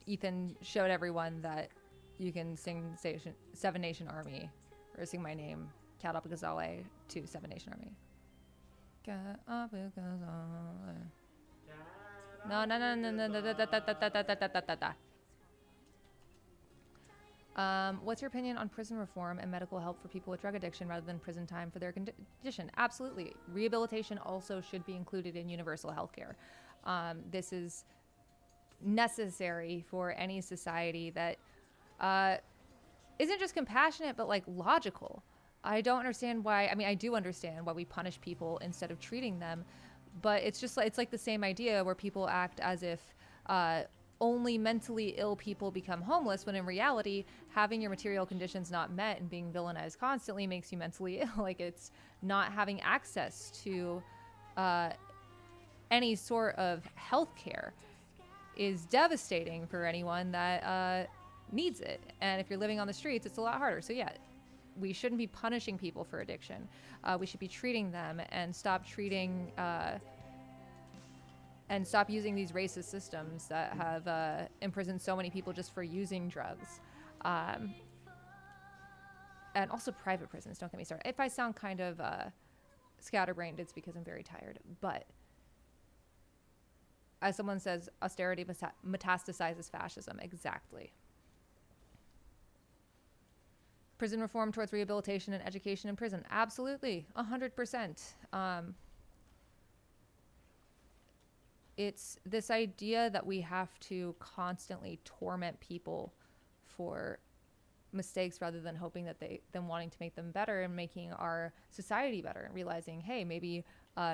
Speaker 2: Ethan showed everyone that you can sing Seven Nation Army, or sing my name, Kat Apagazale, to Seven Nation Army. Kat Apagazale. No. What's your opinion on prison reform and medical help for people with drug addiction rather than prison time for their condition? Absolutely. Rehabilitation also should be included in universal health care. This is necessary for any society that isn't just compassionate, but like logical. I don't understand why. I mean, I do understand why we punish people instead of treating them, but it's just like, it's like the same idea where people act as if only mentally ill people become homeless, when in reality, having your material conditions not met and being villainized constantly makes you mentally ill. Like, it's not having access to any sort of health care is devastating for anyone that needs it. And if you're living on the streets, it's a lot harder. So yeah, we shouldn't be punishing people for addiction. We should be treating them and stop treating and stop using these racist systems that have imprisoned so many people just for using drugs. And also private prisons, don't get me started. If I sound kind of scatterbrained, it's because I'm very tired. But as someone says, austerity metastasizes fascism. Exactly. Prison reform towards rehabilitation and education in prison. Absolutely, 100%. It's this idea that we have to constantly torment people for mistakes rather than hoping that them wanting to make them better and making our society better, and realizing, hey, maybe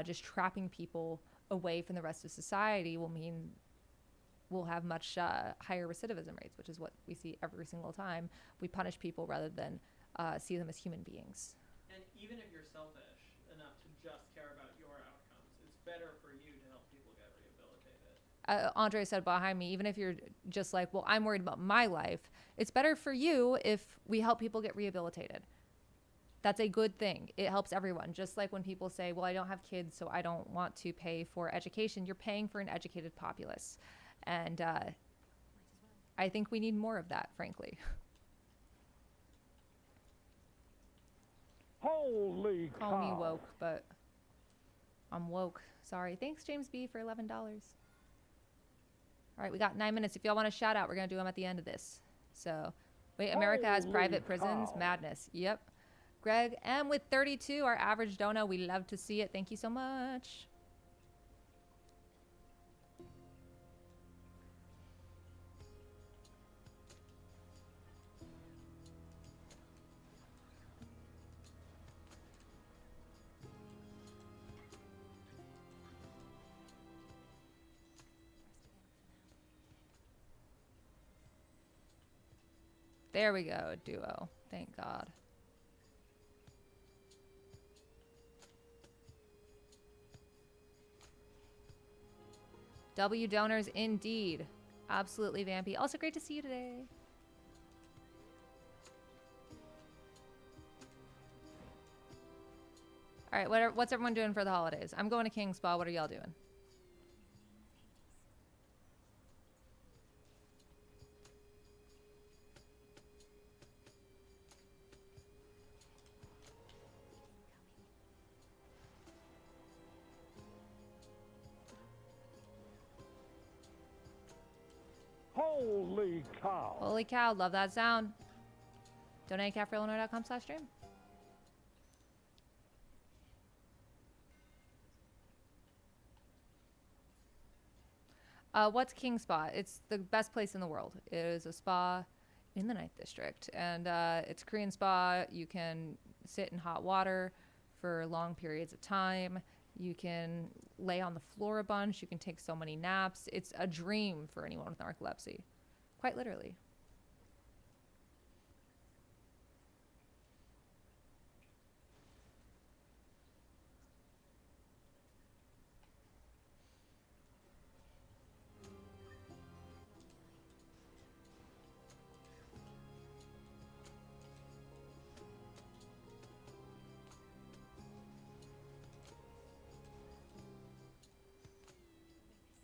Speaker 2: just trapping people away from the rest of society will mean we'll have much higher recidivism rates, which is what we see every single time. We punish people rather than see them as human beings.
Speaker 3: And even if you're selfish enough to just care about your outcomes, it's better for you to help people get rehabilitated.
Speaker 2: Andre said behind me, even if you're just like, well, I'm worried about my life, it's better for you if we help people get rehabilitated. That's a good thing. It helps everyone. Just like when people say, well, I don't have kids, so I don't want to pay for education. You're paying for an educated populace. And I think we need more of that, frankly.
Speaker 4: Holy cow.
Speaker 2: Call me woke, but I'm woke. Sorry. Thanks, James B, for $11. All right, we got 9 minutes. If y'all want to shout out, we're going to do them at the end of this. So, wait, America has
Speaker 4: Holy
Speaker 2: private prisons?
Speaker 4: cow.
Speaker 2: Madness. Yep. Greg M with 32, our average dono. We love to see it. Thank you so much. There we go, duo. Thank God. W donors indeed. Absolutely, Vampy. Also great to see you today. All right, what's everyone doing for the holidays? I'm going to King's Spa. What are y'all doing?
Speaker 4: Holy cow.
Speaker 2: Holy cow, love that sound. Donate at CatForIllinois.com/stream. What's King Spa? It's the best place in the world. It is a spa in the Ninth District, and it's a Korean spa. You can sit in hot water for long periods of time. You can lay on the floor a bunch. You can take so many naps. It's a dream for anyone with narcolepsy, quite literally.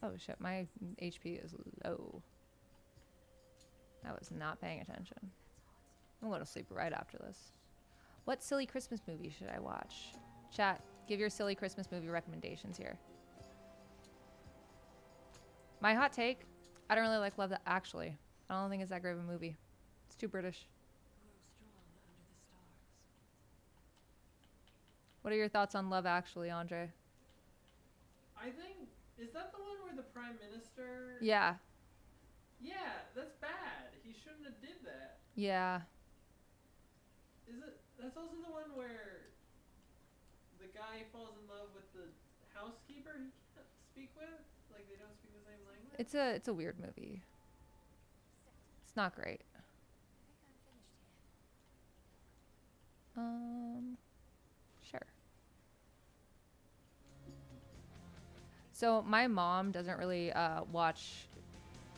Speaker 2: Oh shit, my HP is low. I was not paying attention. I'm going to sleep right after this. What silly Christmas movie should I watch? Chat, give your silly Christmas movie recommendations here. My hot take, I don't really like Love Actually. I don't think it's that great of a movie. It's too British. What are your thoughts on Love Actually, Andre?
Speaker 3: I think, is that the one where the Prime Minister...
Speaker 2: Yeah.
Speaker 3: Yeah, that's bad. He shouldn't have did that.
Speaker 2: Yeah.
Speaker 3: Is it? That's also the one where the guy falls in love with the housekeeper he can't speak with? Like, they don't speak the same language?
Speaker 2: It's a weird movie. It's not great. Sure. So my mom doesn't really watch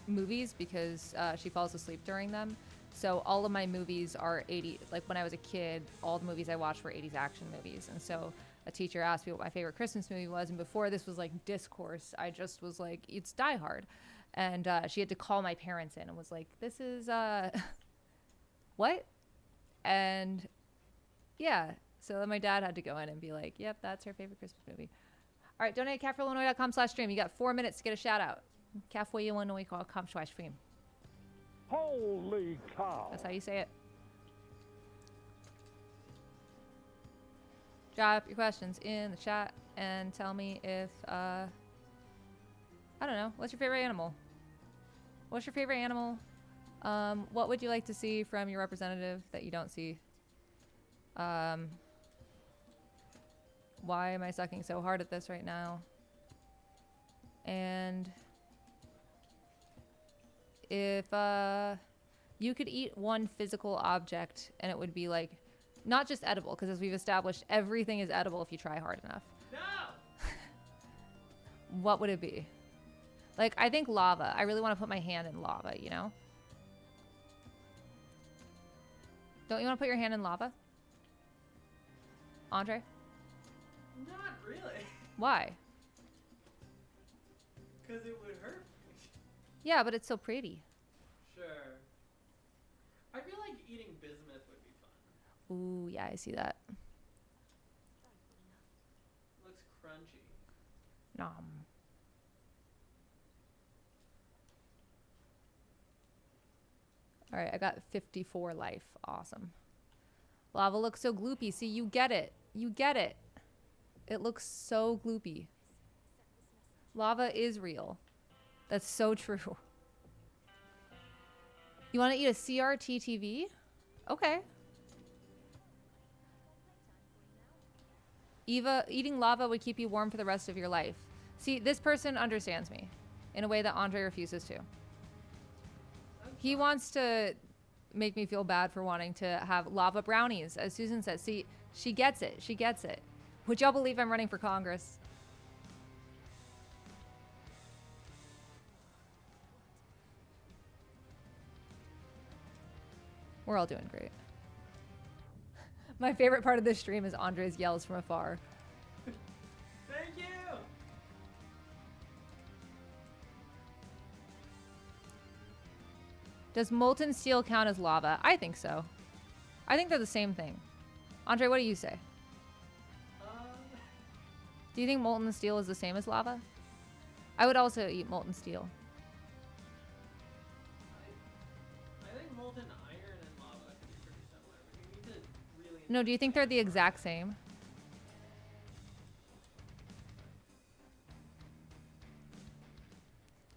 Speaker 2: movies because she falls asleep during them. So all of my movies are 80, like when I was a kid, all the movies I watched were 80s action movies. And so a teacher asked me what my favorite Christmas movie was. And before this was like discourse, I just was like, it's Die Hard. And she had to call my parents in and was like, this is, what? And yeah, so then my dad had to go in and be like, yep, that's her favorite Christmas movie. All right, donate at CatForIllinois.com/stream. You got 4 minutes to get a shout out. CatForIllinois.com/stream.
Speaker 4: Holy cow.
Speaker 2: That's how you say it. Drop your questions in the chat and tell me if, I don't know, what's your favorite animal? What's your favorite animal? What would you like to see from your representative that you don't see? Why am I sucking so hard at this right now? And if you could eat one physical object and it would be like, not just edible, because as we've established, everything is edible if you try hard enough.
Speaker 3: No!
Speaker 2: What would it be? Like, I think lava. I really want to put my hand in lava, you know? Don't you want to put your hand in lava? Andre?
Speaker 3: Not really.
Speaker 2: Why?
Speaker 3: Because it would hurt me.
Speaker 2: Yeah, but it's so pretty.
Speaker 3: Sure. I feel like eating bismuth would be fun.
Speaker 2: Ooh, yeah, I see that.
Speaker 3: Looks crunchy.
Speaker 2: Nom. All right, I got 54 life. Awesome. Lava looks so gloopy. See, you get it. You get it. It looks so gloopy. Lava is real. That's so true. You want to eat a CRT TV? Okay. Eva, eating lava would keep you warm for the rest of your life. See, this person understands me in a way that Andre refuses to. He wants to make me feel bad for wanting to have lava brownies, as Susan says. See, she gets it. She gets it. Would y'all believe I'm running for Congress? We're all doing great. My favorite part of this stream is Andre's yells from afar.
Speaker 3: Thank you.
Speaker 2: Does molten steel count as lava? I think so. I think they're the same thing. Andre, what do you say? Do you think molten steel is the same as lava? I would also eat molten steel.
Speaker 3: I think molten iron and lava could be pretty similar, but you need to really.
Speaker 2: No, do you think they're the exact same?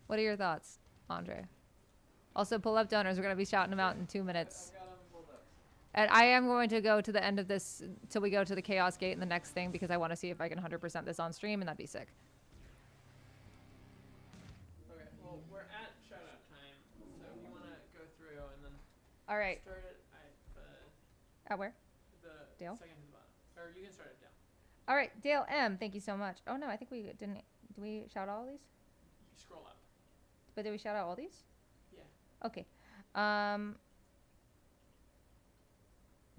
Speaker 2: What are your thoughts, Andre? Also, pull-up donors. We're going to be shouting them out in 2 minutes.
Speaker 3: I've got 'em pulled up.
Speaker 2: And I am going to go to the end of this till we go to the chaos gate and the next thing because I want to see if I can 100% this on stream, and that'd be sick.
Speaker 3: Okay, well, we're at shout-out time, so if you want to go through and then
Speaker 2: All right.
Speaker 3: start it
Speaker 2: At where?
Speaker 3: the
Speaker 2: Dale?
Speaker 3: second to the bottom. Or you can start it down.
Speaker 2: All right, Dale M. Thank you so much. Oh no, I think we didn't. Did we shout out all these?
Speaker 3: You scroll up.
Speaker 2: But did we shout out all these?
Speaker 3: Yeah.
Speaker 2: Okay.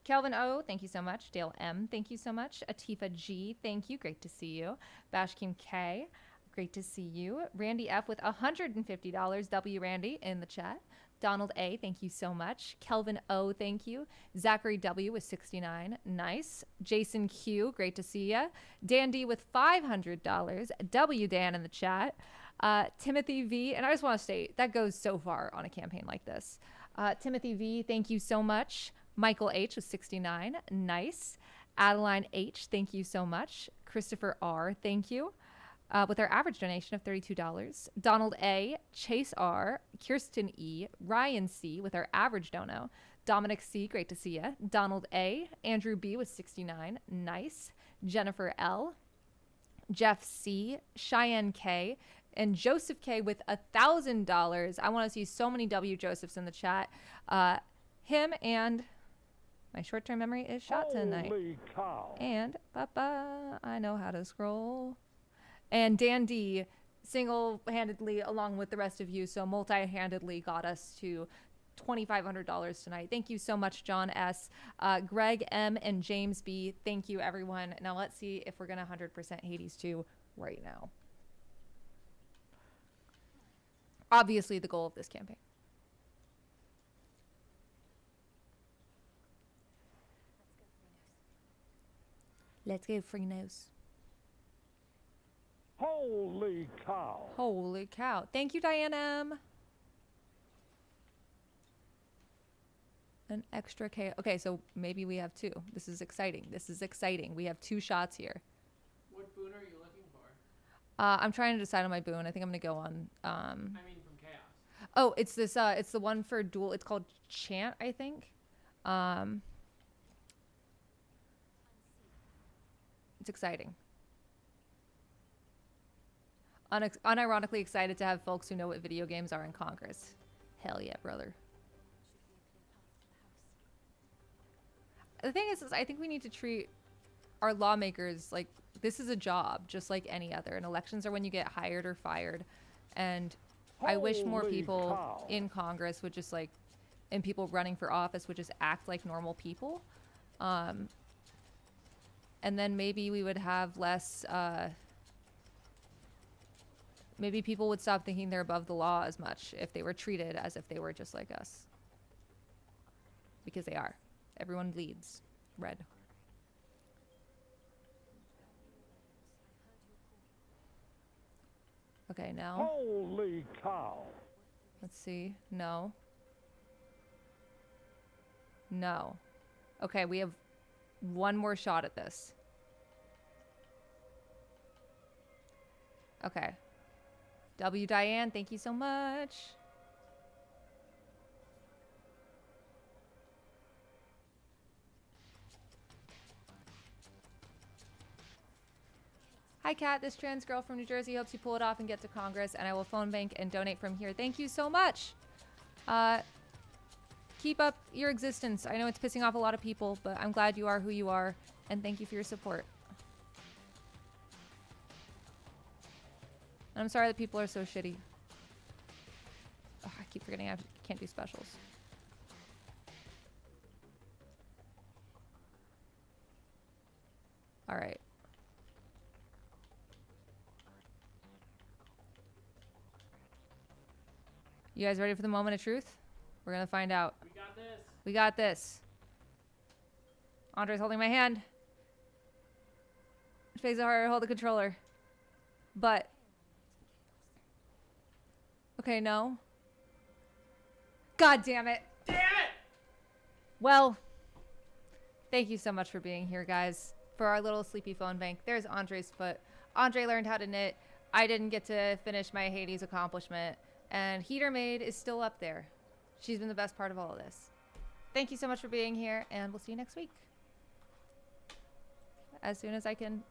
Speaker 2: Kelvin O, thank you so much. Dale M, thank you so much. Atifa G, thank you. Great to see you. Bashkim K, great to see you. Randy F with $150. W Randy in the chat. Donald A, thank you so much. Kelvin O, thank you. Zachary W with 69. Nice. Jason Q, great to see ya. Dan D with $500. W Dan in the chat. Timothy V, and I just want to state that goes so far on a campaign like this. Timothy V, thank you so much. Michael H with 69. Nice. Adeline H, thank you so much. Christopher R, thank you. With our average donation of $32. Donald A, Chase R, Kirsten E, Ryan C with our average dono. Dominic C, great to see ya. Donald A, Andrew B with 69. Nice. Jennifer L, Jeff C, Cheyenne K, and Joseph K with $1,000. I want to see so many W Josephs in the chat. Him and my short-term memory is shot tonight.
Speaker 4: Holy cow.
Speaker 2: And I know how to scroll. And Dan D single-handedly, along with the rest of you, so multi-handedly got us to $2,500 tonight. Thank you so much, John S., Greg M., and James B. Thank you, everyone. Now let's see if we're going to 100% Hades 2 right now. Obviously, the goal of this campaign. Let's go free news.
Speaker 4: Holy cow.
Speaker 2: Holy cow. Thank you, Diane M. An extra K. Okay, so maybe we have two. This is exciting. This is exciting. We have two shots here.
Speaker 3: What boon are you looking for?
Speaker 2: I'm trying to decide on my boon. I think I'm going to go on...
Speaker 3: I mean from Chaos.
Speaker 2: Oh, it's this. It's the one for duel. It's called Chant, I think. It's exciting. Unironically excited to have folks who know what video games are in Congress. Hell yeah, brother. The thing is I think we need to treat our lawmakers like this is a job, just like any other. And elections are when you get hired or fired. And I wish more
Speaker 4: Holy
Speaker 2: people
Speaker 4: cow.
Speaker 2: in Congress would just like, and people running for office would just act like normal people. And then maybe we would have less, maybe people would stop thinking they're above the law as much if they were treated as if they were just like us. Because they are. Everyone bleeds red. Okay, now.
Speaker 4: Holy cow.
Speaker 2: Let's see. No. No. Okay, we have one more shot at this. Okay. W. Diane, thank you so much. Hi, Kat. This trans girl from New Jersey hopes you pull it off and get to Congress, and I will phone bank and donate from here. Thank you so much. keep up your existence. I know it's pissing off a lot of people, but I'm glad you are who you are, and thank you for your support. And I'm sorry that people are so shitty. Oh, I keep forgetting I can't do specials. All right. You guys ready for the moment of truth? We're gonna find out.
Speaker 3: We got this.
Speaker 2: We got this. Andre's holding my hand. Which makes it harder to hold the controller. But. Okay, no. God damn it.
Speaker 3: Damn it!
Speaker 2: Well, thank you so much for being here, guys. For our little sleepy phone bank. There's Andre's foot. Andre learned how to knit. I didn't get to finish my Hades accomplishment. And Heater Maid is still up there. She's been the best part of all of this. Thank you so much for being here, and we'll see you next week. As soon as I can